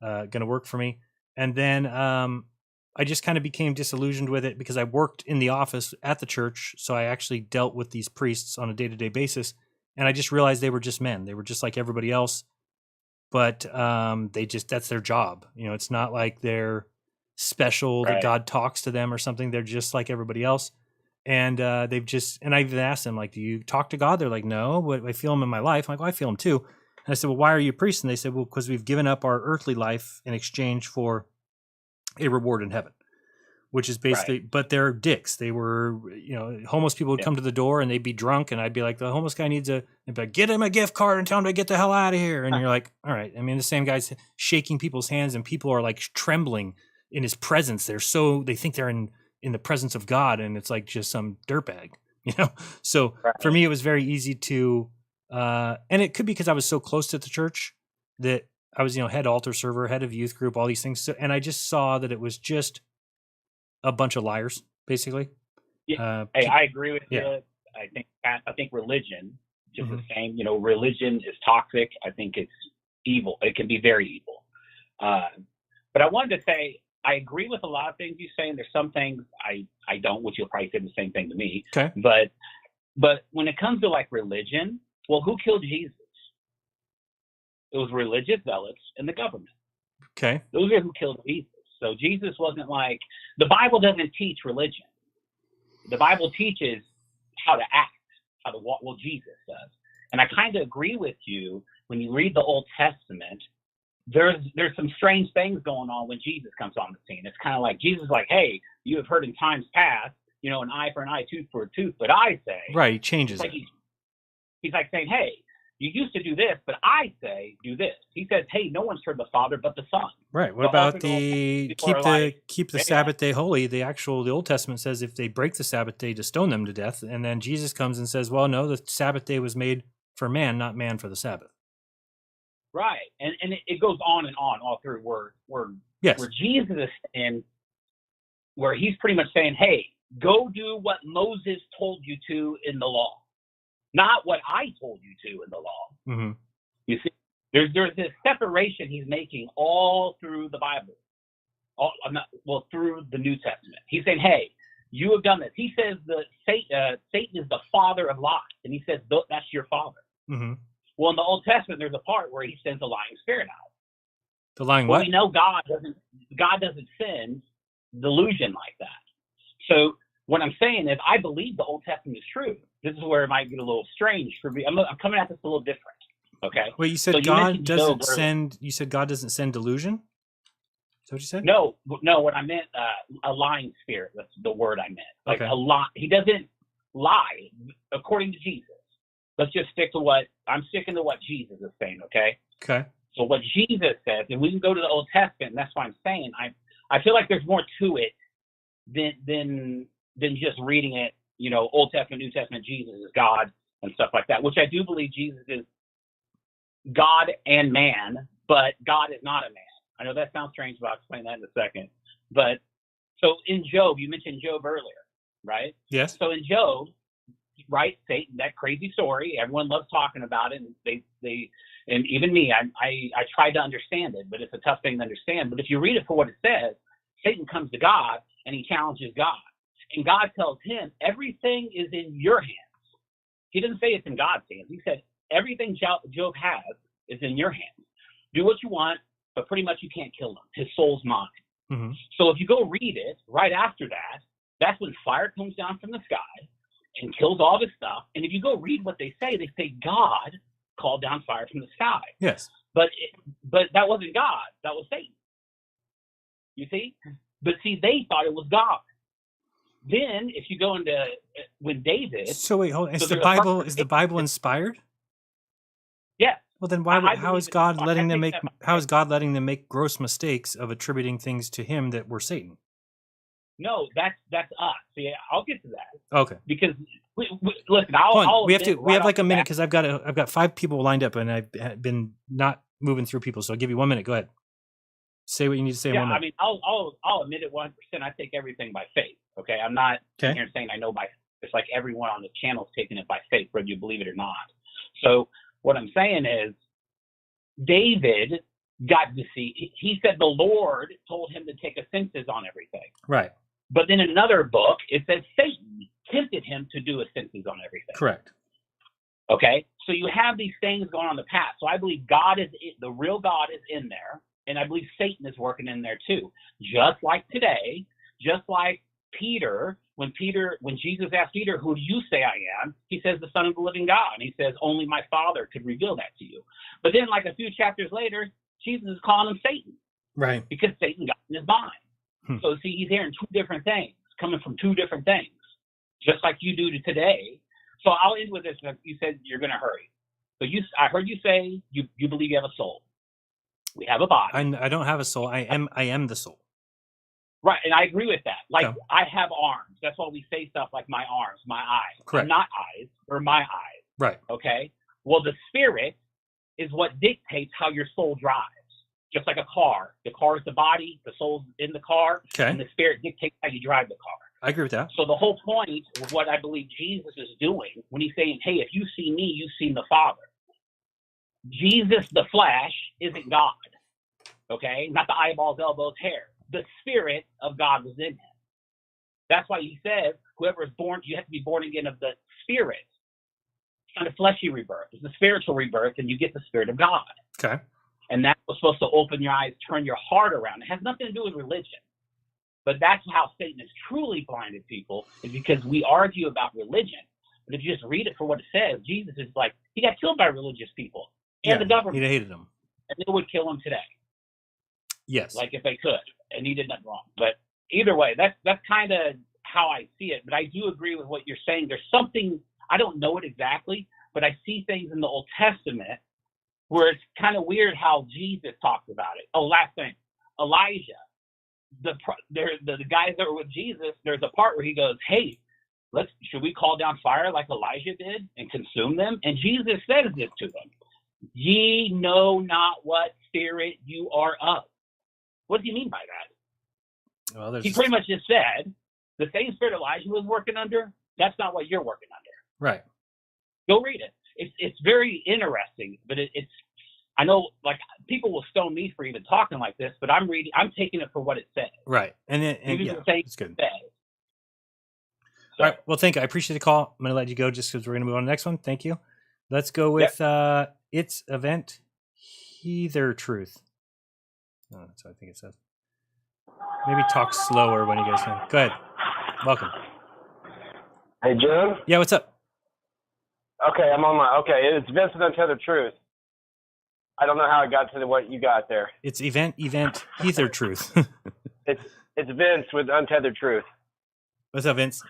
going to work for me. And then I just kind of became disillusioned with it because I worked in the office at the church, so I actually dealt with these priests on a day-to-day basis, and I just realized they were just men. They were just like everybody else. But that's their job. It's not like they're special that God talks to them or something. They're just like everybody else. And and I even asked them, like, do you talk to God? They're like, no, but I feel him in my life. I'm like, well, I feel him too. And I said, well, why are you a priest? And they said, well, because we've given up our earthly life in exchange for a reward in heaven, which is basically, but they're dicks. They were, homeless people would come to the door and they'd be drunk. And I'd be like, the homeless guy needs they'd be like, get him a gift card and tell him to get the hell out of here. And you're like, all right. I mean, the same guy's shaking people's hands and people are like trembling in his presence. They think they're in the presence of God, and it's like just some dirtbag, So for me, it was very easy to And it could be because I was so close to the church that I was, head altar server, head of youth group, all these things. So, and I just saw that it was just a bunch of liars, basically. Yeah. Hey, I agree with yeah. you. I think religion, just the same. Religion is toxic. I think it's evil. It can be very evil. But I wanted to say I agree with a lot of things you say, and there's some things I don't, which you'll probably say the same thing to me. Okay. But when it comes to like religion, well, who killed Jesus? It was religious zealots and the government. Okay. Those are who killed Jesus. So Jesus wasn't like, the Bible doesn't teach religion. The Bible teaches how to act, how to walk. Well, Jesus does. And I kind of agree with you when you read the Old Testament. There's some strange things going on when Jesus comes on the scene. It's kind of like Jesus is like, hey, you have heard in times past, an eye for an eye, tooth for a tooth. But I say, right, he changes like it. He's like saying, hey, you used to do this, but I say do this. He says, hey, no one's heard the Father but the Son. Right. What about the keep the Sabbath day holy? The Old Testament says if they break the Sabbath day to stone them to death, and then Jesus comes and says, well, no, the Sabbath day was made for man, not man for the Sabbath. Right, and it goes on and on all through where Jesus is in, where he's pretty much saying, hey, go do what Moses told you to in the law, not what I told you to in the law. Mm-hmm. You see, there's this separation he's making all through the Bible, through the New Testament. He's saying, hey, you have done this. He says Satan is the father of lies, and he says that's your father. Mm-hmm. Well, in the Old Testament, there's a part where he sends a lying spirit out. The lying what? what? We know God doesn't send delusion like that. So what I'm saying is I believe the Old Testament is true. This is where it might get a little strange for me. I'm coming at this a little different. Okay. Well, you said God doesn't send. You said God doesn't send delusion. Is that what you said? No. What I meant, a lying spirit. That's the word I meant. Like a lie. He doesn't lie according to Jesus. Let's just stick to I'm sticking to what Jesus is saying. Okay. Okay. So what Jesus says, and we can go to the Old Testament, and that's why I'm saying I feel like there's more to it than just reading it. Old Testament, New Testament, Jesus is God and stuff like that, which I do believe Jesus is God and man, but God is not a man. I know that sounds strange, but I'll explain that in a second. But so in Job, you mentioned Job earlier, right? Yes. So in Job, right, Satan, that crazy story, everyone loves talking about it, and they and even me, I tried to understand it, but it's a tough thing to understand. But if you read it for what it says, Satan comes to God and he challenges God. And God tells him, everything is in your hands. He didn't say it's in God's hands. He said, everything Job has is in your hands. Do what you want, but pretty much you can't kill him. His soul's mine. Mm-hmm. So if you go read it, right after that, that's when fire comes down from the sky and kills all this stuff. And if you go read what they say God called down fire from the sky. Yes. But that wasn't God. That was Satan. You see? But see, they thought it was God. Then, if you go into when David. So wait, hold on. Is the Bible inspired? Yes. Well, then how is God letting them make gross mistakes of attributing things to him that were Satan? No, that's us. See, I'll get to that. Okay. Because listen, we have like a minute because I've got 5 people lined up and I've been not moving through people, so I'll give you 1 minute. Go ahead. Say what you need to say. Yeah, 1 minute. I mean, I'll admit it 100%. I take everything by faith. Okay, I'm not here saying I know by. It's like everyone on the channel is taking it by faith, whether you believe it or not. So what I'm saying is, David got deceived. He said the Lord told him to take a census on everything. Right. But then in another book, it says Satan tempted him to do a census on everything. Correct. Okay, so you have these things going on in the past. So I believe the real God is in there, and I believe Satan is working in there too. Just like today, just like Peter, when Jesus asked Peter, who do you say I am? He says, the Son of the living God. And he says, only my Father could reveal that to you. But then like a few chapters later, Jesus is calling him Satan. Right. Because Satan got in his mind. So see, he's hearing 2 different things, coming from 2 different things, just like you do to today. So I'll end with this. You said you're going to hurry. So I heard you say you believe you have a soul. We have a body. I don't have a soul. I am the soul. Right, and I agree with that. Like, I have arms. That's why we say stuff like my arms, my eyes. Correct. Not eyes, or my eyes. Right. Okay? Well, the spirit is what dictates how your soul drives. Just like a car. The car is the body, the soul's in the car, and the spirit dictates how you drive the car. I agree with that. So the whole point of what I believe Jesus is doing when he's saying, hey, if you see me, you've seen the Father. Jesus, the flesh, isn't God. Okay? Not the eyeballs, elbows, hair. The Spirit of God was in him. That's why he says, whoever is born, you have to be born again of the Spirit. It's not a fleshy rebirth. It's a spiritual rebirth, and you get the Spirit of God. Okay. And that's what's supposed to open your eyes, turn your heart around. It has nothing to do with religion. But that's how Satan has truly blinded people, is because we argue about religion. But if you just read it for what it says, Jesus is like, he got killed by religious people and the government. He hated them. And they would kill him today. Yes. Like if they could. And he did nothing wrong. But either way, that's kind of how I see it. But I do agree with what you're saying. There's something, I don't know it exactly, but I see things in the Old Testament where it's kind of weird how Jesus talks about it. Oh, last thing, Elijah, the guys that were with Jesus, there's a part where he goes, hey, should we call down fire like Elijah did and consume them? And Jesus says this to them, ye know not what spirit you are of. What does he mean by that? Well, he pretty much just said, the same spirit Elijah was working under, that's not what you're working under. Right. Go read it. It's very interesting, but it's I know like people will stone me for even talking like this, but I'm taking it for what it says. Right. And yeah, it's good. So, all right. Well, thank you. I appreciate the call. I'm going to let you go just because we're going to move on to the next one. Thank you. Let's go with its event, Heather Truth. Oh, that's what I think it says. Maybe talk slower when you guys can. Go ahead. Welcome. Hey, June? Yeah, what's up? Okay, it's Vince with Untethered Truth. I don't know how it got to what you got there. It's event, Heather Truth. It's Vince with Untethered Truth. What's up, Vince?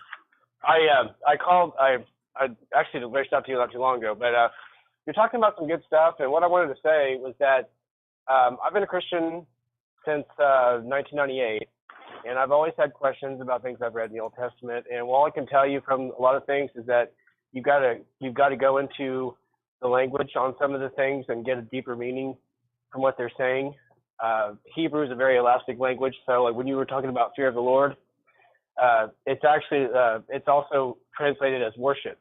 I called. I actually reached out to you not too long ago, but you're talking about some good stuff. And what I wanted to say was that I've been a Christian since 1998, and I've always had questions about things I've read in the Old Testament. And all I can tell you from a lot of things is that you've got to go into the language on some of the things and get a deeper meaning from what they're saying. Hebrew is a very elastic language, so like when you were talking about fear of the Lord, it's actually it's also translated as worship.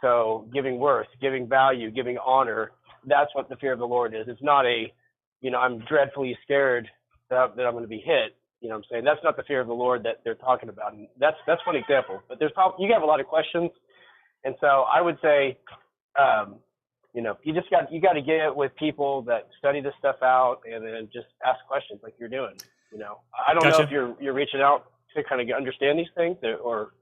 So giving worth, giving value, giving honor, that's what the fear of the Lord is. It's not I'm dreadfully scared that I'm going to be hit. You know what I'm saying? That's not the fear of the Lord that they're talking about. And that's one example. But you have a lot of questions. And so I would say, you got to get with people that study this stuff out and then just ask questions like you're doing. I don't know if you're reaching out to kind of understand these things or.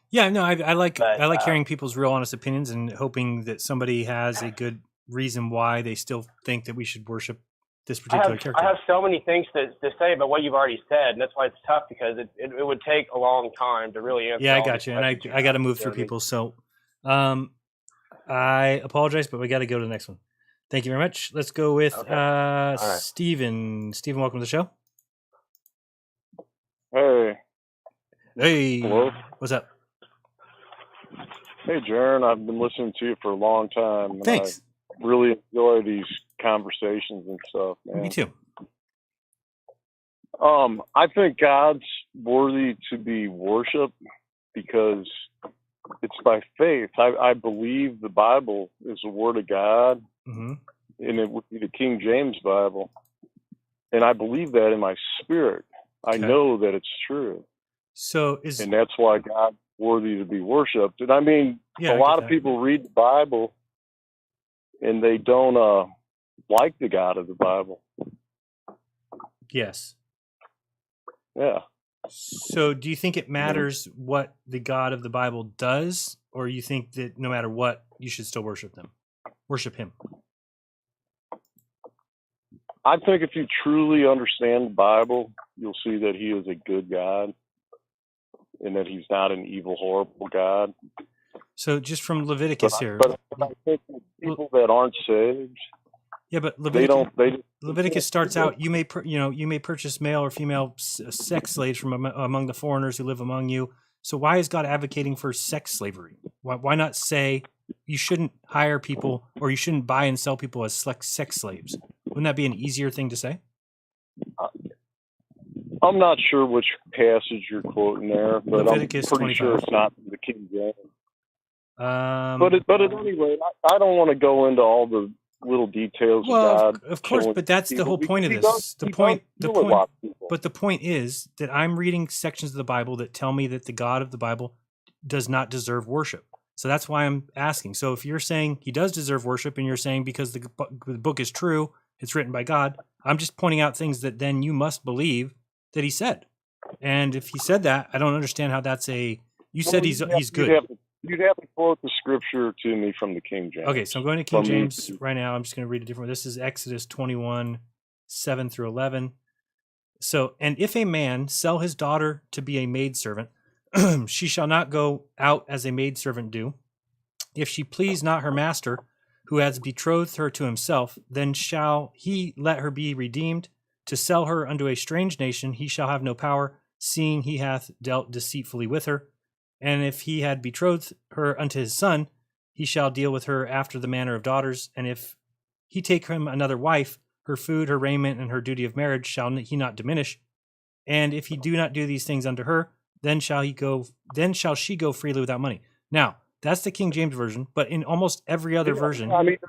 Yeah, no, I like hearing people's real honest opinions and hoping that somebody has a good reason why they still think that we should worship this particular character. I have so many things to say about what you've already said, and that's why it's tough because it would take a long time to really answer. Yeah, I got you, and I got to move through people. So, I apologize, but we got to go to the next one. Thank you very much. Let's go with right. Steven. Steven, welcome to the show. Hey. Hello. What's up? Hey, Jaron. I've been listening to you for a long time. And Thanks. I really enjoy these conversations and stuff, man. Me too. I think God's worthy to be worshipped because it's by faith. I believe the Bible is the Word of God, mm-hmm. and it would be the King James Bible. And I believe that in my spirit. I know that it's true. And that's why God's worthy to be worshipped. And I mean, a lot of people read the Bible and they don't like the God of the Bible. Yes. Yeah. So do you think it matters what the God of the Bible does, or you think that no matter what, you should still worship him? I think if you truly understand the Bible, you'll see that he is a good God and that he's not an evil, horrible God. So just from Leviticus here. But I think people that aren't saved, yeah, but Leviticus starts out, you may purchase male or female sex slaves from among the foreigners who live among you. So why is God advocating for sex slavery? Why not say you shouldn't hire people, or you shouldn't buy and sell people as sex slaves. Wouldn't that be an easier thing to say? I'm not sure which passage you're quoting there, but Leviticus I'm pretty 25. sure it's not the King James. But at any rate, I don't want to go into all the little details of God. Of course, but that's the whole point of this. The point, but the point is that I'm reading sections of the Bible that tell me that the God of the Bible does not deserve worship. So that's why I'm asking. So if you're saying he does deserve worship, and you're saying because the book is true, it's written by God, I'm just pointing out things that then you must believe that he said. And if he said that, I don't understand how that's a. You said he's good. You'd have to quote the scripture to me from the King James. Okay, so I'm going to King James right now. I'm just going to read a different one. This is Exodus 21, 7 through 11. So, and if a man sell his daughter to be a maidservant, she shall not go out as a maidservant do. If she please not her master, who has betrothed her to himself, then shall he let her be redeemed. To sell her unto a strange nation, he shall have no power, seeing he hath dealt deceitfully with her. And if he had betrothed her unto his son, he shall deal with her after the manner of daughters. And if he take him another wife, her food, her raiment, and her duty of marriage shall he not diminish. And if he do not do these things unto her, then shall she go freely without money. Now, that's the King James version, but in almost every other version. I mean,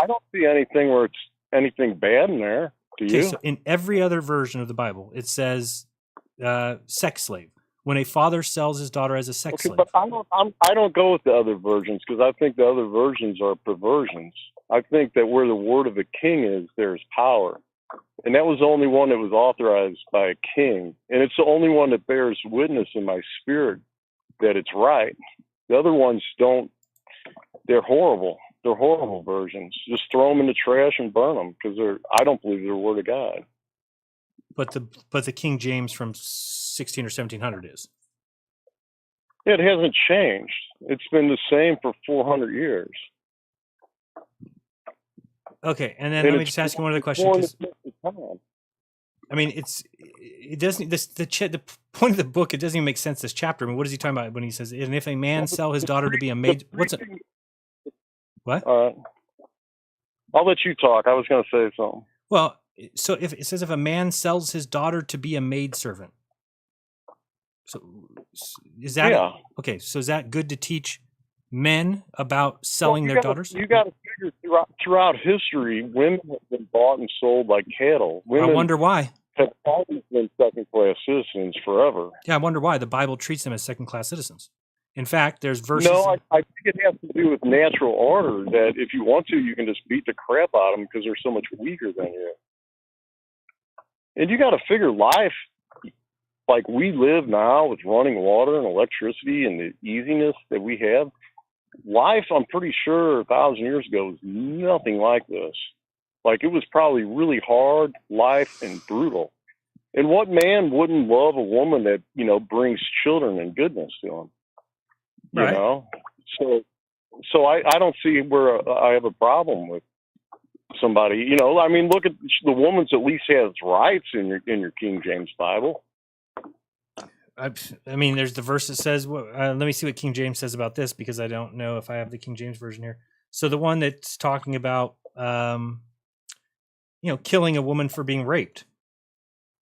I don't see anything where it's anything bad in there. Do you? Okay, so in every other version of the Bible, it says sex slave. When a father sells his daughter as a sex slave. But I don't go with the other versions, because I think the other versions are perversions. I think that where the word of a king is, there's power. And that was the only one that was authorized by a king. And it's the only one that bears witness in my spirit that it's right. The other ones don't. They're horrible. They're horrible versions. Just throw them in the trash and burn them, because I don't believe they're the word of God. But the King James from 16 or 1700 is. It hasn't changed. It's been the same for 400 years. Okay, and then let me just ask you one other question. I mean, it doesn't. The point of the book, it doesn't even make sense. This chapter. I mean, what is he talking about when he says, "And if a man sell his daughter to be a maid," what's it? What? All right. I'll let you talk. I was going to say something. Well, so if it says if a man sells his daughter to be a maidservant, so is that okay? So is that good to teach men about selling their daughters? You got to figure throughout history, women have been bought and sold like cattle. Women I wonder why. Have always been second-class citizens forever. Yeah, I wonder why the Bible treats them as second-class citizens. In fact, there's verses. No, I think it has to do with natural order. That if you want to, you can just beat the crap out of them because they're so much weaker than you. And you got to figure life like we live now with running water and electricity and the easiness that we have. Life, I'm pretty sure 1,000 years ago was nothing like this. Like, it was probably really hard life and brutal. And what man wouldn't love a woman that, brings children and goodness to him? You know? So I don't see where I have a problem with somebody. I mean, look at the woman's at least has rights in your King James Bible. I mean, there's the verse that says, let me see what King James says about this, because I don't know if I have the King James version here. So the one that's talking about, killing a woman for being raped,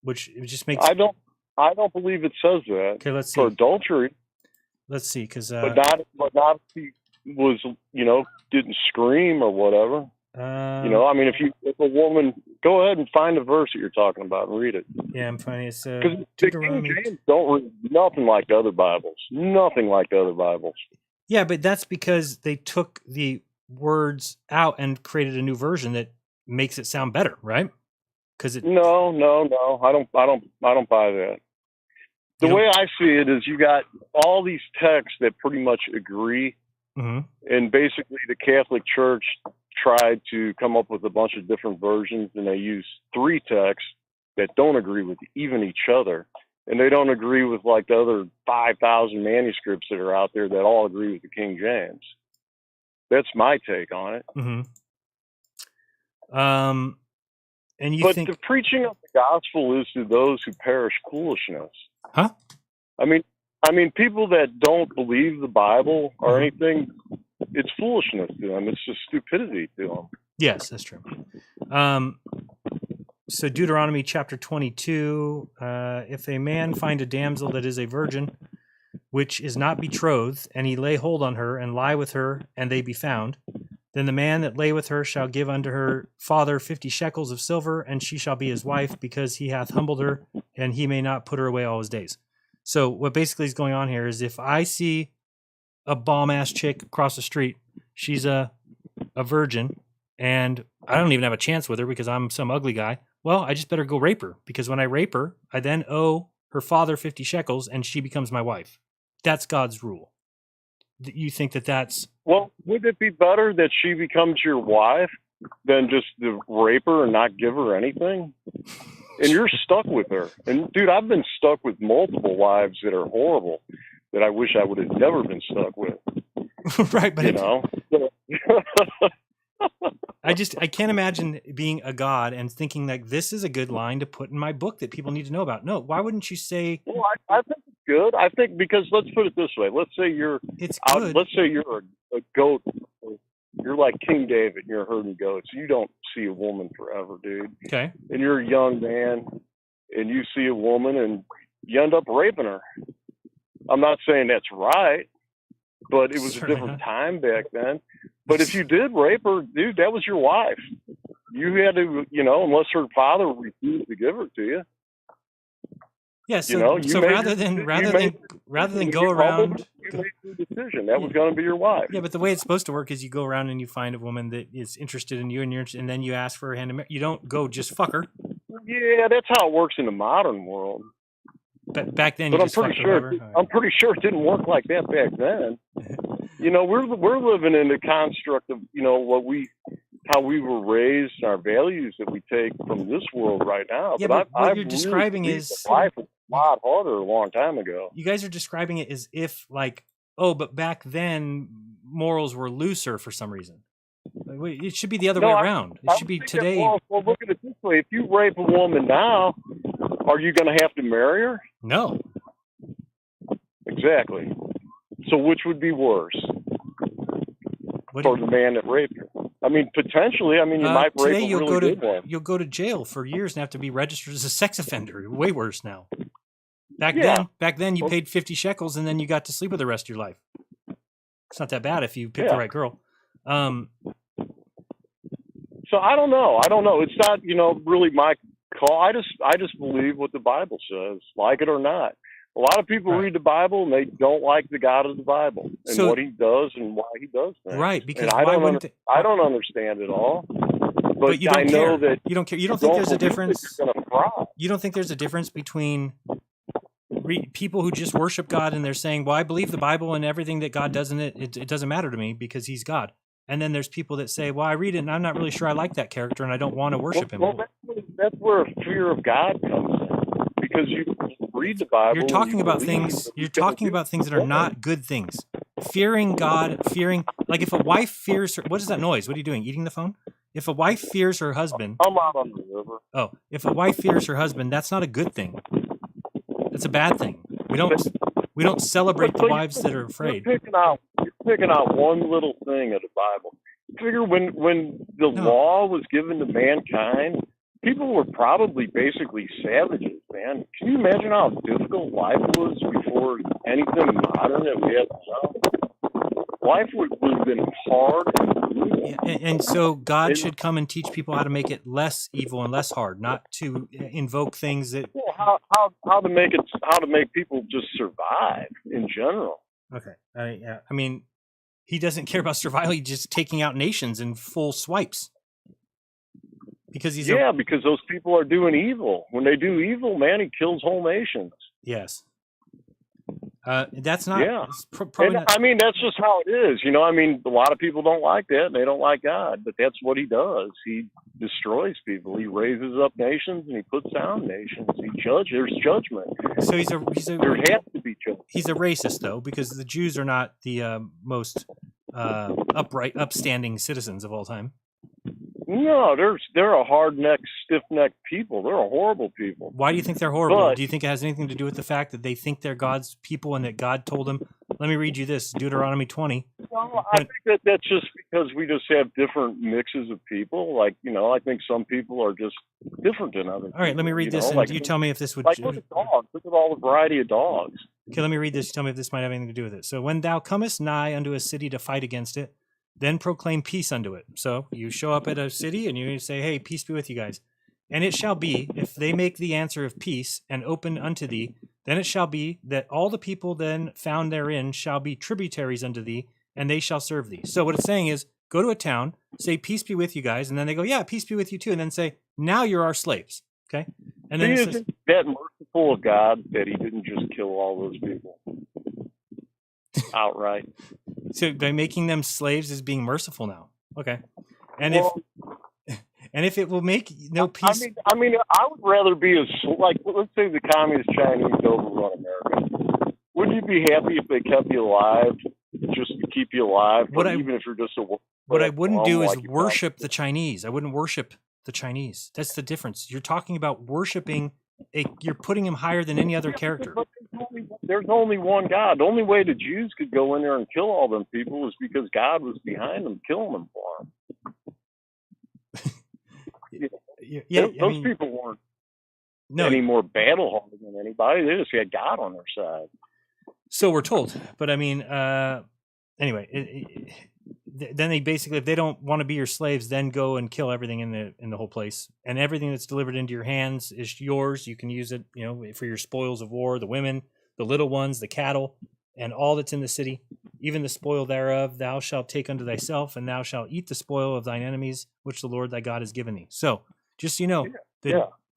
which it just makes. I don't believe it says that. Okay, let's see. For adultery. Let's see, because. But not if he was, didn't scream or whatever. I mean, if a woman, go ahead and find the verse that you're talking about and read it. Yeah, I'm finding it. Because the King James don't read nothing like the other Bibles. Nothing like the other Bibles. Yeah, but that's because they took the words out and created a new version that makes it sound better, right? Because it. No. I don't buy that. The way I see it is you got all these texts that pretty much agree. Mm-hmm. And basically the Catholic Church tried to come up with a bunch of different versions, and they use 3 texts that don't agree with even each other. And they don't agree with like the other 5,000 manuscripts that are out there that all agree with the King James. That's my take on it. Mm-hmm. And but the preaching of the gospel is to those who perish foolishness. Huh? I mean, people that don't believe the Bible or anything, it's foolishness to them. It's just stupidity to them. Yes, that's true. So Deuteronomy chapter 22, if a man find a damsel that is a virgin, which is not betrothed, and he lay hold on her, and lie with her, and they be found, then the man that lay with her shall give unto her father 50 shekels of silver, and she shall be his wife, because he hath humbled her, and he may not put her away all his days. So what basically is going on here is if I see a bomb-ass chick across the street, she's a virgin, and I don't even have a chance with her because I'm some ugly guy, well, I just better go rape her, because when I rape her, I then owe her father 50 shekels, and she becomes my wife. That's God's rule. You think that that's... Well, would it be better that she becomes your wife than just to rape her and not give her anything? And you're stuck with her. And, dude, I've been stuck with multiple wives that are horrible that I wish I would have never been stuck with. Right, but... You know? I can't imagine being a god and thinking like this is a good line to put in my book that people need to know about. No, why wouldn't you say? Well, I think it's good. I think because let's put it this way. Let's say you're let's say you're a goat. You're like King David. And you're herding goats. You don't see a woman forever, dude. Okay. And you're a young man, and you see a woman, and you end up raping her. I'm not saying that's right, but it was a different time back then. But if you did rape her, dude, that was your wife. You had to, unless her father refused to give her to you. Yeah. So, rather than go around, you made the decision that was going to be your wife. Yeah, but the way it's supposed to work is you go around and you find a woman that is interested in you, and then you ask for her hand. You don't go just fuck her. Yeah, that's how it works in the modern world. But back then, I'm pretty sure it didn't work like that back then. We're living in the construct of how we were raised, our values that we take from this world right now. Yeah, but what you're describing is life was a lot harder a long time ago. You guys are describing it as if but back then morals were looser for some reason. It should be the other way around. It should be today. Well, look at it this way: if you rape a woman now, are you going to have to marry her? No. Exactly. So which would be worse for the man that raped her? I mean, potentially. I mean, you might rape a really good one. You'll go to jail for years and have to be registered as a sex offender. Way worse now. Back then, you paid 50 shekels and then you got to sleep with the rest of your life. It's not that bad if you pick the right girl. So I don't know. It's not, really my call. I just believe what the Bible says, like it or not. A lot of people read the Bible and they don't like the God of the Bible and what he does and why he does things. Right, because I don't understand it all. But you don't know care. that you don't care. You don't think there's a difference. You don't think there's a difference between people who just worship God and they're saying, "Well, I believe the Bible and everything that God does in it. It doesn't matter to me because He's God." And then there's people that say, "Well, I read it and I'm not really sure I like that character and I don't want to worship him." Well, that's where fear of God comes in, because you read the Bible. You're talking about things. You're talking about things that are not good things. Fearing God, like if a wife fears her. What is that noise? What are you doing? Eating the phone? If a wife fears her husband. I'm out on the river. Oh, if a wife fears her husband, that's not a good thing. That's a bad thing. We don't celebrate the wives that are afraid. You're picking out one little thing of the Bible. Figure when the law was given to mankind, people were probably basically savages, man. Can you imagine how difficult life was before anything modern that we have now? Life would have been hard and brutal. And so God should come and teach people how to make it less evil and less hard, not to invoke things that. Well, how to make people just survive in general. Okay, I mean, he doesn't care about survival. He's just taking out nations in full swipes. Because because those people are doing evil. When they do evil, man, he kills whole nations. Yes. That's not. Yeah. Not. I mean, that's just how it is. I mean, a lot of people don't like that, and they don't like God, but that's what he does. He destroys people. He raises up nations, and he puts down nations. There's judgment. So there has to be judgment. He's a racist, though, because the Jews are not the most upstanding citizens of all time. No, they're a hard-necked, stiff-necked people. They're a horrible people. Why do you think they're horrible? Do you think it has anything to do with the fact that they think they're God's people and that God told them? Let me read you this, Deuteronomy 20. Well, I think that's just because we just have different mixes of people. Like, I think some people are just different than others. All right, let me read this, and like, you tell me if this would... Like, look at dogs. Look at all the variety of dogs. Okay, let me read this. You tell me if this might have anything to do with it. So, when thou comest nigh unto a city to fight against it, then proclaim peace unto it. So, you show up at a city, and you say, hey, peace be with you guys. And it shall be, if they make the answer of peace, and open unto thee, then it shall be that all the people then found therein shall be tributaries unto thee, and they shall serve thee. So what it's saying is, go to a town, say, peace be with you guys, and then they go, yeah, peace be with you too, and then say, now you're our slaves. Okay? And then Isn't that merciful of God that he didn't just kill all those people outright? So by making them slaves is being merciful now. Okay. And if it will make no peace... I mean, I would rather be like, let's say the communist Chinese overrun America. Wouldn't you be happy if they kept you alive, just to keep you alive, even if you're just a... What I wouldn't do is worship the Chinese. I wouldn't worship the Chinese. That's the difference. You're talking about worshiping... You're putting him higher than any other character. There's only one God. The only way the Jews could go in there and kill all them people is because God was behind them, killing them for them. Those people weren't any more battle-hardened than anybody. They just had God on their side. So we're told. But I mean, anyway, then they basically, if they don't want to be your slaves, then go and kill everything in the whole place, and everything that's delivered into your hands is yours. You can use it, for your spoils of war, the women, the little ones, the cattle, and all that's in the city, even the spoil thereof. Thou shalt take unto thyself, and thou shalt eat the spoil of thine enemies, which the Lord thy God has given thee. So, just so you know,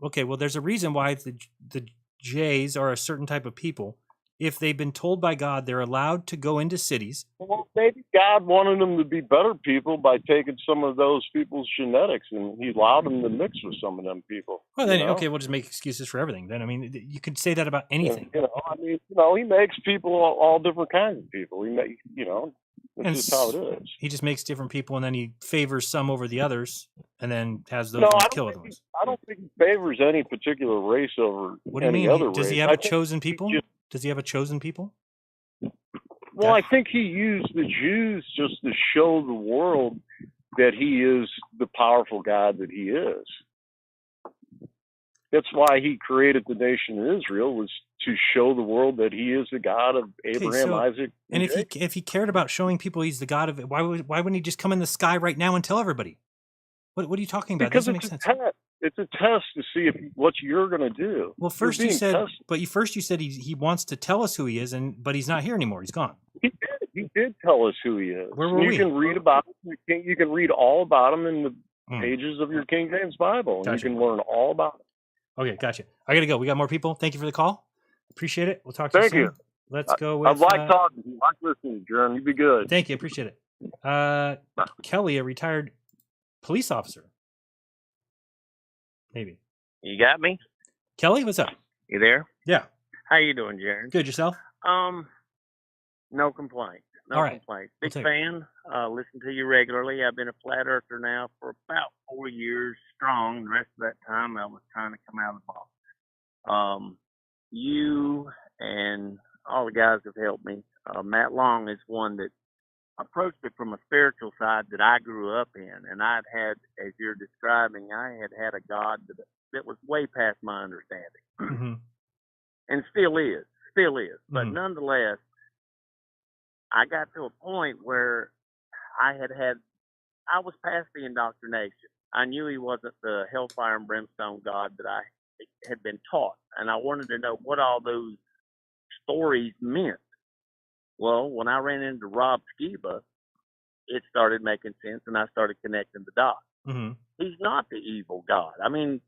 okay, well, there's a reason why the Jays are a certain type of people. If they've been told by God they're allowed to go into cities. Well, maybe God wanted them to be better people by taking some of those people's genetics, and he allowed them to mix with some of them people. Well, then, okay, we'll just make excuses for everything. Then, I mean, you could say that about anything. He makes people all different kinds of people. That's just how it is. He just makes different people, and then he favors some over the others, and then has those kill other ones. I don't think he favors any particular race over any other race. Does he have chosen people? Does he have a chosen people? Well, I think he used the Jews just to show the world that he is the powerful God that he is. That's why he created the nation of Israel, was to show the world that he is the God of Abraham, Isaac, and if he cared about showing people he's the God of it, why wouldn't he just come in the sky right now and tell everybody? What are you talking about? Because it doesn't make sense. It's a test to see what you're going to do. Well, first you said he wants to tell us who he is, but he's not here anymore. He's gone. He did tell us who he is. Where were we? You can read about him. You can read all about him in the pages of your King James Bible. And Gotcha. You can learn all about him. Okay, gotcha. I got to go. We got more people. Thank you for the call. Appreciate it. We'll talk to you soon. Thank you. Let's go with... I like talking to you. I like listening, Jeremy. You be good. Thank you. Appreciate it. Kelly, a retired police officer. Maybe. You got me? Kelly, what's up? You there? Yeah. How you doing, Jared? Good. Yourself? No complaints. No complaints. Big fan. Listen to you regularly. I've been a flat earther now for about 4 years strong. The rest of that time, I was trying to come out of the box. You and all the guys have helped me. Matt Long is one that approached it from a spiritual side that I grew up in, and I'd had, as you're describing, I had a God that was way past my understanding, and still is. But nonetheless, I got to a point where I was past the indoctrination. I knew he wasn't the hellfire and brimstone God that I had been taught, and I wanted to know what all those stories meant. Well, when I ran into Rob Skiba, it started making sense, and I started connecting the dots. He's not the evil God. I mean,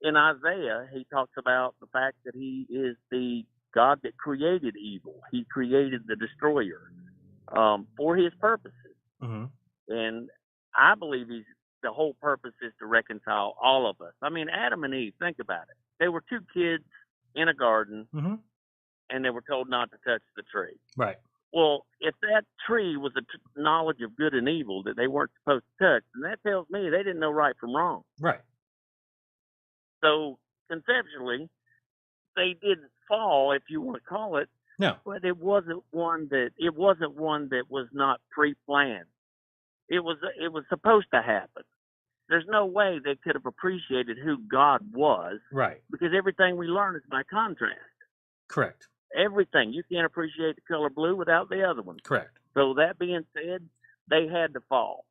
in Isaiah, he talks about the fact that he is the God that created evil. He created the destroyer for his purposes. And I believe the whole purpose is to reconcile all of us. I mean, Adam and Eve, think about it. They were two kids in a garden, and they were told not to touch the tree. Right. Well, if that tree was a knowledge of good and evil that they weren't supposed to touch, then that tells me they didn't know right from wrong. Right. So, conceptually, they didn't fall, if you want to call it, No. But it wasn't one that was not pre-planned. It was supposed to happen. There's no way they could have appreciated who God was. Right. Because everything we learn is by contrast. Correct. Everything. You can't appreciate the color blue without the other one. Correct. So that being said, they had to fall.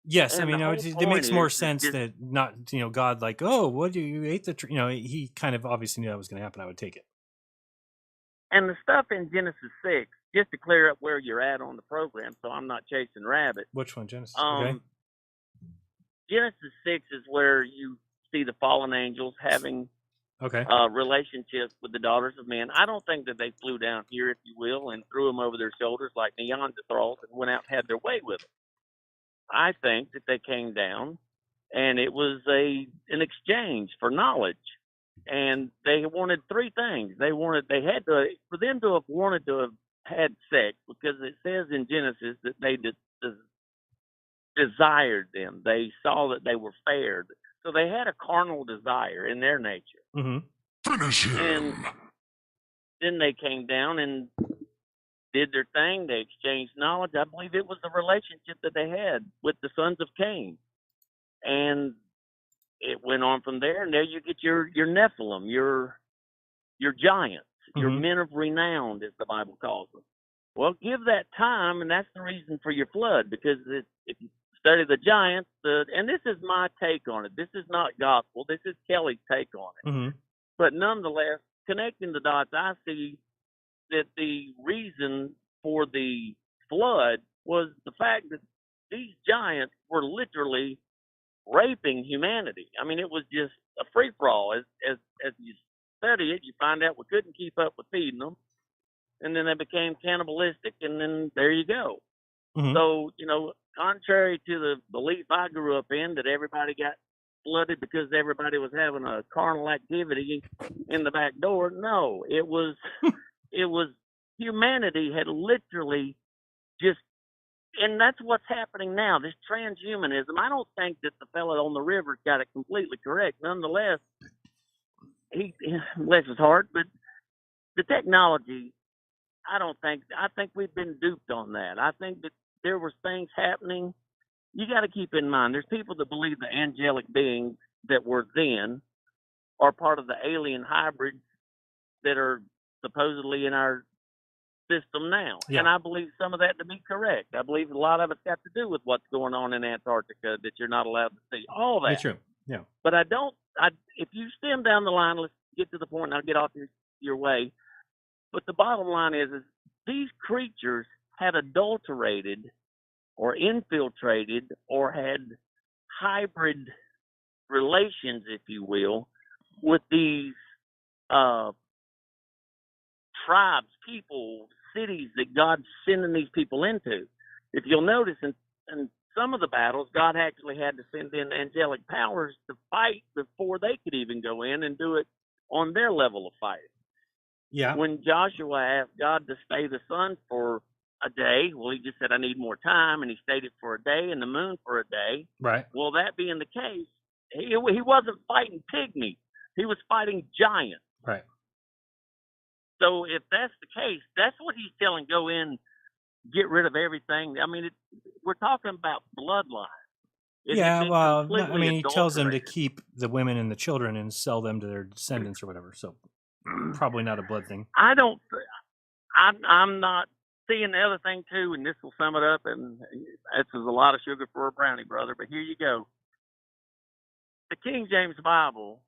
Yes, And I mean, it makes more sense that not, God like, oh, what do you ate the tree? He kind of obviously knew that was going to happen. I would take it. And the stuff in Genesis 6, just to clear up where you're at on the program, so I'm not chasing rabbits. Which one, Genesis? Okay. Genesis 6 is where you see the fallen angels having relationships with the daughters of men. I don't think that they flew down here, if you will, and threw them over their shoulders like Neanderthals and went out and had their way with them. I think that they came down, and it was an exchange for knowledge. And they wanted three things. For them to have wanted to have had sex, because it says in Genesis that they desired them. They saw that they were fair. So they had a carnal desire in their nature. Mm-hmm. Finish him. And then they came down and did their thing. They exchanged knowledge. I believe it was the relationship that they had with the sons of Cain. And it went on from there. And there you get your Nephilim, your giants, your men of renown, as the Bible calls them. Well, give that time, and that's the reason for your flood, because if you study the giants, and this is my take on it. This is not gospel. This is Kelly's take on it. Mm-hmm. But nonetheless, connecting the dots, I see that the reason for the flood was the fact that these giants were literally raping humanity. I mean, it was just a free-for-all. As you study it, you find out we couldn't keep up with feeding them, and then they became cannibalistic, and then there you go. Mm-hmm. So, contrary to the belief I grew up in that everybody got flooded because everybody was having a carnal activity in the back door, no, it was humanity had literally just, and that's what's happening now, this transhumanism. I don't think that the fellow on the river got it completely correct. Nonetheless, he bless his heart, but the technology, I think we've been duped on that. I think that there was things happening. You got to keep in mind, there's people that believe the angelic beings that were then are part of the alien hybrids that are supposedly in our system now. Yeah. And I believe some of that to be correct. I believe a lot of it's got to do with what's going on in Antarctica that you're not allowed to see. All that. That's true. Yeah. But if you stem down the line, let's get to the point and I'll get off your way. But the bottom line is these creatures had adulterated or infiltrated or had hybrid relations, if you will, with these tribes, people, cities that God's sending these people into. If you'll notice in some of the battles, God actually had to send in angelic powers to fight before they could even go in and do it on their level of fighting. Yeah. When Joshua asked God to stay the sun for a day, well, he just said, I need more time, and he stayed it for a day and the moon for a day. Right. Well, that being the case, he wasn't fighting pygmies. He was fighting giants. Right. So if that's the case, that's what he's telling, go in, get rid of everything. I mean, we're talking about bloodline. He tells them to keep the women and the children and sell them to their descendants or whatever. So probably not a blood thing. I'm not seeing the other thing too, and this will sum it up, and this is a lot of sugar for a brownie, brother, but here you go. The King James Bible,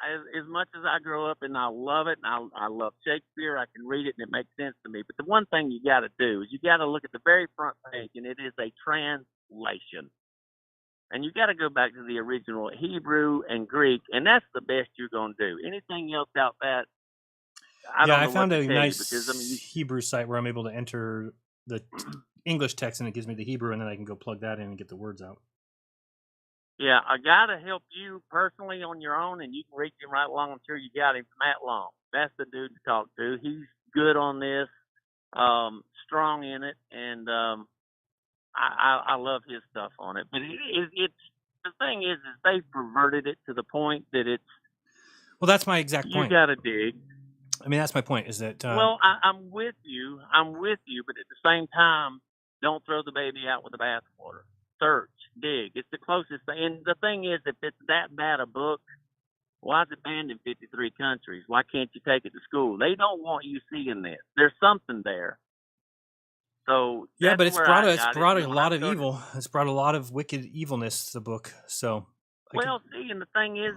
as much as I grew up and I love it, and I love Shakespeare, I can read it and it makes sense to me, but the one thing you got to do is you got to look at the very front page, and it is a translation. And you got to go back to the original Hebrew and Greek, and that's the best you're going to do. Anything else out that, I found a nice Hebrew site where I'm able to enter the English text, and it gives me the Hebrew, and then I can go plug that in and get the words out. Yeah, a guy to help you personally on your own, and you can reach him right along. I'm sure you got him, Matt Long. That's the dude to talk to. He's good on this, strong in it, and I love his stuff on it. But it's the thing is they've perverted it to the point that it's. Well, that's my exact point. You got to dig. I mean, that's my point. Is that well, I'm with you. But at the same time, don't throw the baby out with the bathwater. Search, dig. It's the closest thing. And the thing is, if it's that bad a book, why is it banned in 53 countries? Why can't you take it to school? They don't want you seeing this. There's something there. So yeah, but it's brought a When lot I of started- evil. It's brought a lot of wicked evilness. The book. So Well, see, and the thing is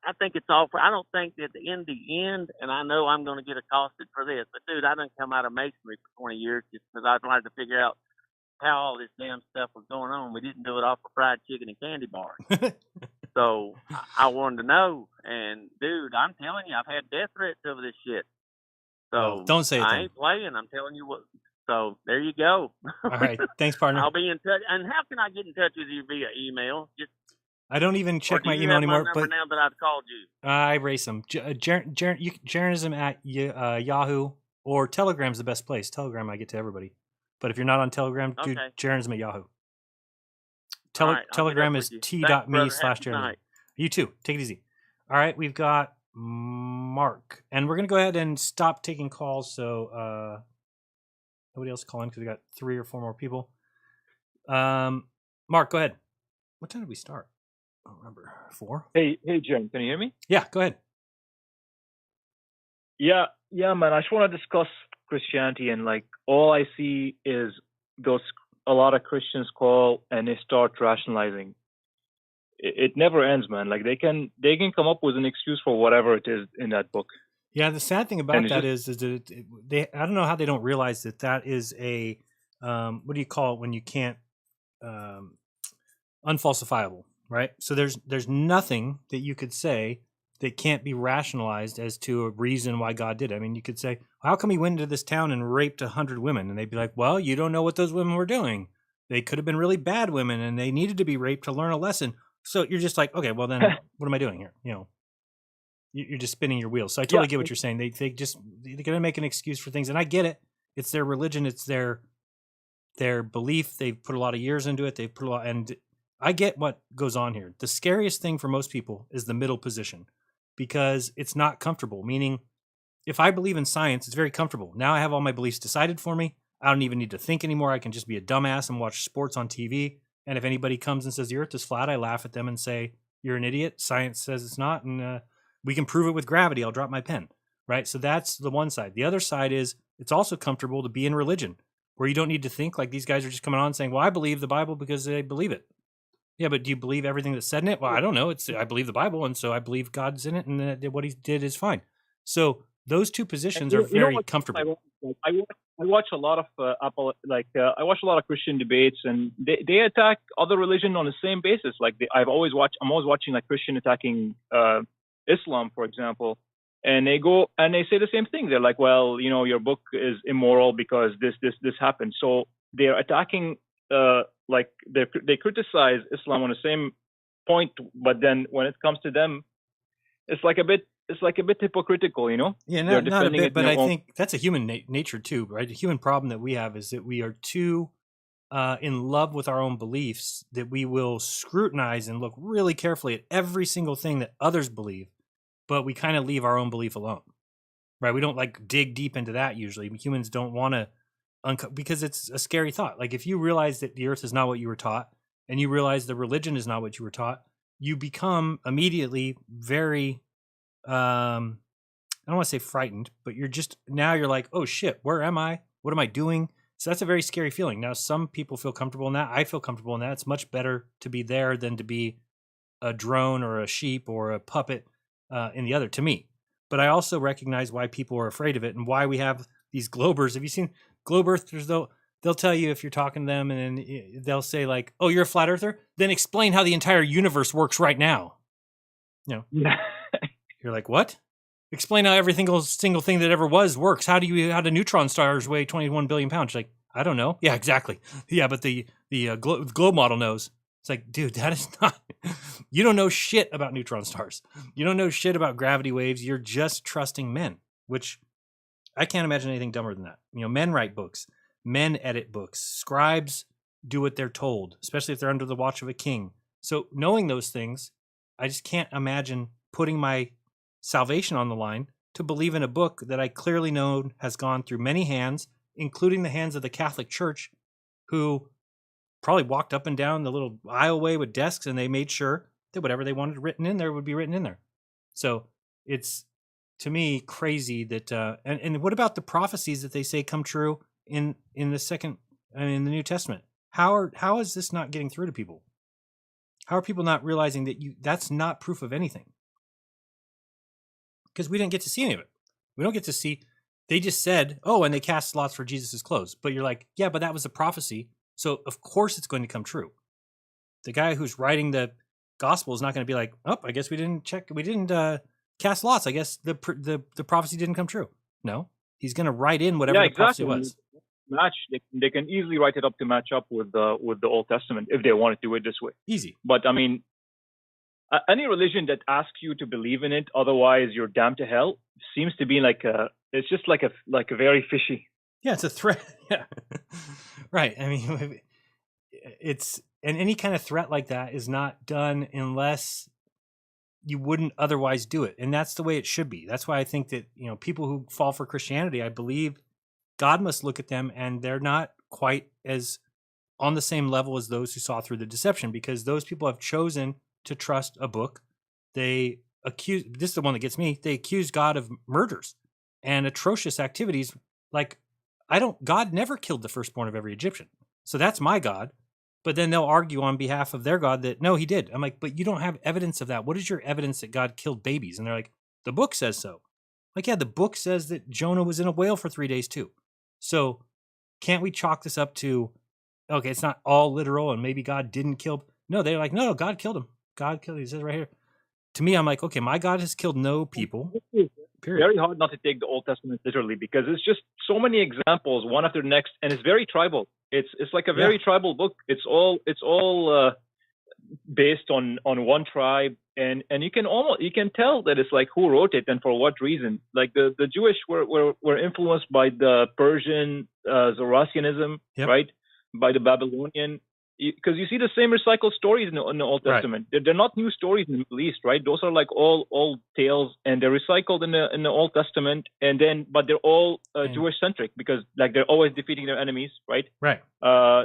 I think it's all for. I don't think that in the end, and I know I'm going to get accosted for this, but dude, I done come out of masonry for 20 years just because I tried to figure out how all this damn stuff was going on. We didn't do it off of fried chicken and candy bars. So I wanted to know, and dude, I'm telling you, I've had death threats over this shit. So don't say it I then. ain't playing. I'm telling you what. So there you go. All right, thanks, partner. I'll be in touch. And how can I get in touch with you via email? Just I don't even check my do you email have anymore. my number But now that I've called you. I erase them. Jeranism at Yahoo or Telegram's the best place. Telegram, I get to everybody. But if you're not on Telegram, do Okay. Jeranism at Yahoo. All right, I'll Telegram get up is with you. Thanks, brother. Have a good t.me/Jeranism. night. You too. Take it easy. All right, we've got Mark. And we're going to go ahead and stop taking calls. So nobody else calling because we got 3 or 4 more people. Mark, go ahead. What time did we start? I don't remember. 4? Hey, Jen, can you hear me? Yeah, go ahead. Yeah, man. I just want to discuss Christianity, and like all I see is a lot of Christians call and they start rationalizing. It never ends, man. Like they can come up with an excuse for whatever it is in that book. Yeah, the sad thing about that is that I don't know how they don't realize that is a what do you call it when you can't unfalsifiable, right? So there's nothing that you could say that can't be rationalized as to a reason why God did it. I mean, you could say, how come he went into this town and raped 100 women? And they'd be like, well, you don't know what those women were doing. They could have been really bad women and they needed to be raped to learn a lesson. So you're just like, okay, well then what am I doing here? You know, you're just spinning your wheels. So I totally get what you're saying. They're going to make an excuse for things. And I get it. It's their religion. It's their belief. They've put a lot of years into it. They've put a lot, and I get what goes on here. The scariest thing for most people is the middle position because it's not comfortable. Meaning, if I believe in science, it's very comfortable. Now I have all my beliefs decided for me. I don't even need to think anymore. I can just be a dumbass and watch sports on TV. And if anybody comes and says the earth is flat, I laugh at them and say, you're an idiot. Science says it's not. And we can prove it with gravity. I'll drop my pen. Right? So that's the one side. The other side is it's also comfortable to be in religion where you don't need to think like these guys are just coming on saying, well, I believe the Bible because they believe it. Yeah, but do you believe everything that's said in it? Well, I don't know. I believe the Bible, and so I believe God's in it, and that what he did is fine. So those two positions are very comfortable. I watch a lot of I watch a lot of Christian debates, and they attack other religion on the same basis. Like I'm always watching like Christian attacking Islam, for example, and they go and they say the same thing. They're like, well, you know, your book is immoral because this happened. So they're attacking. Like they criticize Islam on the same point, but then when it comes to them, it's like a bit hypocritical, you know? Yeah, not a bit, but I think that's a human nature too, right? The human problem that we have is that we are too in love with our own beliefs that we will scrutinize and look really carefully at every single thing that others believe, but we kind of leave our own belief alone, right? We don't like dig deep into that usually. Humans don't want to. Because it's a scary thought. Like if you realize that the earth is not what you were taught and you realize the religion is not what you were taught, you become immediately very, I don't want to say frightened, but you're like, oh shit, where am I? What am I doing? So that's a very scary feeling. Now, some people feel comfortable in that. I feel comfortable in that. It's much better to be there than to be a drone or a sheep or a puppet in the other, to me. But I also recognize why people are afraid of it and why we have these globers. Have you seen globe earthers? They'll tell you if you're talking to them and they'll say like, oh, you're a flat earther? Then explain how the entire universe works right now. You know, you're like, what? Explain how every single thing that ever was works. How do neutron stars weigh 21 billion pounds? You're like, I don't know. Yeah, exactly. Yeah, but the globe model knows. It's like, dude, that is not, you don't know shit about neutron stars. You don't know shit about gravity waves. You're just trusting men, which I can't imagine anything dumber than that. You know, men write books, men edit books, scribes do what they're told, especially if they're under the watch of a king. So knowing those things, I just can't imagine putting my salvation on the line to believe in a book that I clearly know has gone through many hands, including the hands of the Catholic Church, who probably walked up and down the little aisleway with desks, and they made sure that whatever they wanted written in there would be written in there. So it's, to me, crazy that and what about the prophecies that they say come true in the New Testament? How is this not getting through to people? How are people not realizing that that's not proof of anything? Because we didn't get to see any of it. We don't get to see. They just said, "Oh, and they cast lots for Jesus' clothes." But you're like, "Yeah, but that was a prophecy, so of course it's going to come true." The guy who's writing the gospel is not going to be like, "Oh, I guess we didn't cast lots. I guess the prophecy didn't come true." No, he's going to write in whatever the prophecy was. They can easily write it up to match up with the Old Testament if they want to do it this way. Easy. But I mean, any religion that asks you to believe in it, otherwise you're damned to hell, seems to be it's just like a very fishy. Yeah, it's a threat. Yeah, right. I mean, and any kind of threat like that is not done unless you wouldn't otherwise do it, and that's the way it should be. That's why I think that people who fall for Christianity, I believe God must look at them, and they're not quite as on the same level as those who saw through the deception, because those people have chosen to trust a book. They accuse, this is the one that gets me, they accuse God of murders and atrocious activities. Like, God never killed the firstborn of every Egyptian. So that's my God. But then they'll argue on behalf of their God that, no, he did. I'm like, but you don't have evidence of that. What is your evidence that God killed babies? And they're like, the book says so. Like, yeah, the book says that Jonah was in a whale for 3 days too. So can't we chalk this up to, okay, it's not all literal and maybe God didn't kill? No, they're like, no, God killed him. God killed him. He says right here. To me, I'm like, okay, my God has killed no people. Period. Very hard not to take the Old Testament literally, because it's just so many examples, one after the next, and it's very tribal. It's like a very tribal book. It's all based on one tribe, and you can tell that it's like who wrote it and for what reason. Like the Jewish were influenced by the Persian Zoroastrianism, right? By the Babylonian, because you see the same recycled stories in the Old Testament. Right. They're not new stories in the Middle East, right? Those are like all old tales, and they're recycled in the Old Testament, but they're all Jewish centric, because like they're always defeating their enemies, right? Right.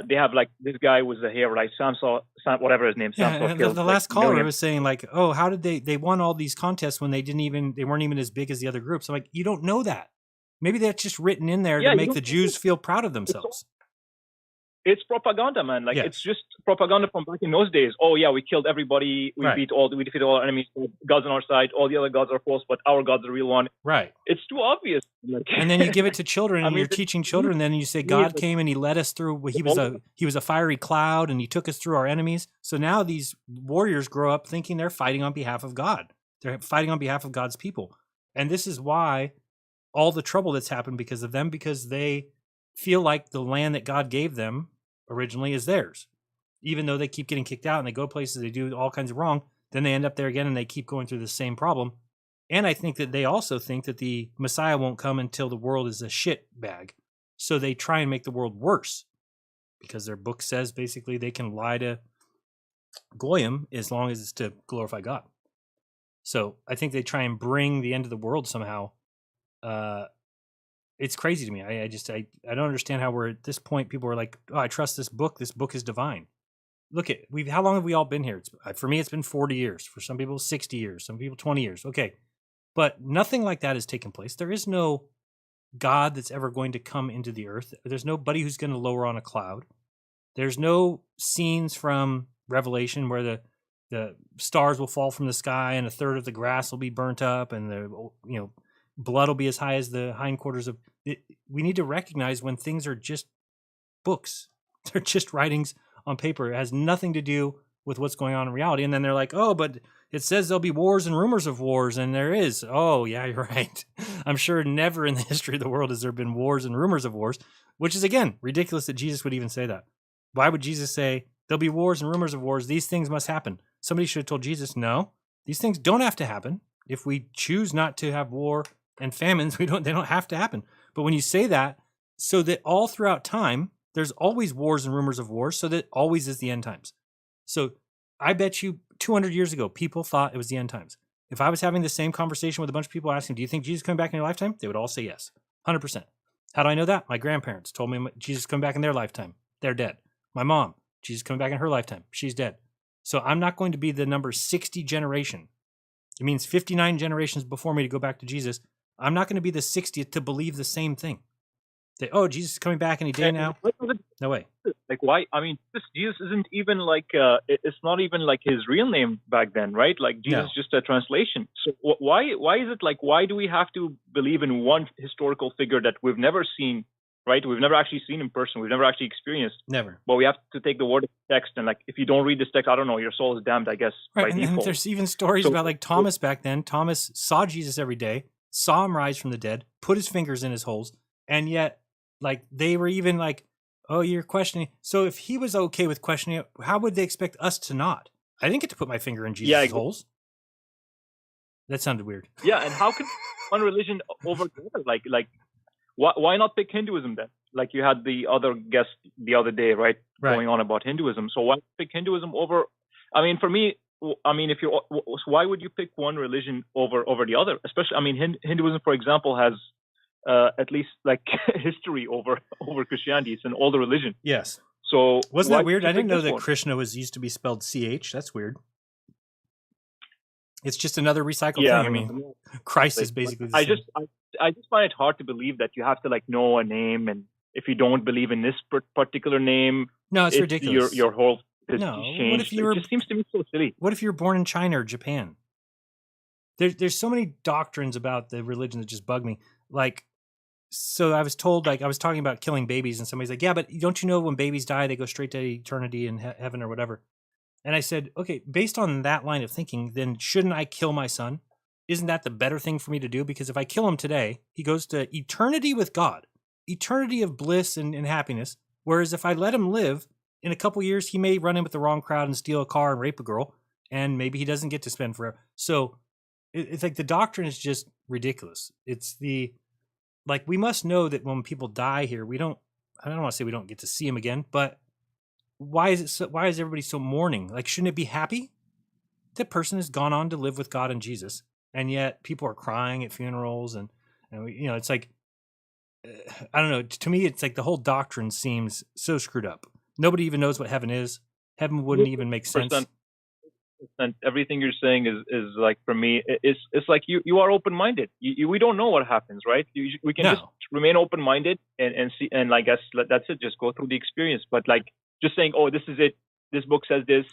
They have like this guy with the hair, like Samson, whatever his name. Yeah, the last caller was saying like, oh, how did they won all these contests when they weren't even as big as the other groups? I'm like, you don't know that. Maybe that's just written in there to make the Jews feel proud of themselves. It's propaganda, man. Like it's just propaganda from back in those days. Oh yeah, we killed everybody. We defeated all our enemies. God's on our side. All the other gods are false, but our God's the real one. Right. It's too obvious. And then you give it to children, and you're teaching children. And then you say God came and He led us through. He was a fiery cloud, and He took us through our enemies. So now these warriors grow up thinking they're fighting on behalf of God. They're fighting on behalf of God's people, and this is why all the trouble that's happened because of them, because they feel like the land that God gave them originally is theirs, even though they keep getting kicked out and they go places, they do all kinds of wrong, then they end up there again and they keep going through the same problem. And I think that they also think that the Messiah won't come until the world is a shit bag, so they try and make the world worse, because their book says basically they can lie to Goyim as long as it's to glorify God. So I think they try and bring the end of the world somehow. It's crazy to me. I don't understand how we're at this point. People are like, oh, I trust this book. This book is divine. Look at how long have we all been here? For me, it's been 40 years. For some people, 60 years. Some people, 20 years. Okay. But nothing like that has taken place. There is no God that's ever going to come into the earth. There's nobody who's going to lower on a cloud. There's no scenes from Revelation where the stars will fall from the sky and a third of the grass will be burnt up and the blood will be as high as the hindquarters of it. We need to recognize when things are just books. They're just writings on paper. It has nothing to do with what's going on in reality. And then they're like, oh, but it says there'll be wars and rumors of wars. And there is. Oh, yeah, you're right. I'm sure never in the history of the world has there been wars and rumors of wars, which is, again, ridiculous that Jesus would even say that. Why would Jesus say there'll be wars and rumors of wars? These things must happen. Somebody should have told Jesus, no, these things don't have to happen. If we choose not to have war and famines, they don't have to happen. But when you say that, so that all throughout time, there's always wars and rumors of wars, so that always is the end times. So I bet you 200 years ago, people thought it was the end times. If I was having the same conversation with a bunch of people asking, do you think Jesus is coming back in your lifetime? They would all say yes, 100%. How do I know that? My grandparents told me Jesus is coming back in their lifetime. They're dead. My mom, Jesus is coming back in her lifetime. She's dead. So I'm not going to be the number 60 generation. It means 59 generations before me to go back to Jesus. I'm not going to be the 60th to believe the same thing. That, oh, Jesus is coming back any day now. No way. Like, why? I mean, Jesus isn't even like, it's not even like his real name back then, right? Like, Jesus is just a translation. So why is it like, why do we have to believe in one historical figure that we've never seen, right? We've never actually seen in person. We've never actually experienced. Never. But we have to take the word of the text. And like, if you don't read this text, I don't know, your soul is damned, I guess, right, by and default. There's even stories about like Thomas back then. Thomas saw Jesus every day, saw him rise from the dead, put his fingers in his holes, and yet, like, they were even like, oh, you're questioning. So if he was okay with questioning it, how would they expect us to not? I didn't get to put my finger in Jesus' holes. That sounded weird. Yeah, and how can one religion over the other? Like, why not pick Hinduism then? Like you had the other guest the other day, right? Going on about Hinduism. So why pick Hinduism over? I mean, for me, I mean, if you, why would you pick one religion over the other? Especially, I mean, Hinduism, for example, has at least like history over Christianity. It's an older religion. Yes. So wasn't that weird? I didn't know that Krishna used to be spelled CH. That's weird. It's just another recycled thing. I mean, Christ is basically the same. I just find it hard to believe that you have to like know a name, and if you don't believe in this particular name, no, it's ridiculous. Your whole changed. What if you were? It just seems to me so silly. What if you were born in China or Japan? There's so many doctrines about the religion that just bug me. Like, so I was told, like, I was talking about killing babies, and somebody's like, yeah, but don't you know when babies die, they go straight to eternity in heaven or whatever? And I said, okay, based on that line of thinking, then shouldn't I kill my son? Isn't that the better thing for me to do? Because if I kill him today, he goes to eternity with God, eternity of bliss and happiness. Whereas if I let him live, in a couple years, he may run in with the wrong crowd and steal a car and rape a girl, and maybe he doesn't get to spend forever. So it's like the doctrine is just ridiculous. It's like, we must know that when people die here, I don't want to say we don't get to see him again, but why is everybody so mourning? Like, shouldn't it be happy? That person has gone on to live with God and Jesus, and yet people are crying at funerals, and you know, it's like, I don't know. To me, it's like the whole doctrine seems so screwed up. Nobody even knows what heaven is. Heaven wouldn't even make sense. And everything you're saying is like, for me, it's like you are open-minded. We don't know what happens, right? We can just remain open-minded and see, and I guess that's it. Just go through the experience. But like just saying, oh, this is it. This book says this,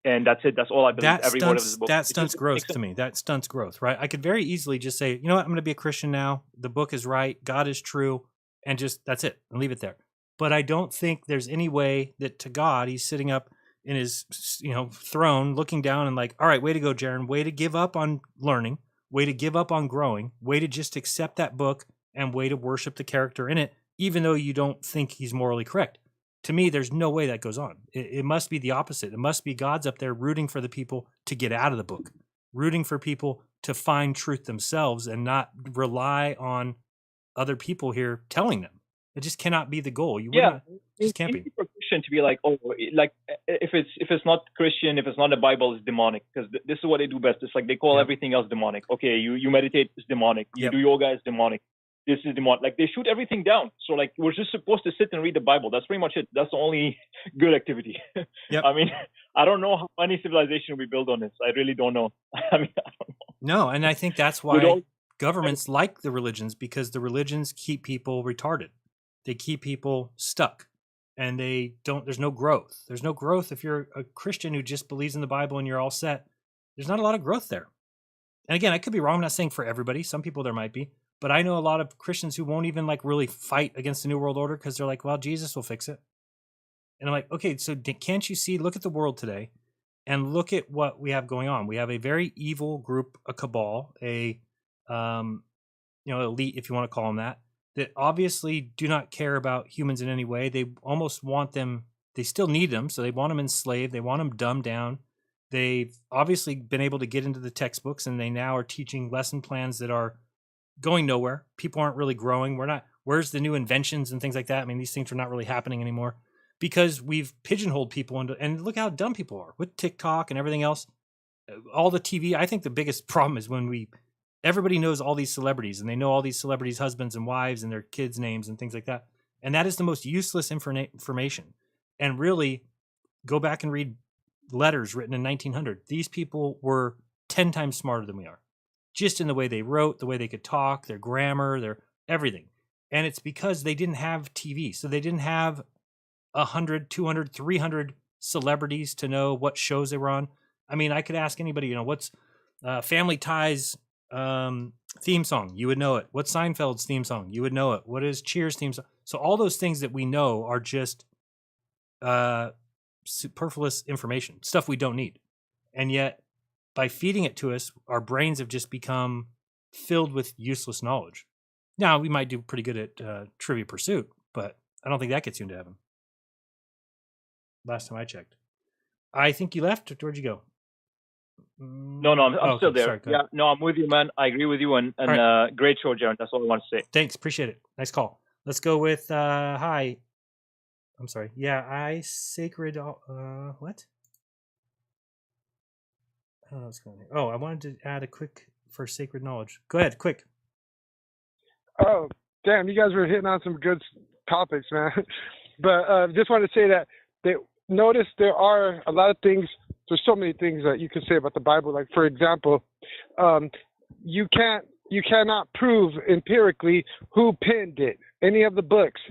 and that's it. That's all I believe. Every word of this book. That stunts growth to me. That stunts growth, right? I could very easily just say, you know what, I'm going to be a Christian now. The book is right. God is true, and just that's it, and leave it there. But I don't think there's any way that to God, he's sitting up in his, you know, throne, looking down and like, all right, way to go, Jaron. Way to give up on learning. Way to give up on growing. Way to just accept that book, and way to worship the character in it, even though you don't think he's morally correct. To me, there's no way that goes on. It must be the opposite. It must be God's up there rooting for the people to get out of the book, rooting for people to find truth themselves and not rely on other people here telling them. It just cannot be the goal. You just can't be. For Christian to be like, oh, like if it's not Christian, if it's not the Bible, it's demonic, because this is what they do best. It's like they call everything else demonic. Okay, you meditate, it's demonic. You do yoga, it's demonic. This is demonic. Like they shoot everything down. So like we're just supposed to sit and read the Bible. That's pretty much it. That's the only good activity. I mean, I don't know how any civilization we build on this. I really don't know. I mean, I don't know. No, and I think that's why governments like the religions, because the religions keep people retarded. They keep people stuck, and there's no growth. There's no growth if you're a Christian who just believes in the Bible and you're all set. There's not a lot of growth there. And again, I could be wrong. I'm not saying for everybody. Some people there might be. But I know a lot of Christians who won't even like really fight against the New World Order because they're like, well, Jesus will fix it. And I'm like, okay, so can't you see, look at the world today and look at what we have going on. We have a very evil group, a cabal, a elite, if you want to call them that obviously do not care about humans in any way. They almost want them, they still need them, so they want them enslaved, they want them dumbed down. They've obviously been able to get into the textbooks, and they now are teaching lesson plans that are going nowhere. People aren't really growing. Where's the new inventions and things like that? I mean, these things are not really happening anymore because we've pigeonholed people and look how dumb people are with TikTok and everything else. all the TV. I think the biggest problem is when everybody knows all these celebrities and they know all these celebrities' husbands and wives and their kids' names and things like that. And that is the most useless information. And really, go back and read letters written in 1900. These people were 10 times smarter than we are, just in the way they wrote, the way they could talk, their grammar, their everything. And it's because they didn't have TV. So they didn't have 100, 200, 300 celebrities to know what shows they were on. I mean, I could ask anybody, what's Family Ties theme song? You would know it. What's Seinfeld's theme song? You would know it. What is Cheers theme song? So all those things that we know are just superfluous information, stuff we don't need. And yet, by feeding it to us, our brains have just become filled with useless knowledge. Now, we might do pretty good at Trivia Pursuit, but I don't think that gets you into heaven. Last time I checked. I think you left. Where'd you go? No, I'm still there. Sorry, yeah, no, I'm with you, man. I agree with you, and right. Great show, Jaron. That's all I want to say. Thanks, appreciate it. Nice call. Let's go with hi. I'm sorry. Yeah, sacred. What? I don't know what's going on here. Oh, I wanted to add a quick for sacred knowledge. Go ahead, quick. Oh, damn! You guys were hitting on some good topics, man. But just wanted to say that notice there are a lot of things. There's so many things that you can say about the Bible. Like, for example, you cannot prove empirically who penned it, any of the books.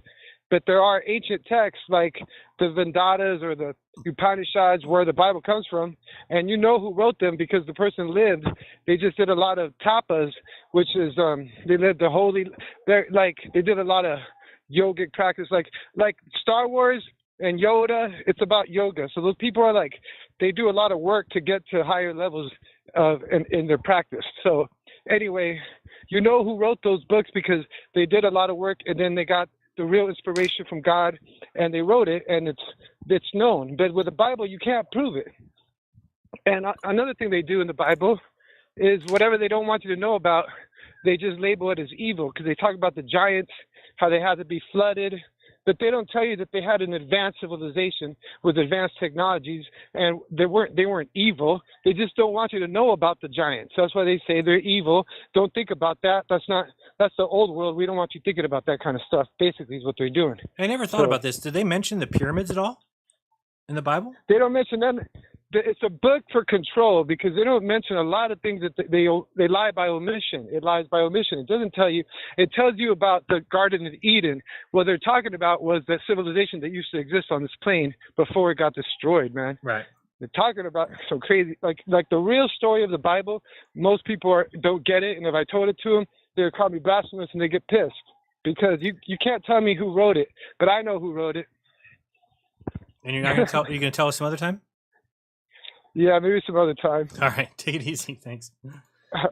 But there are ancient texts like the Vedatas or the Upanishads where the Bible comes from, and you know who wrote them because the person lived. They just did a lot of tapas, which is they lived the holy. They did a lot of yogic practice, like Star Wars and Yoda. It's about yoga. So those people are they do a lot of work to get to higher levels in their practice. So anyway, you know who wrote those books because they did a lot of work, and then they got the real inspiration from God, and they wrote it, and it's known. But with the Bible, you can't prove it. And another thing they do in the Bible is whatever they don't want you to know about, they just label it as evil, because they talk about the giants, how they had to be flooded, but they don't tell you that they had an advanced civilization with advanced technologies, and they weren't evil. They just don't want you to know about the giants. That's why they say they're evil. Don't think about that. That's the old world. We don't want you thinking about that kind of stuff. Basically, is what they're doing. I never thought about this. Did they mention the pyramids at all in the Bible? They don't mention them. It's a book for control because they don't mention a lot of things that they lie by omission. It lies by omission. It doesn't tell you. It tells you about the Garden of Eden. What they're talking about was the civilization that used to exist on this plane before it got destroyed, man. Right. They're talking about some crazy, like the real story of the Bible. Most people don't get it, and if I told it to them, they'll call me blasphemous and they get pissed because you can't tell me who wrote it, but I know who wrote it. And you're not going to tell? You're going to tell us some other time? Yeah, maybe some other time. All right, take it easy. Thanks.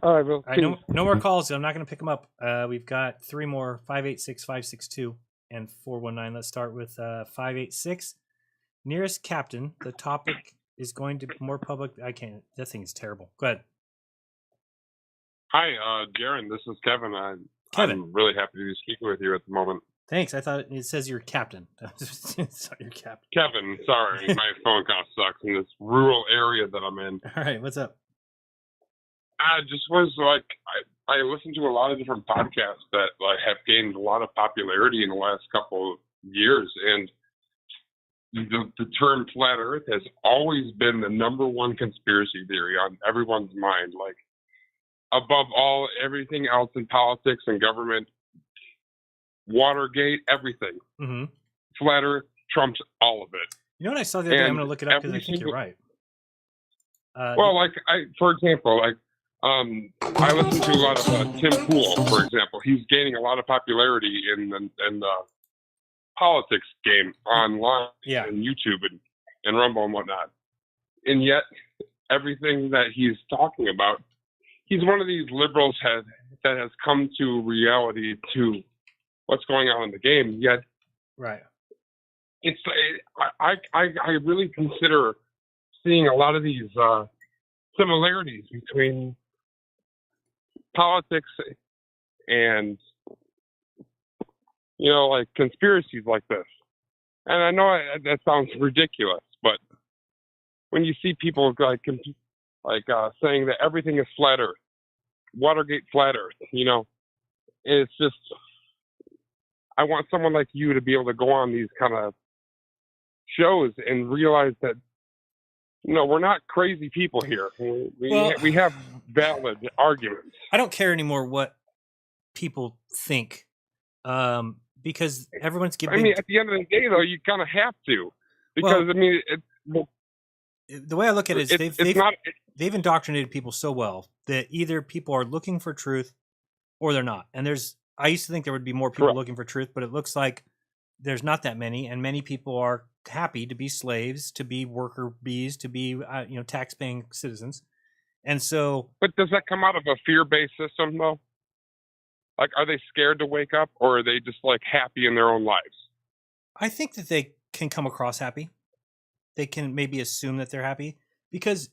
All right, bro. All right, no more calls. I'm not going to pick them up. We've got 3 more: 586-562 and 419. Let's start with 586. Nearest captain. The topic is going to be more public. I can't. That thing is terrible. Go ahead. Hi, Jaron. This is Kevin. I'm really happy to be speaking with you at the moment. Thanks. I thought it says you're captain. Sorry, you're captain. Kevin, sorry, my phone kind of sucks in this rural area that I'm in. All right, what's up? I just was I listened to a lot of different podcasts that have gained a lot of popularity in the last couple of years, and the term flat Earth has always been the number one conspiracy theory on everyone's mind. Above all, everything else in politics and government. Watergate, everything. Mm-hmm. Flat Earth trumps all of it. You know what I saw the other day? I'm going to look it up because I think you're right. For example, I listen to a lot of Tim Pool, for example. He's gaining a lot of popularity in the politics game online and YouTube and Rumble and whatnot. And yet, everything that he's talking about, he's one of these liberals that has come to reality to what's going on in the game. Yet, right? I really consider seeing a lot of these similarities between politics and conspiracies like this. And I know that sounds ridiculous, but when you see people like saying that everything is flat Earth, Watergate flat Earth. It's just, I want someone like you to be able to go on these kind of shows and realize that, we're not crazy people here. We have valid arguments. I don't care anymore what people think, because everyone's giving. I mean, at the end of the day, though, you kind of have to, because the way I look at it is they've indoctrinated people so well that either people are looking for truth or they're not. And I used to think there would be more people looking for truth, but it looks like there's not that many, and many people are happy to be slaves, to be worker bees, to be tax-paying citizens. And so, but does that come out of a fear-based system, though? Like, are they scared to wake up, or are they just like happy in their own lives? I think that they can come across happy. They can maybe assume that they're happy because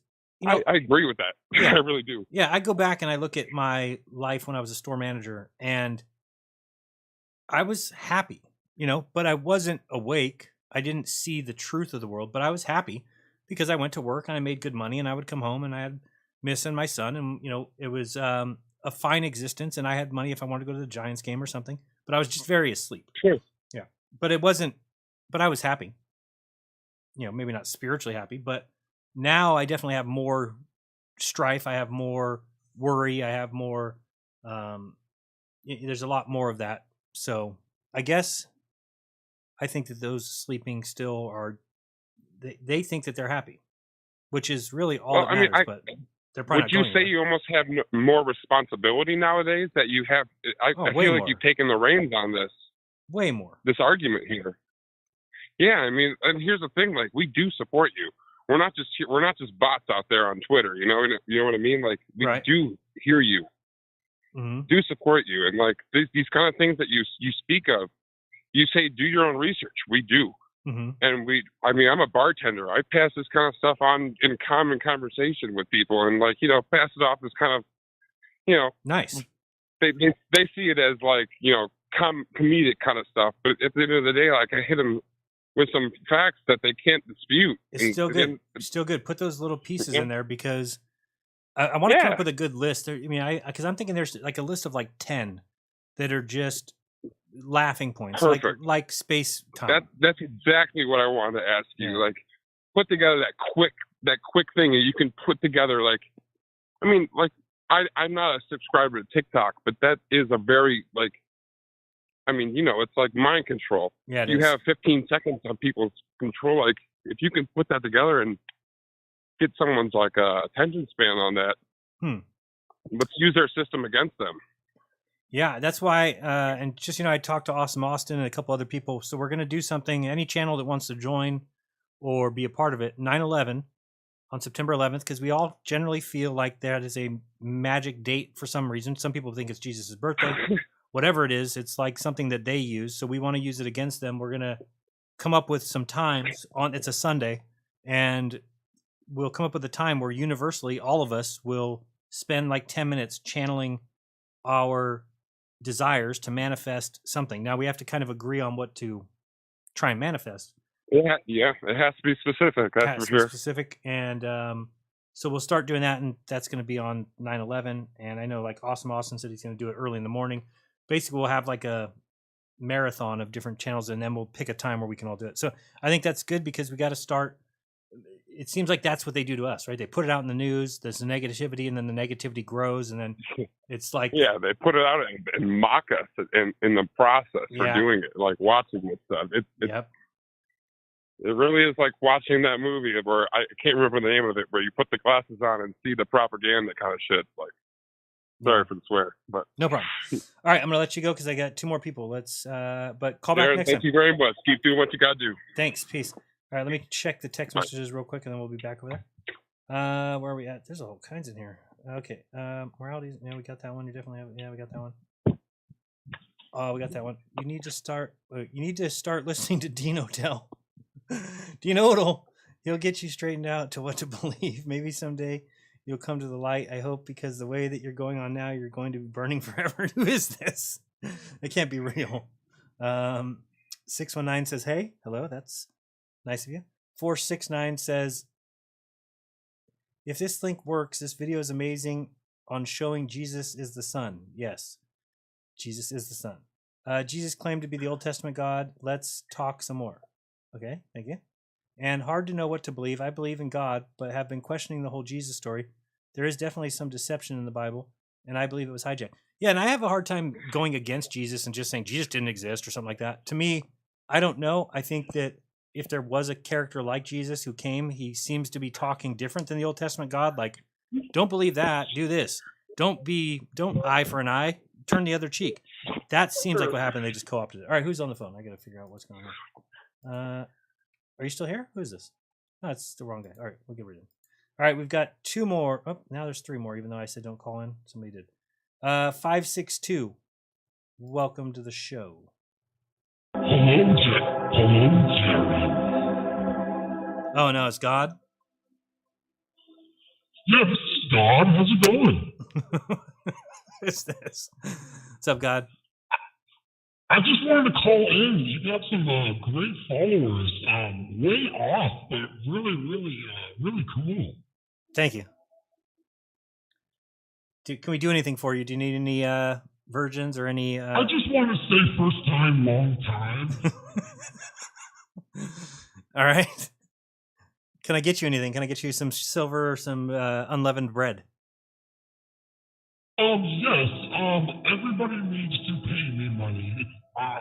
I agree with that. Yeah, I really do. Yeah, I go back and I look at my life when I was a store manager, and I was happy, but I wasn't awake. I didn't see the truth of the world, but I was happy because I went to work and I made good money, and I would come home and I had Miss and my son, and it was a fine existence, and I had money if I wanted to go to the Giants game or something. But I was just very asleep. Sure. Yeah, but it wasn't. But I was happy. Maybe not spiritually happy, but now I definitely have more strife. I have more worry. I have more. There's a lot more of that. So I guess I think that those sleeping still are. They think that they're happy, which is really all that matters. But they're probably. Would you say you almost have more responsibility nowadays? That you have. I feel like you've taken the reins on this. Way more. This argument here. Yeah, I mean, and here's the thing: like, we do support you. We're not just bots out there on Twitter. You know what I mean? Like, we do hear you, do support you, and like these kind of things that you speak of. You say do your own research. We do, and I'm a bartender. I pass this kind of stuff on in common conversation with people, and pass it off as kind of, nice. They see it as like comedic kind of stuff, but at the end of the day, like, I hit them with some facts that they can't dispute. It's still good. Still good. Put those little pieces in there because I want to come up with a good list. Because I'm thinking there's like a list of like 10 that are just laughing points, like space time. That's exactly what I wanted to ask you. Like, put together that quick thing that you can put together. Like, I'm not a subscriber to TikTok, but that is a very it's like mind control. Yeah, you have 15 seconds on people's control. Like, if you can put that together and get someone's attention span on that, let's use their system against them. Yeah, that's why. And just I talked to Awesome Austin and a couple other people. So we're going to do something. Any channel that wants to join or be a part of it, 9/11 on September 11th, because we all generally feel like that is a magic date for some reason. Some people think it's Jesus' birthday. Whatever it is, it's like something that they use. So we want to use it against them. We're going to come up with some times it's a Sunday, and we'll come up with a time where universally all of us will spend like 10 minutes channeling our desires to manifest something. Now we have to kind of agree on what to try and manifest. Yeah, it has to be specific. That's for sure. Specific, and so we'll start doing that, and that's going to be on 9/11. And I know, like, Awesome Austin said he's going to do it early in the morning. Basically, we'll have like a marathon of different channels, and then we'll pick a time where we can all do it. So I think that's good because we got to start. It seems like that's what they do to us, right? They put it out in the news. There's the negativity, and then the negativity grows, and then it's like they put it out and mock us in the process for doing it, like watching this stuff. It really is like watching that movie where I can't remember the name of it, where you put the glasses on and see the propaganda kind of shit. Like, sorry for the swear, but no problem. All right, I'm gonna let you go because I got 2 more people. Let's but call back next time. Thank you very much. Keep doing what you gotta do. Thanks. Peace. All right, let me check the text messages real quick, and then we'll be back over there. Where are we at? There's all kinds in here. Okay. Moralities. Yeah, we got that one. You definitely have. Yeah, we got that one. Oh, we got that one. You need to start listening to Dean Odell. Dean Odell, he'll get you straightened out to what to believe. Maybe someday you'll come to the light, I hope, because the way that you're going on now, you're going to be burning forever. Who is this? It can't be real. 619 says, hey, hello, that's nice of you. 469 says, If this link works, this video is amazing on showing Jesus is the Son. Yes, Jesus is the Son. Jesus claimed to be the Old Testament God. Let's talk some more. Okay, thank you. And hard to know what to believe. I believe in God, but have been questioning the whole Jesus story. There is definitely some deception in the Bible, and I believe it was hijacked. Yeah, and I have a hard time going against Jesus and just saying Jesus didn't exist or something like that. To me, I don't know. I think that if there was a character like Jesus who came, he seems to be talking different than the Old Testament God. Like, don't believe that, do this. Don't eye for an eye, turn the other cheek. That seems like what happened. They just co-opted it. All right, who's on the phone? I got to figure out what's going on. Are you still here? Who is this? No, it's the wrong guy. All right, we'll get rid of him. All right, we've got 2 more. Oh, now there's 3 more, even though I said don't call in. Somebody did. 562. Welcome to the show. Hello, Jerry. Oh, no, it's God? Yeah, this is God. How's it going? Who's this? What's up, God? I just wanted to call in. You got some great followers. Way off, but really cool. Thank you. Can we do anything for you? Do you need any virgins or any... I just want to say first time, long time. All right. Can I get you anything? Can I get you some silver or some unleavened bread? Yes. Everybody needs to pay me money.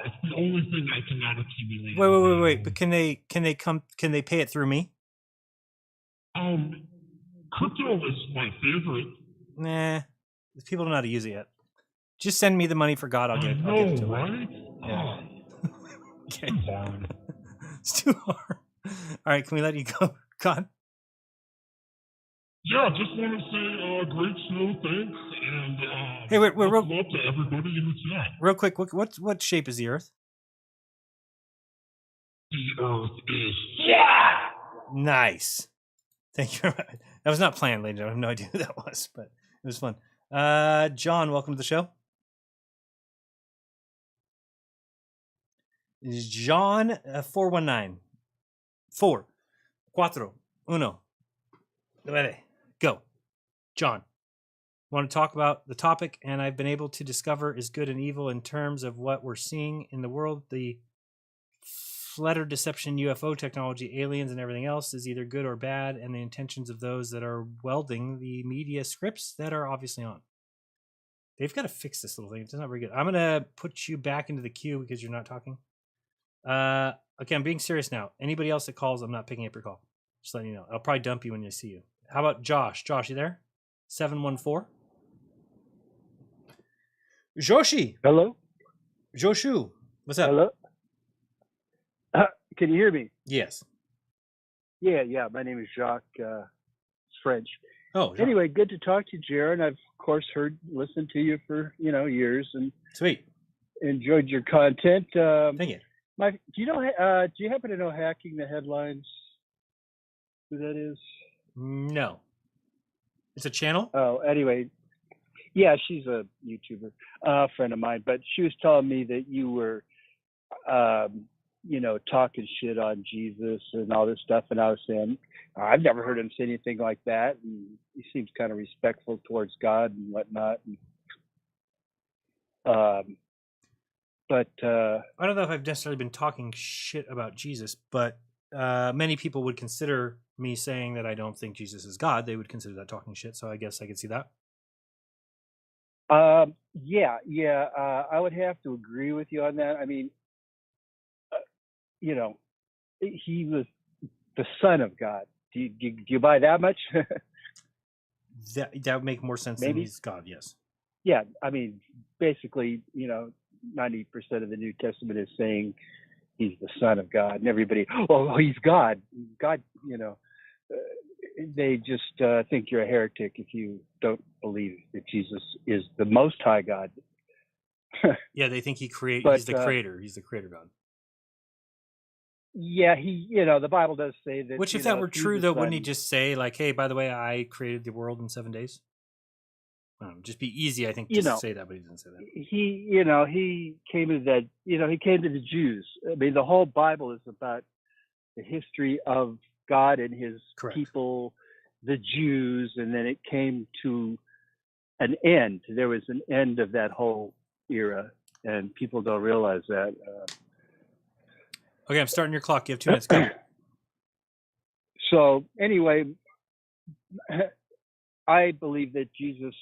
It's the only thing I cannot accumulate. Wait. But can they pay it through me? Crypto is my favorite. Nah. People don't know how to use it yet. Just send me the money for God. I'll give it to them. Right? Yeah. Okay. It's too hard. It's too hard. All right, can we let you go, God? Yeah, just want to say great show, thanks, and hey, wait, love to everybody in the chat. Real quick, what shape is the Earth? The Earth is flat. Nice. Thank you very much. That was not planned, ladies and gentlemen. I have no idea who that was, but it was fun. John, welcome to the show. John 419 4 4 1 9 go. John, want to talk about the topic, and I've been able to discover is good and evil in terms of what we're seeing in the world. The flutter deception, UFO technology, aliens, and everything else is either good or bad, and the intentions of those that are welding the media scripts that are obviously on. They've got to fix this little thing. It's not very good. I'm going to put you back into the queue because you're not talking. Okay, I'm being serious now. Anybody else that calls, I'm not picking up your call. Just letting you know. I'll probably dump you when I see you. How about Josh? Josh, you there? 714? Joshi. Hello? Joshu. What's up? Hello? Can you hear me? Yes. Yeah. My name is Jacques. French. Oh, Jacques. Anyway, good to talk to you, Jaron. I've, of course, listened to you for, years and sweet. Enjoyed your content. Thank you. Do you happen to know Hacking the Headlines? Who that is? No. It's a channel? Oh, anyway. Yeah, she's a YouTuber, friend of mine, but she was telling me that you were, talking shit on Jesus and all this stuff, and I was saying, I've never heard him say anything like that, and he seems kind of respectful towards God and whatnot. But I don't know if I've necessarily been talking shit about Jesus, but many people would consider me saying that I don't think Jesus is God. They would consider that talking shit, so I guess I could see that. I would have to agree with you on that. I mean, he was the Son of God. Do you buy that much? that would make more sense than he's God, yes. Yeah, I mean, basically, 90% of the New Testament is saying he's the Son of God, and everybody, he's God. God, they just think you're a heretic if you don't believe that Jesus is the Most High God. Yeah, they think he's the creator. He's the creator God. Yeah, the Bible does say that. Which, if that were true, though, wouldn't he just say, like, hey, by the way, I created the world in 7 days? Just be easy, I think, just to say that, but he didn't say that. He came to that, he came to the Jews. I mean, the whole Bible is about the history of God and his people the Jews, and then it came to an end. There was an end of that whole era, and people don't realize that. Okay, I'm starting your clock. You have 2 minutes. Go. So anyway, I believe that Jesus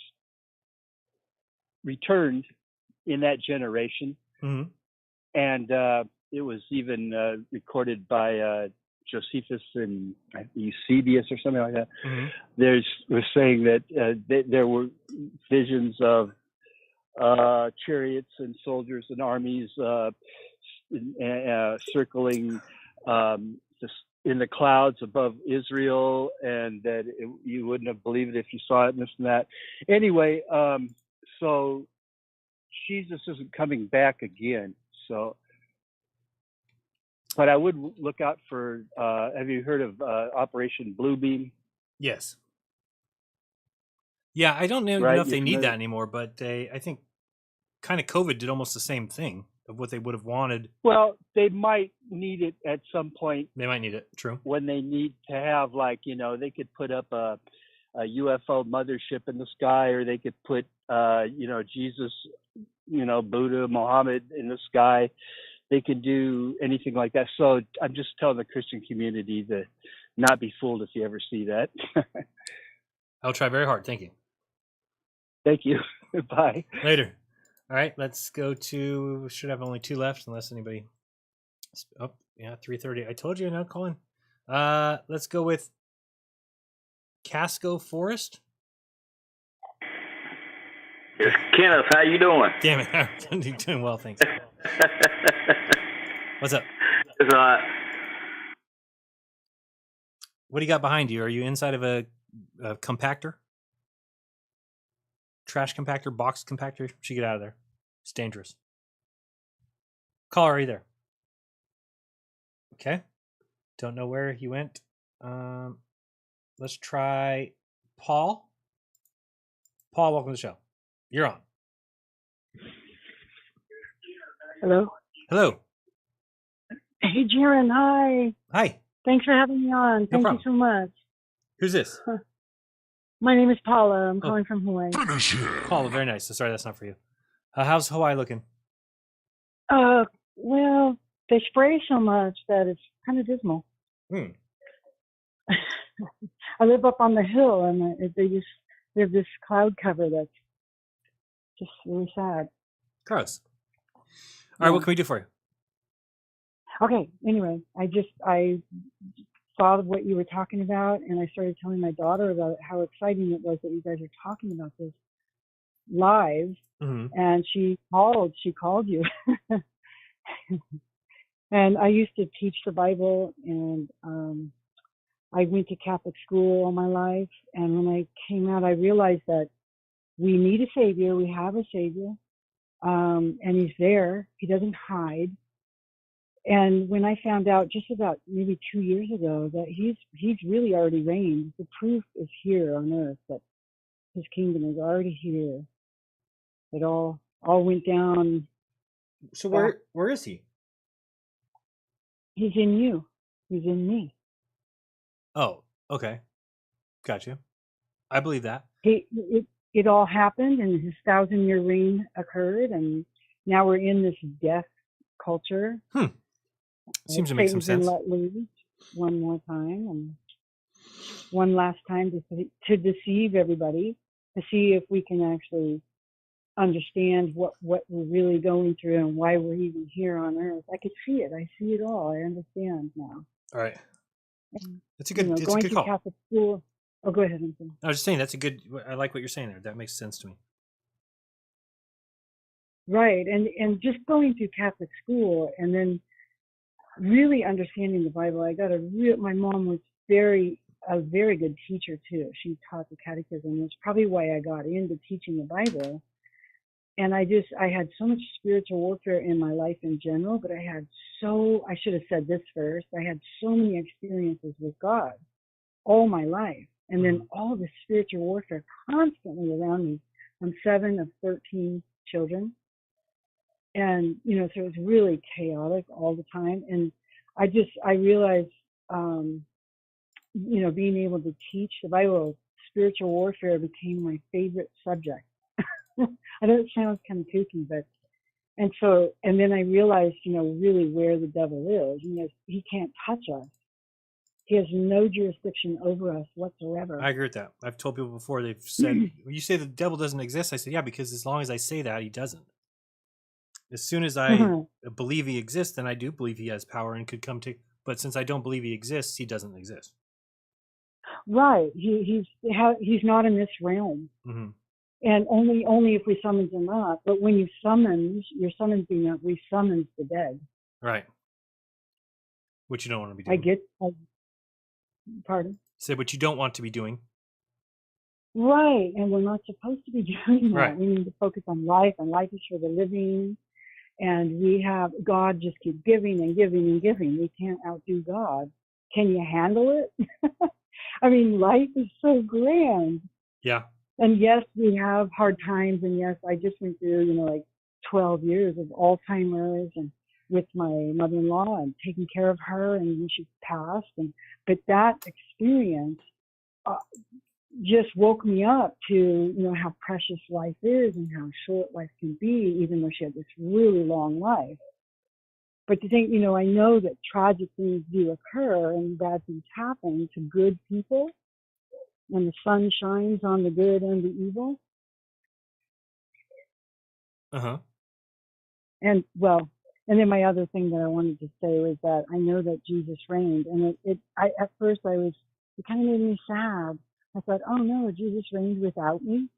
returned in that generation, and it was even recorded by Josephus and Eusebius or something like that. Was saying that there were visions of chariots and soldiers and armies circling in the clouds above Israel, and that you wouldn't have believed it if you saw it, and this and that. Anyway, so Jesus isn't coming back again. So, but I would look out for. Have you heard of Operation Bluebeam? Yes. Yeah, I don't know if they need that anymore, but I think kind of COVID did almost the same thing of what they would have wanted. Well, they might need it at some point. They might need it. True. When they need to have, like, they could put up a UFO mothership in the sky, or they could put, Jesus, Buddha, Muhammad in the sky. They could do anything like that. So I'm just telling the Christian community to not be fooled if you ever see that. I'll try very hard. Thank you. Thank you. Bye. Later. All right, let's go to. Should have only 2 left, unless anybody. Oh, yeah, 3:30. I told you not calling. Let's go with Casco Forest. It's Kenneth. How you doing? Damn it, I'm doing well, thanks. What's up? It's all right. What do you got behind you? Are you inside of a compactor? Trash compactor, box compactor? Should get out of there. It's dangerous. Caller, are you there? Okay. Don't know where he went. Let's try Paul. Paul, welcome to the show. You're on. Hello. Hello. Hey, Jaron. Hi. Hi. Thanks for having me on. Thank you so much. Who's this? My name is Paula. I'm calling from Hawaii. Paula, very nice. Sorry, that's not for you. How's Hawaii looking? Well, they spray so much that it's kind of dismal. I live up on the hill, and they have this cloud cover that's just really sad. Gross. All right, what can we do for you? Okay. Anyway, I saw what you were talking about, and I started telling my daughter about how exciting it was that you guys are talking about this live. And she called you. And I used to teach the Bible, and I went to Catholic school all my life. And when I came out, I realized that we need a Savior. We have a Savior. And he's there. He doesn't hide. And when I found out just about maybe 2 years ago that he's really already reigned, the proof is here on earth that his kingdom is already here. It all went down. So where is he? He's in you. He's in me. Oh, okay. Got you. I believe that. It all happened, and his 1,000-year reign occurred, and now we're in this death culture. Seems to make some sense. Let loose one more time, and one last time to deceive everybody, to see if we can actually understand what we're really going through and why we're even here on earth. I could see it. I see it all. I understand now. All right. And, That's a good, it's going a good to call. Catholic school. Oh, go ahead. Anthony. I was just saying I like what you're saying there. That makes sense to me. Right. And just going through Catholic school and then really understanding the Bible. My mom was a very good teacher too. She taught the catechism. That's probably why I got into teaching the Bible. And I had so much spiritual warfare in my life in general, but I should have said this first. I had so many experiences with God all my life. And then all this spiritual warfare constantly around me. I'm 7 of 13 children. And, so it was really chaotic all the time. And I realized being able to teach the Bible, spiritual warfare became my favorite subject. I know it sounds kind of kooky, but, and then I realized, really where the devil is. He can't touch us. He has no jurisdiction over us whatsoever. I agree with that. I've told people before, they've said, when you say the devil doesn't exist, I said, yeah, because as long as I say that, he doesn't. As soon as I believe he exists, then I do believe he has power and could come to, but since I don't believe he exists, he doesn't exist. Right. He's not in this realm. Mm-hmm. And only if we summons him up. But when you summons, you're summoning up, we summons the dead. Right. Which you don't want to be doing. Pardon? Say what you don't want to be doing. Right. And we're not supposed to be doing that. Right. We need to focus on life, and life is for the living. And we have, God just keep giving and giving and giving. We can't outdo God. Can you handle it? I mean, life is so grand. Yeah. And yes, we have hard times. And yes, I just went through, 12 years of Alzheimer's and with my mother-in-law and taking care of her, and she passed. But that experience just woke me up to, how precious life is and how short life can be, even though she had this really long life. But to think, I know that tragic things do occur and bad things happen to good people, and the sun shines on the good and the evil. Uh-huh. And then my other thing that I wanted to say was that I know that Jesus reigned, and at first it kind of made me sad. I thought, oh no, Jesus reigned without me.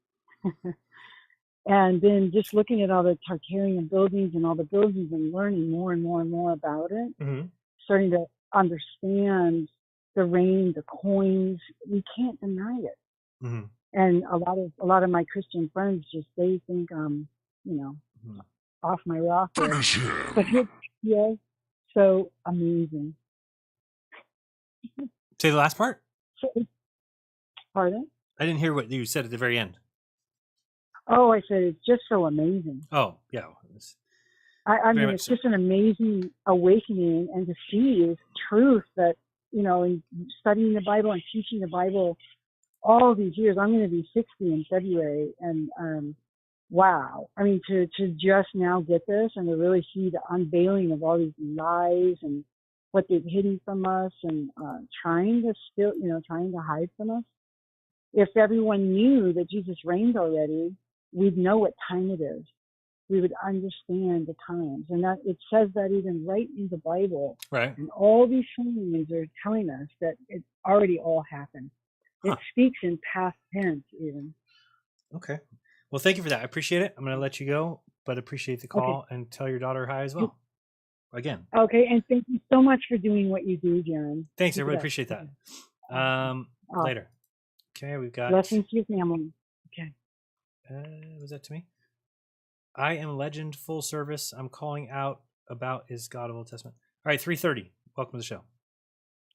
And then just looking at all the Tartarian buildings and all the buildings and learning more and more and more about it, starting to understand the reign, the coins, we can't deny it. Mm-hmm. And a lot of my Christian friends they think off my rocker. Finish him. But yes, so amazing. Say the last part? Pardon? I didn't hear what you said at the very end. Oh, I said it's just so amazing. Oh, yeah. I mean, it's just an amazing awakening, and to see this truth that, in studying the Bible and teaching the Bible all these years. I'm going to be 60 in February, and wow. I mean, to just now get this and to really see the unveiling of all these lies and what they've hidden from us and trying to hide from us. If everyone knew that Jesus reigned already, we'd know what time it is. We would understand the times. And that it says that even right in the Bible. Right. And all these signs are telling us that it already all happened. It speaks in past tense even. Okay. Well, thank you for that. I appreciate it. I'm going to let you go, but appreciate the call and tell your daughter hi as well. Again. Okay. And thank you so much for doing what you do, Jaron. Thanks. I really appreciate that. Later. Okay. We've got. Blessings to your family. Okay. Was that to me? I am Legend full service. I'm calling out about is God of Old Testament. All right. 3:30. Welcome to the show.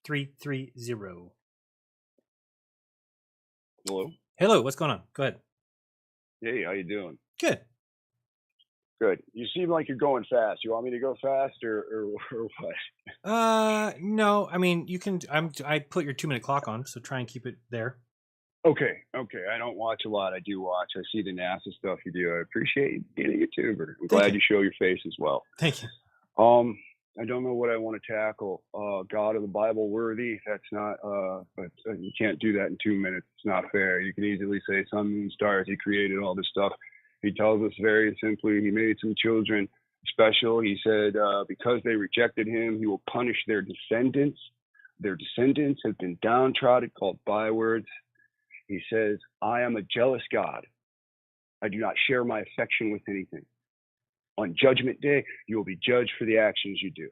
330. Hello. Hello. What's going on? Go ahead. Hey, how you doing? Good. Good. You seem like you're going fast. You want me to go fast or what? No. I mean, you can. I put your 2-minute clock on, so try and keep it there. Okay. I don't watch a lot. I do watch. I see the NASA stuff you do. I appreciate you being a YouTuber. I'm glad you show your face as well. Thank you. I don't know what I want to tackle. God of the Bible worthy. That's not. But you can't do that in 2 minutes. It's not fair. You can easily say sun, moon, stars. He created all this stuff. He tells us very simply. He made some children special. He said because they rejected him, he will punish their descendants. Their descendants have been downtrodden, called bywords. He says, I am a jealous God. I do not share my affection with anything. On Judgment Day, you will be judged for the actions you do.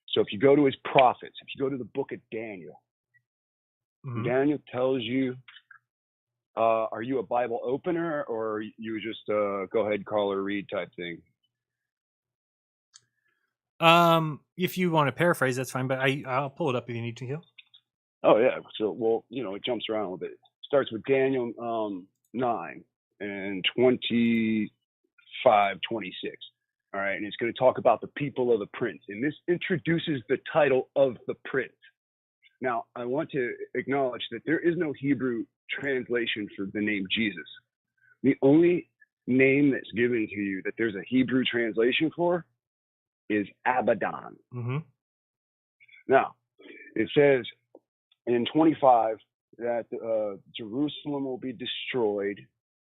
So if you go to his prophets, if you go to the book of Daniel, Daniel tells you, are you a Bible opener or are you just go ahead, call or read type thing? If you want to paraphrase, that's fine, but I'll pull it up if you need to. Oh, yeah. So, well, it jumps around a little bit. It starts with Daniel 9 and 25, 26. All right. And it's going to talk about the people of the prince. And this introduces the title of the prince. Now, I want to acknowledge that there is no Hebrew translation for the name Jesus. The only name that's given to you that there's a Hebrew translation for is Abaddon. Mm-hmm. Now, it says in 25 that Jerusalem will be destroyed.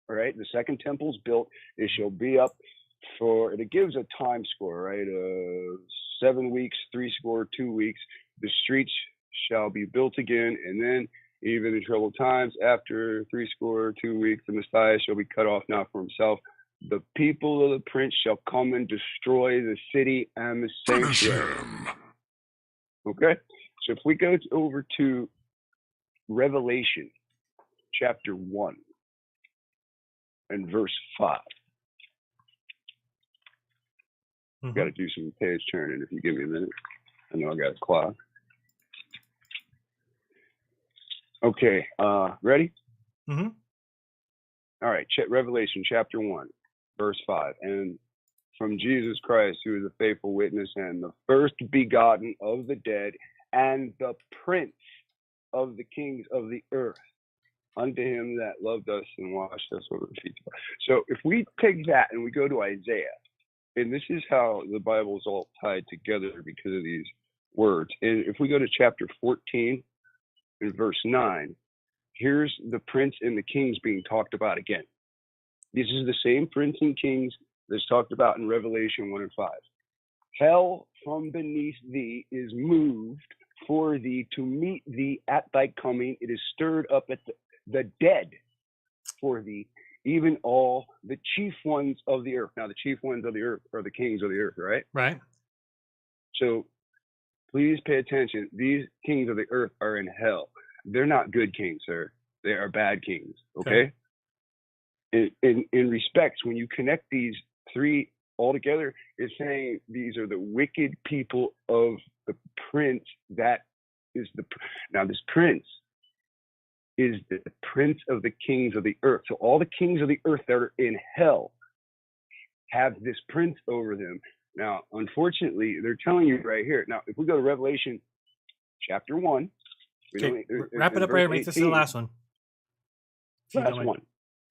All right, the second temple's built. It shall be up for, it gives a time score, right? 7 weeks, 62 weeks. The streets shall be built again, and then even in troubled times, after 62 weeks, the Messiah shall be cut off, not for himself. The people of the prince shall come and destroy the city and the sanctuary. Okay, so if we go over to Revelation chapter 1 and verse 5. Mm-hmm. Got to do some page turning if you give me a minute. I know I got a clock. Okay, ready? Mm-hmm. All right, Revelation chapter 1, verse 5. And from Jesus Christ, who is a faithful witness and the first begotten of the dead and the prince of the kings of the earth, unto him that loved us and washed us over the feet. So if we take that and we go to Isaiah, and this is how the Bible is all tied together because of these words. And if we go to chapter 14 and verse 9, here's the prince and the kings being talked about again. This is the same prince and kings that's talked about in Revelation 1 and 5. Hell from beneath thee is moved for thee to meet thee at thy coming. It is stirred up at the dead for thee, even all the chief ones of the earth. Now, the chief ones of the earth are the kings of the earth, right? Right. So please pay attention. These kings of the earth are in hell. They're not good kings, sir. They are bad kings, okay? In respects, when you connect these three all together, it's saying these are the wicked people of the prince that is the... Now, this prince is the prince of the kings of the earth. So all the kings of the earth that are in hell have this prince over them. Now, unfortunately, they're telling you right here. Now, if we go to Revelation chapter 1. Okay, wrap it up right here. Make this the last one. Last one.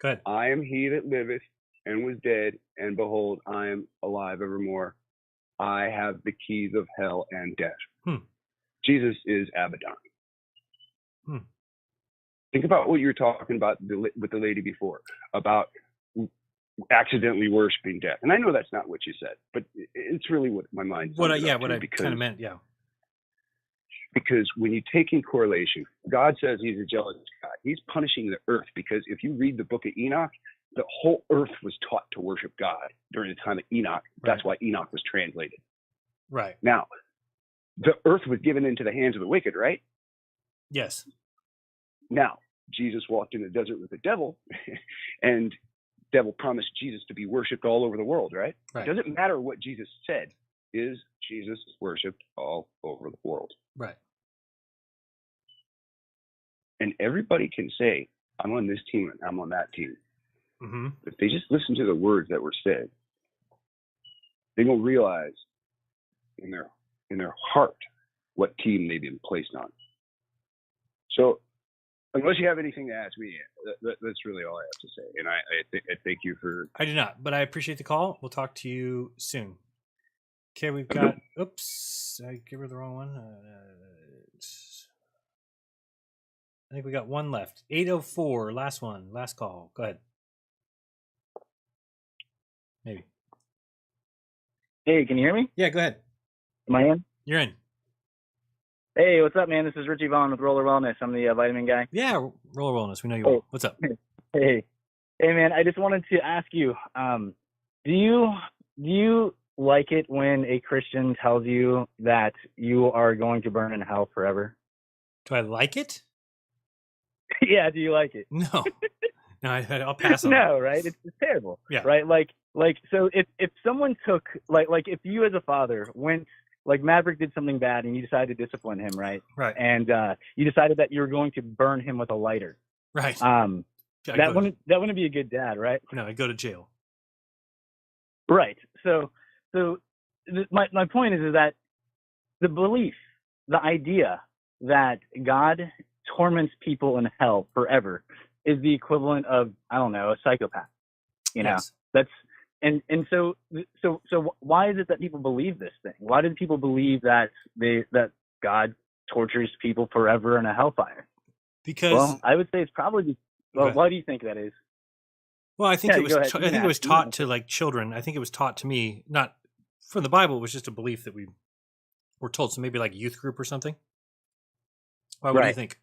Go ahead. I am he that liveth and was dead, and behold, I am alive evermore. I have the keys of hell and death. Jesus is Abaddon. Think about what you were talking about with the lady before, about accidentally worshiping death. And I know that's not what you said, but it's really what my mind. What I kind of meant, yeah. Because when you take in correlation, God says he's a jealous God. He's punishing the earth because if you read the book of Enoch, the whole earth was taught to worship God during the time of Enoch. That's why Enoch was translated. Right. Now, the earth was given into the hands of the wicked, right? Yes. Now, Jesus walked in the desert with the devil, and devil promised Jesus to be worshipped all over the world, right? It doesn't matter what Jesus said. Is Jesus worshipped all over the world? Right. And everybody can say, I'm on this team and I'm on that team. Mm-hmm. If they just listen to the words that were said, they will realize in their heart what team they've been placed on. So unless you have anything to ask me, that's really all I have to say. And I thank you for... I do not, but I appreciate the call. We'll talk to you soon. Okay, we've got... Oops, I gave her the wrong one. I think we got one left. 804, last one, last call. Go ahead. Maybe. Hey, can you hear me? Yeah, go ahead. Am I in? You're in. Hey, what's up, man? This is Richie Vaughn with Roller Wellness. I'm the vitamin guy. Yeah, Roller Wellness. We know you well. What's up? Hey, man. I just wanted to ask you, do you like it when a Christian tells you that you are going to burn in hell forever? Do I like it? Yeah, do you like it? No. No, I'll pass on. No, right? It's terrible. Yeah. Right? Like so if someone took like if you as a father went, like Maverick did something bad and you decided to discipline him, right? Right. And you decided that you were going to burn him with a lighter. Right. That wouldn't be a good dad, right? No, I'd go to jail. Right. So my point is that the belief, the idea that God torments people in hell forever is the equivalent of, I don't know, a psychopath. You know, Yes. that's and so why is it that people believe this thing? Why do people believe that that God tortures people forever in a hellfire? Because, well, I would say it's probably. Well, why do you think that is? Well, I think Yeah, it was. go ahead. I think it was taught to like children. I think it was taught to me, not from the Bible. It was just a belief that we were told. So maybe like youth group or something. Why? What do you think?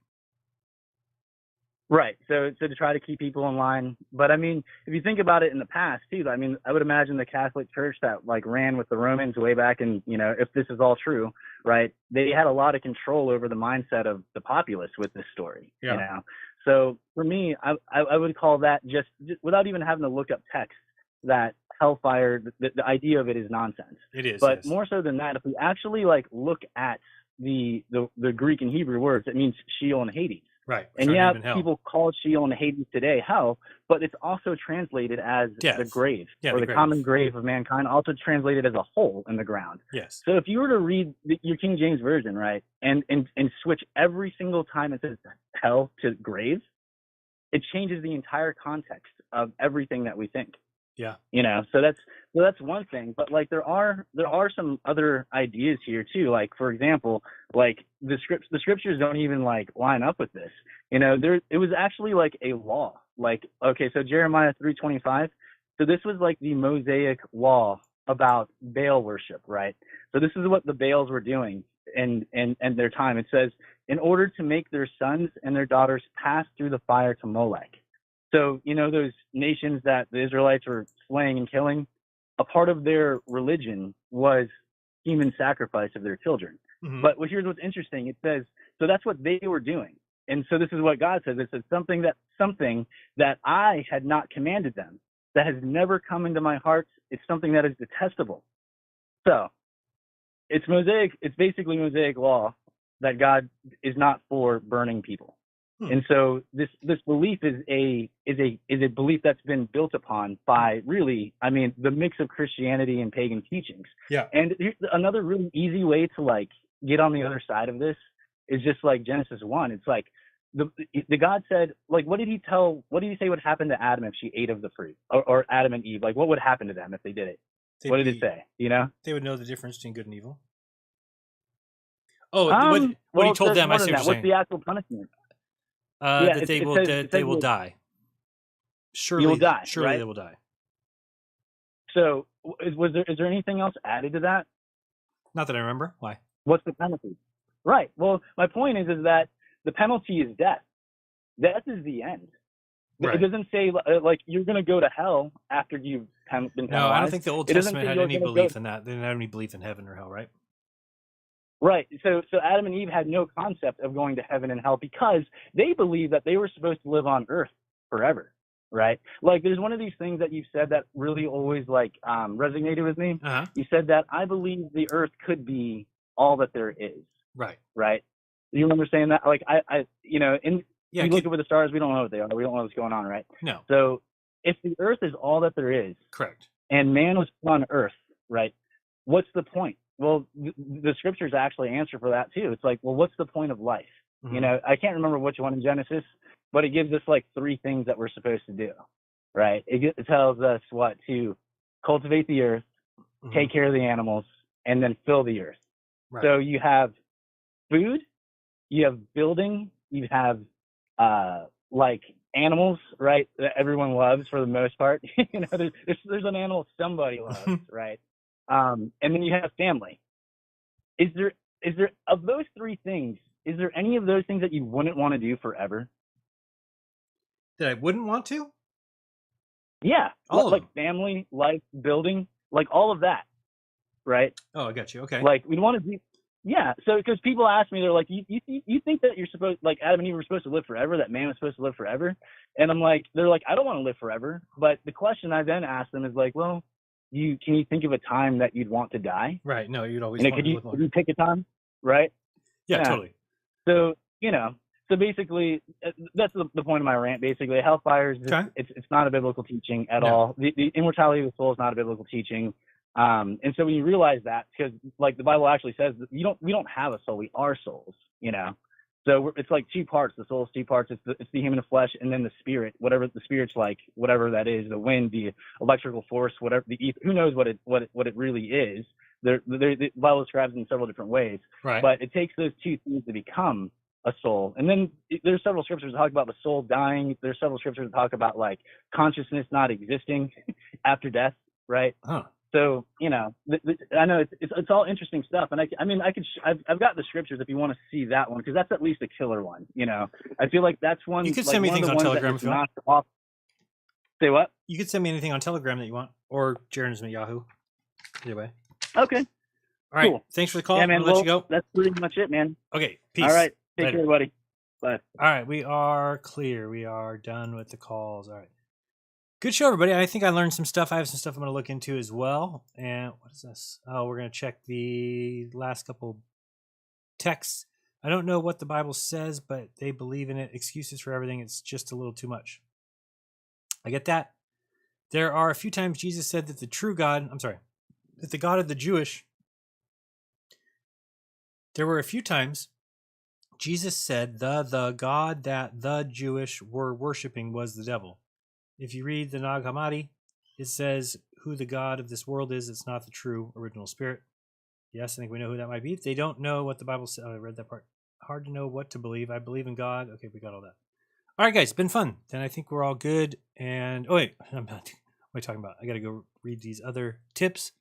Right. So to try to keep people in line. But I mean, if you think about it in the past too, I mean, I would imagine the Catholic Church that like ran with the Romans way back, and you know, if this is all true, right? They had a lot of control over the mindset of the populace with this story. Yeah. You know. So for me, I would call that just without even having to look up text, that hellfire, the idea of it is nonsense. It is. But yes. more so than that, if we actually like look at the Greek and Hebrew words, it means Sheol and Hades. Right. And yeah, people call Sheol and Hades today hell, but it's also translated as the grave, or the common grave of mankind, also translated as a hole in the ground. Yes. So if you were to read your King James Version, right, and switch every single time it says hell to grave, it changes the entire context of everything that we think. Yeah. You know, so that's one thing. But like there are some other ideas here too. Like for example, like the scriptures don't even like line up with this. You know, it was actually like a law. Like okay, so Jeremiah 3:25. So this was like the Mosaic law about Baal worship, right? So this is what the Baals were doing in their time. It says, in order to make their sons and their daughters pass through the fire to Molech. So, you know, those nations that the Israelites were slaying and killing, a part of their religion was human sacrifice of their children. Mm-hmm. But here's what's interesting. It says, so that's what they were doing. And so this is what God says. It says something that I had not commanded them, that has never come into my heart. It's something that is detestable. So it's basically Mosaic law that God is not for burning people. And so this belief is a belief that's been built upon by really, I mean, the mix of Christianity and pagan teachings. Yeah. And here's another really easy way to like get on the other side of this is just like Genesis 1. It's like the God said, like, what did he say would happen to Adam if she ate of the fruit, or Adam and Eve? Like, what would happen to them if they did it? What did it say? You know, they would know the difference between good and evil. Oh, what he told them, I see what you're saying. What's the actual punishment? That they will die. Surely, you will die. Surely right? they will die. So, is there anything else added to that? Not that I remember. Why? What's the penalty? Right. Well, my point is that the penalty is death. Death is the end. Right. It doesn't say like you're going to go to hell after you've been penalized. No, I don't think the Old Testament had any belief in that. They didn't have any belief in heaven or hell, right? Right. So Adam and Eve had no concept of going to heaven and hell because they believed that they were supposed to live on earth forever. Right. Like there's one of these things that you said that really always like resonated with me. Uh-huh. You said that I believe the earth could be all that there is. Right. Right. You remember saying that? Like I you know, you look up at the stars, we don't know what they are. We don't know what's going on, right? No. So if the earth is all that there is, correct, and man was put on earth, right? What's the point? Well, the scriptures actually answer for that too. It's like, well, what's the point of life? Mm-hmm. You know, I can't remember which one in Genesis, but it gives us like 3 things that we're supposed to do, right? It tells us what to cultivate the earth, mm-hmm. take care of the animals, and then fill the earth. Right. So you have food, you have building, you have like animals, right? That everyone loves for the most part. You know, there's an animal somebody loves, right? And then you have family. Is there of those 3 things, is there any of those things that you wouldn't want to do forever? That I wouldn't want to? Yeah. Like family, life, building, like all of that. Right? Oh, I got you. Okay. Like we'd want to do. Yeah. So because people ask me, they're like, you think that you're supposed, like Adam and Eve were supposed to live forever, that man was supposed to live forever? And I'm like, they're like, I don't want to live forever. But the question I then ask them is like, well, can you think of a time that you'd want to die? Right. No, you'd always want to live longer. Could you pick a time? Right? Yeah, totally. So, you know, so basically that's the point of my rant. Basically, hellfire is it's not a biblical teaching at all. The immortality of the soul is not a biblical teaching. And so when you realize that, because like the Bible actually says that we don't have a soul, we are souls, you know. So it's like two parts. The soul's two parts. It's the human flesh, and then the spirit, whatever the spirit's like, whatever that is, the wind, the electrical force, whatever the ether, who knows what it really is. The Bible describes it in several different ways. Right. But it takes those two things to become a soul. And then there's several scriptures that talk about the soul dying. There's several scriptures that talk about like consciousness not existing after death, right? Huh. So, you know, I know it's all interesting stuff, and I've got the scriptures if you want to see that one, because that's at least a killer one. You know, I feel like that's one. You could like send me one of things the on ones Telegram that if you want. off. Say what? You could send me anything on Telegram that you want, or Jeranism at Yahoo. Either way. Okay. All right. Cool. Thanks for the call. Yeah, man. I'm gonna let you go. That's pretty much it, man. Okay. Peace. All right. Take Later. care, buddy. Bye. All right. We are clear. We are done with the calls. All right. Good show, everybody. I think I learned some stuff. I have some stuff I'm going to look into as well. And what is this? Oh, we're going to check the last couple texts. I don't know what the Bible says, but they believe in it. Excuses for everything. It's just a little too much. I get that. There are a few times Jesus said that the true God, that the God of the Jewish, there were a few times Jesus said the God that the Jewish were worshiping was the devil. If you read the Nag Hammadi, it says who the God of this world is. It's not the true original spirit. Yes, I think we know who that might be. If they don't know what the Bible says, I read that part. Hard to know what to believe. I believe in God. Okay, we got all that. All right, guys, it's been fun. Then I think we're all good. And, oh, wait, I'm not. What am I talking about? I got to go read these other tips.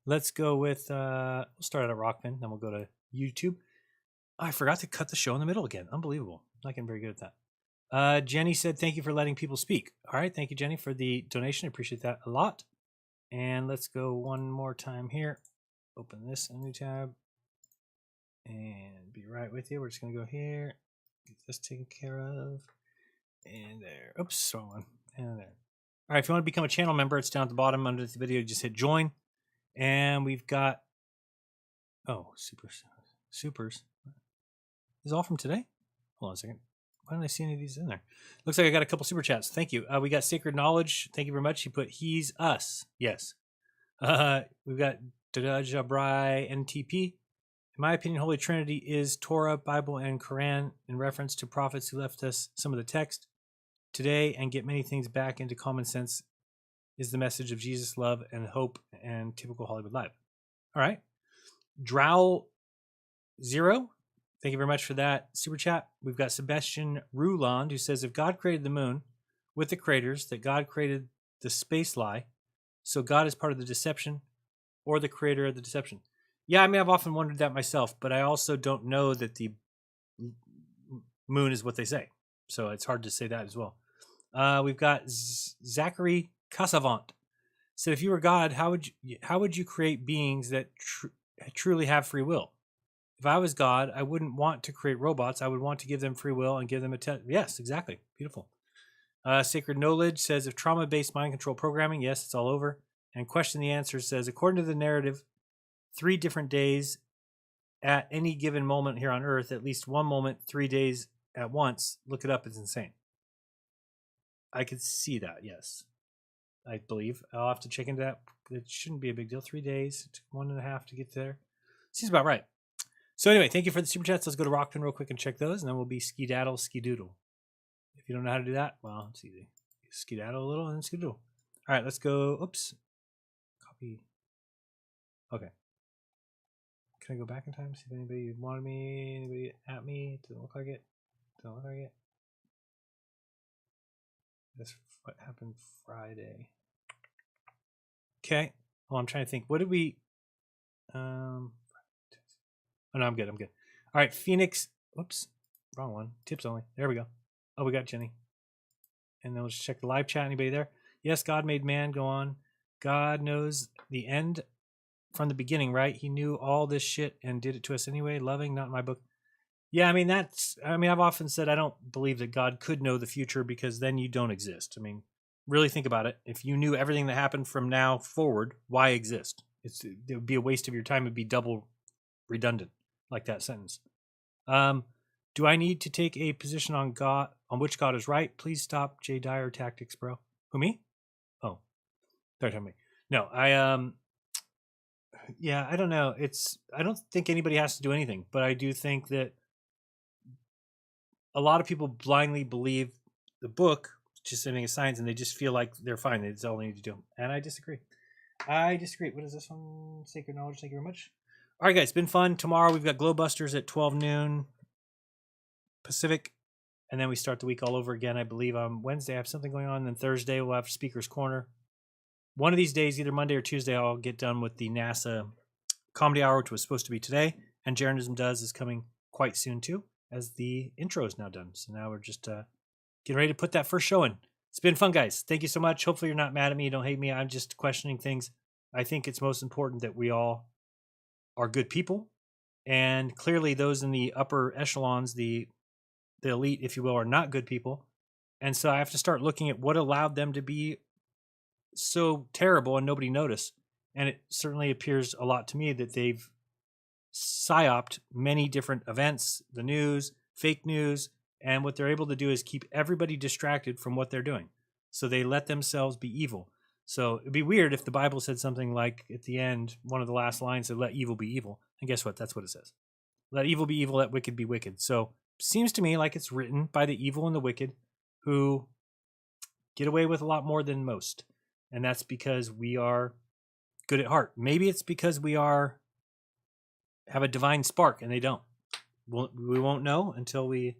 Let's go with, we'll start out at Rokfin, then we'll go to YouTube. Oh, I forgot to cut the show in the middle again. Unbelievable. I'm not getting very good at that. Jenny said, thank you for letting people speak. All right. Thank you, Jenny, for the donation. I appreciate that a lot. And let's go one more time here. Open this in a new tab. And be right with you. We're just going to go here. Get this taken care of. And there. Oops, wrong one. And there. All right. If you want to become a channel member, it's down at the bottom under the video. Just hit join. And we've got, supers. This is all from today? Hold on a second. Why didn't I see any of these in there? Looks like I got a couple super chats. Thank you. We got Sacred Knowledge. Thank you very much. He put he's us. Yes. We've got Jabrai NTP. In my opinion, Holy Trinity is Torah, Bible, and Quran in reference to prophets who left us some of the text today and get many things back into common sense is the message of Jesus, love, and hope, and typical Hollywood life. All right. Drow Zero. Thank you very much for that super chat. We've got Sebastian Ruland, who says, if God created the moon with the craters, that God created the space lie, so God is part of the deception or the creator of the deception. Yeah, I mean, I've often wondered that myself, but I also don't know that the moon is what they say. So it's hard to say that as well. We've got Zachary Casavant. Said, if you were God, how would you create beings that truly have free will? If I was God, I wouldn't want to create robots. I would want to give them free will and give them a test. Yes, exactly. Beautiful. Sacred Knowledge says, if trauma-based mind control programming, yes, it's all over. And Question the Answer says, according to the narrative, 3 different days at any given moment here on Earth, at least one moment, 3 days at once. Look it up. It's insane. I could see that, yes. I believe. I'll have to check into that. It shouldn't be a big deal. 3 days, it took 1.5 to get there. Seems about right. So anyway, thank you for the super chats. Let's go to Rokfin real quick and check those, and then we'll be skedaddle, skedoodle. If you don't know how to do that, well, it's easy. Skedaddle a little and then skedoodle. All right, let's go. Oops. Copy. Okay. Can I go back in time? See if anybody wanted me, anybody at me? Doesn't look like it. Doesn't look like it. That's what happened Friday. Okay. Well, I'm trying to think. What did we... Oh, no, I'm good. All right, Phoenix. Whoops. Wrong one. Tips only. There we go. Oh, we got Jenny. And then we'll just check the live chat. Anybody there? Yes, God made man. Go on. God knows the end from the beginning, right? He knew all this shit and did it to us anyway. Loving, not in my book. Yeah, I mean, I've often said I don't believe that God could know the future because then you don't exist. I mean, really think about it. If you knew everything that happened from now forward, why exist? It would be a waste of your time. It would be double redundant, like that sentence. Do I need to take a position on God, on which God is right? Please stop Jay Dyer tactics, bro. Who, me? Oh, they're telling me. No, yeah, I don't know. I don't think anybody has to do anything, but I do think that a lot of people blindly believe the book, just sending a science, and they just feel like they're fine. That's all they need to do. And I disagree. What is this one? Sacred Knowledge. Thank you very much. All right, guys. It's been fun. Tomorrow we've got Glowbusters at 12 noon Pacific. And then we start the week all over again. I believe on Wednesday I have something going on. And then Thursday we'll have Speaker's Corner. One of these days, either Monday or Tuesday, I'll get done with the NASA Comedy Hour, which was supposed to be today. And Jeranism Does is coming quite soon too, as the intro is now done. So now we're just getting ready to put that first show in. It's been fun, guys. Thank you so much. Hopefully you're not mad at me. You don't hate me. I'm just questioning things. I think it's most important that we all are good people. And clearly those in the upper echelons, the elite, if you will, are not good people. And so I have to start looking at what allowed them to be so terrible and nobody noticed. And it certainly appears a lot to me that they've psyoped many different events, the news, fake news, and what they're able to do is keep everybody distracted from what they're doing. So they let themselves be evil. So it'd be weird if the Bible said something like at the end, one of the last lines said, let evil be evil. And guess what? That's what it says. Let evil be evil, let wicked be wicked. So seems to me like it's written by the evil and the wicked who get away with a lot more than most. And that's because we are good at heart. Maybe it's because we have a divine spark and they don't. We won't know until we,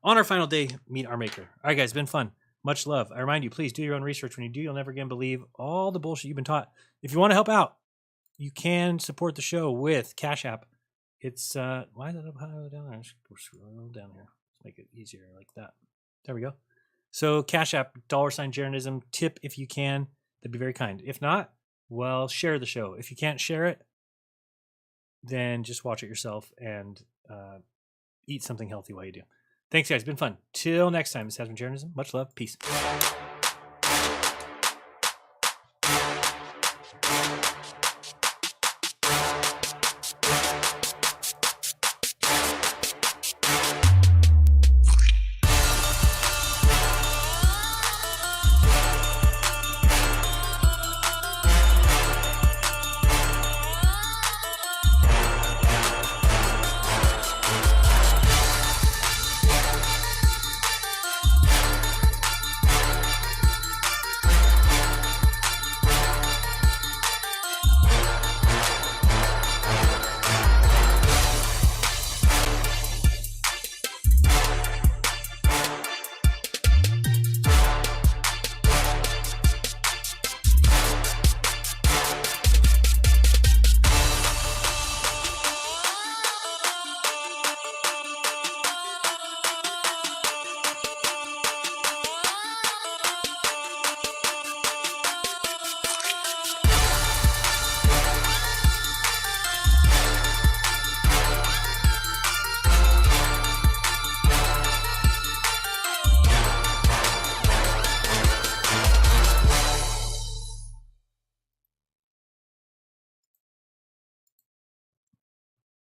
on our final day, meet our maker. All right, guys, it's been fun. Much love. I remind you, please do your own research. When you do, you'll never again believe all the bullshit you've been taught. If you want to help out, you can support the show with Cash App. It's, why is it up high down there? Scroll down here. Let's make it easier like that. There we go. So Cash App, $Jeranism. Tip if you can. That'd be very kind. If not, well, share the show. If you can't share it, then just watch it yourself and eat something healthy while you do. Thanks, guys. It's been fun. Till next time, this has been Jeranism. Much love. Peace.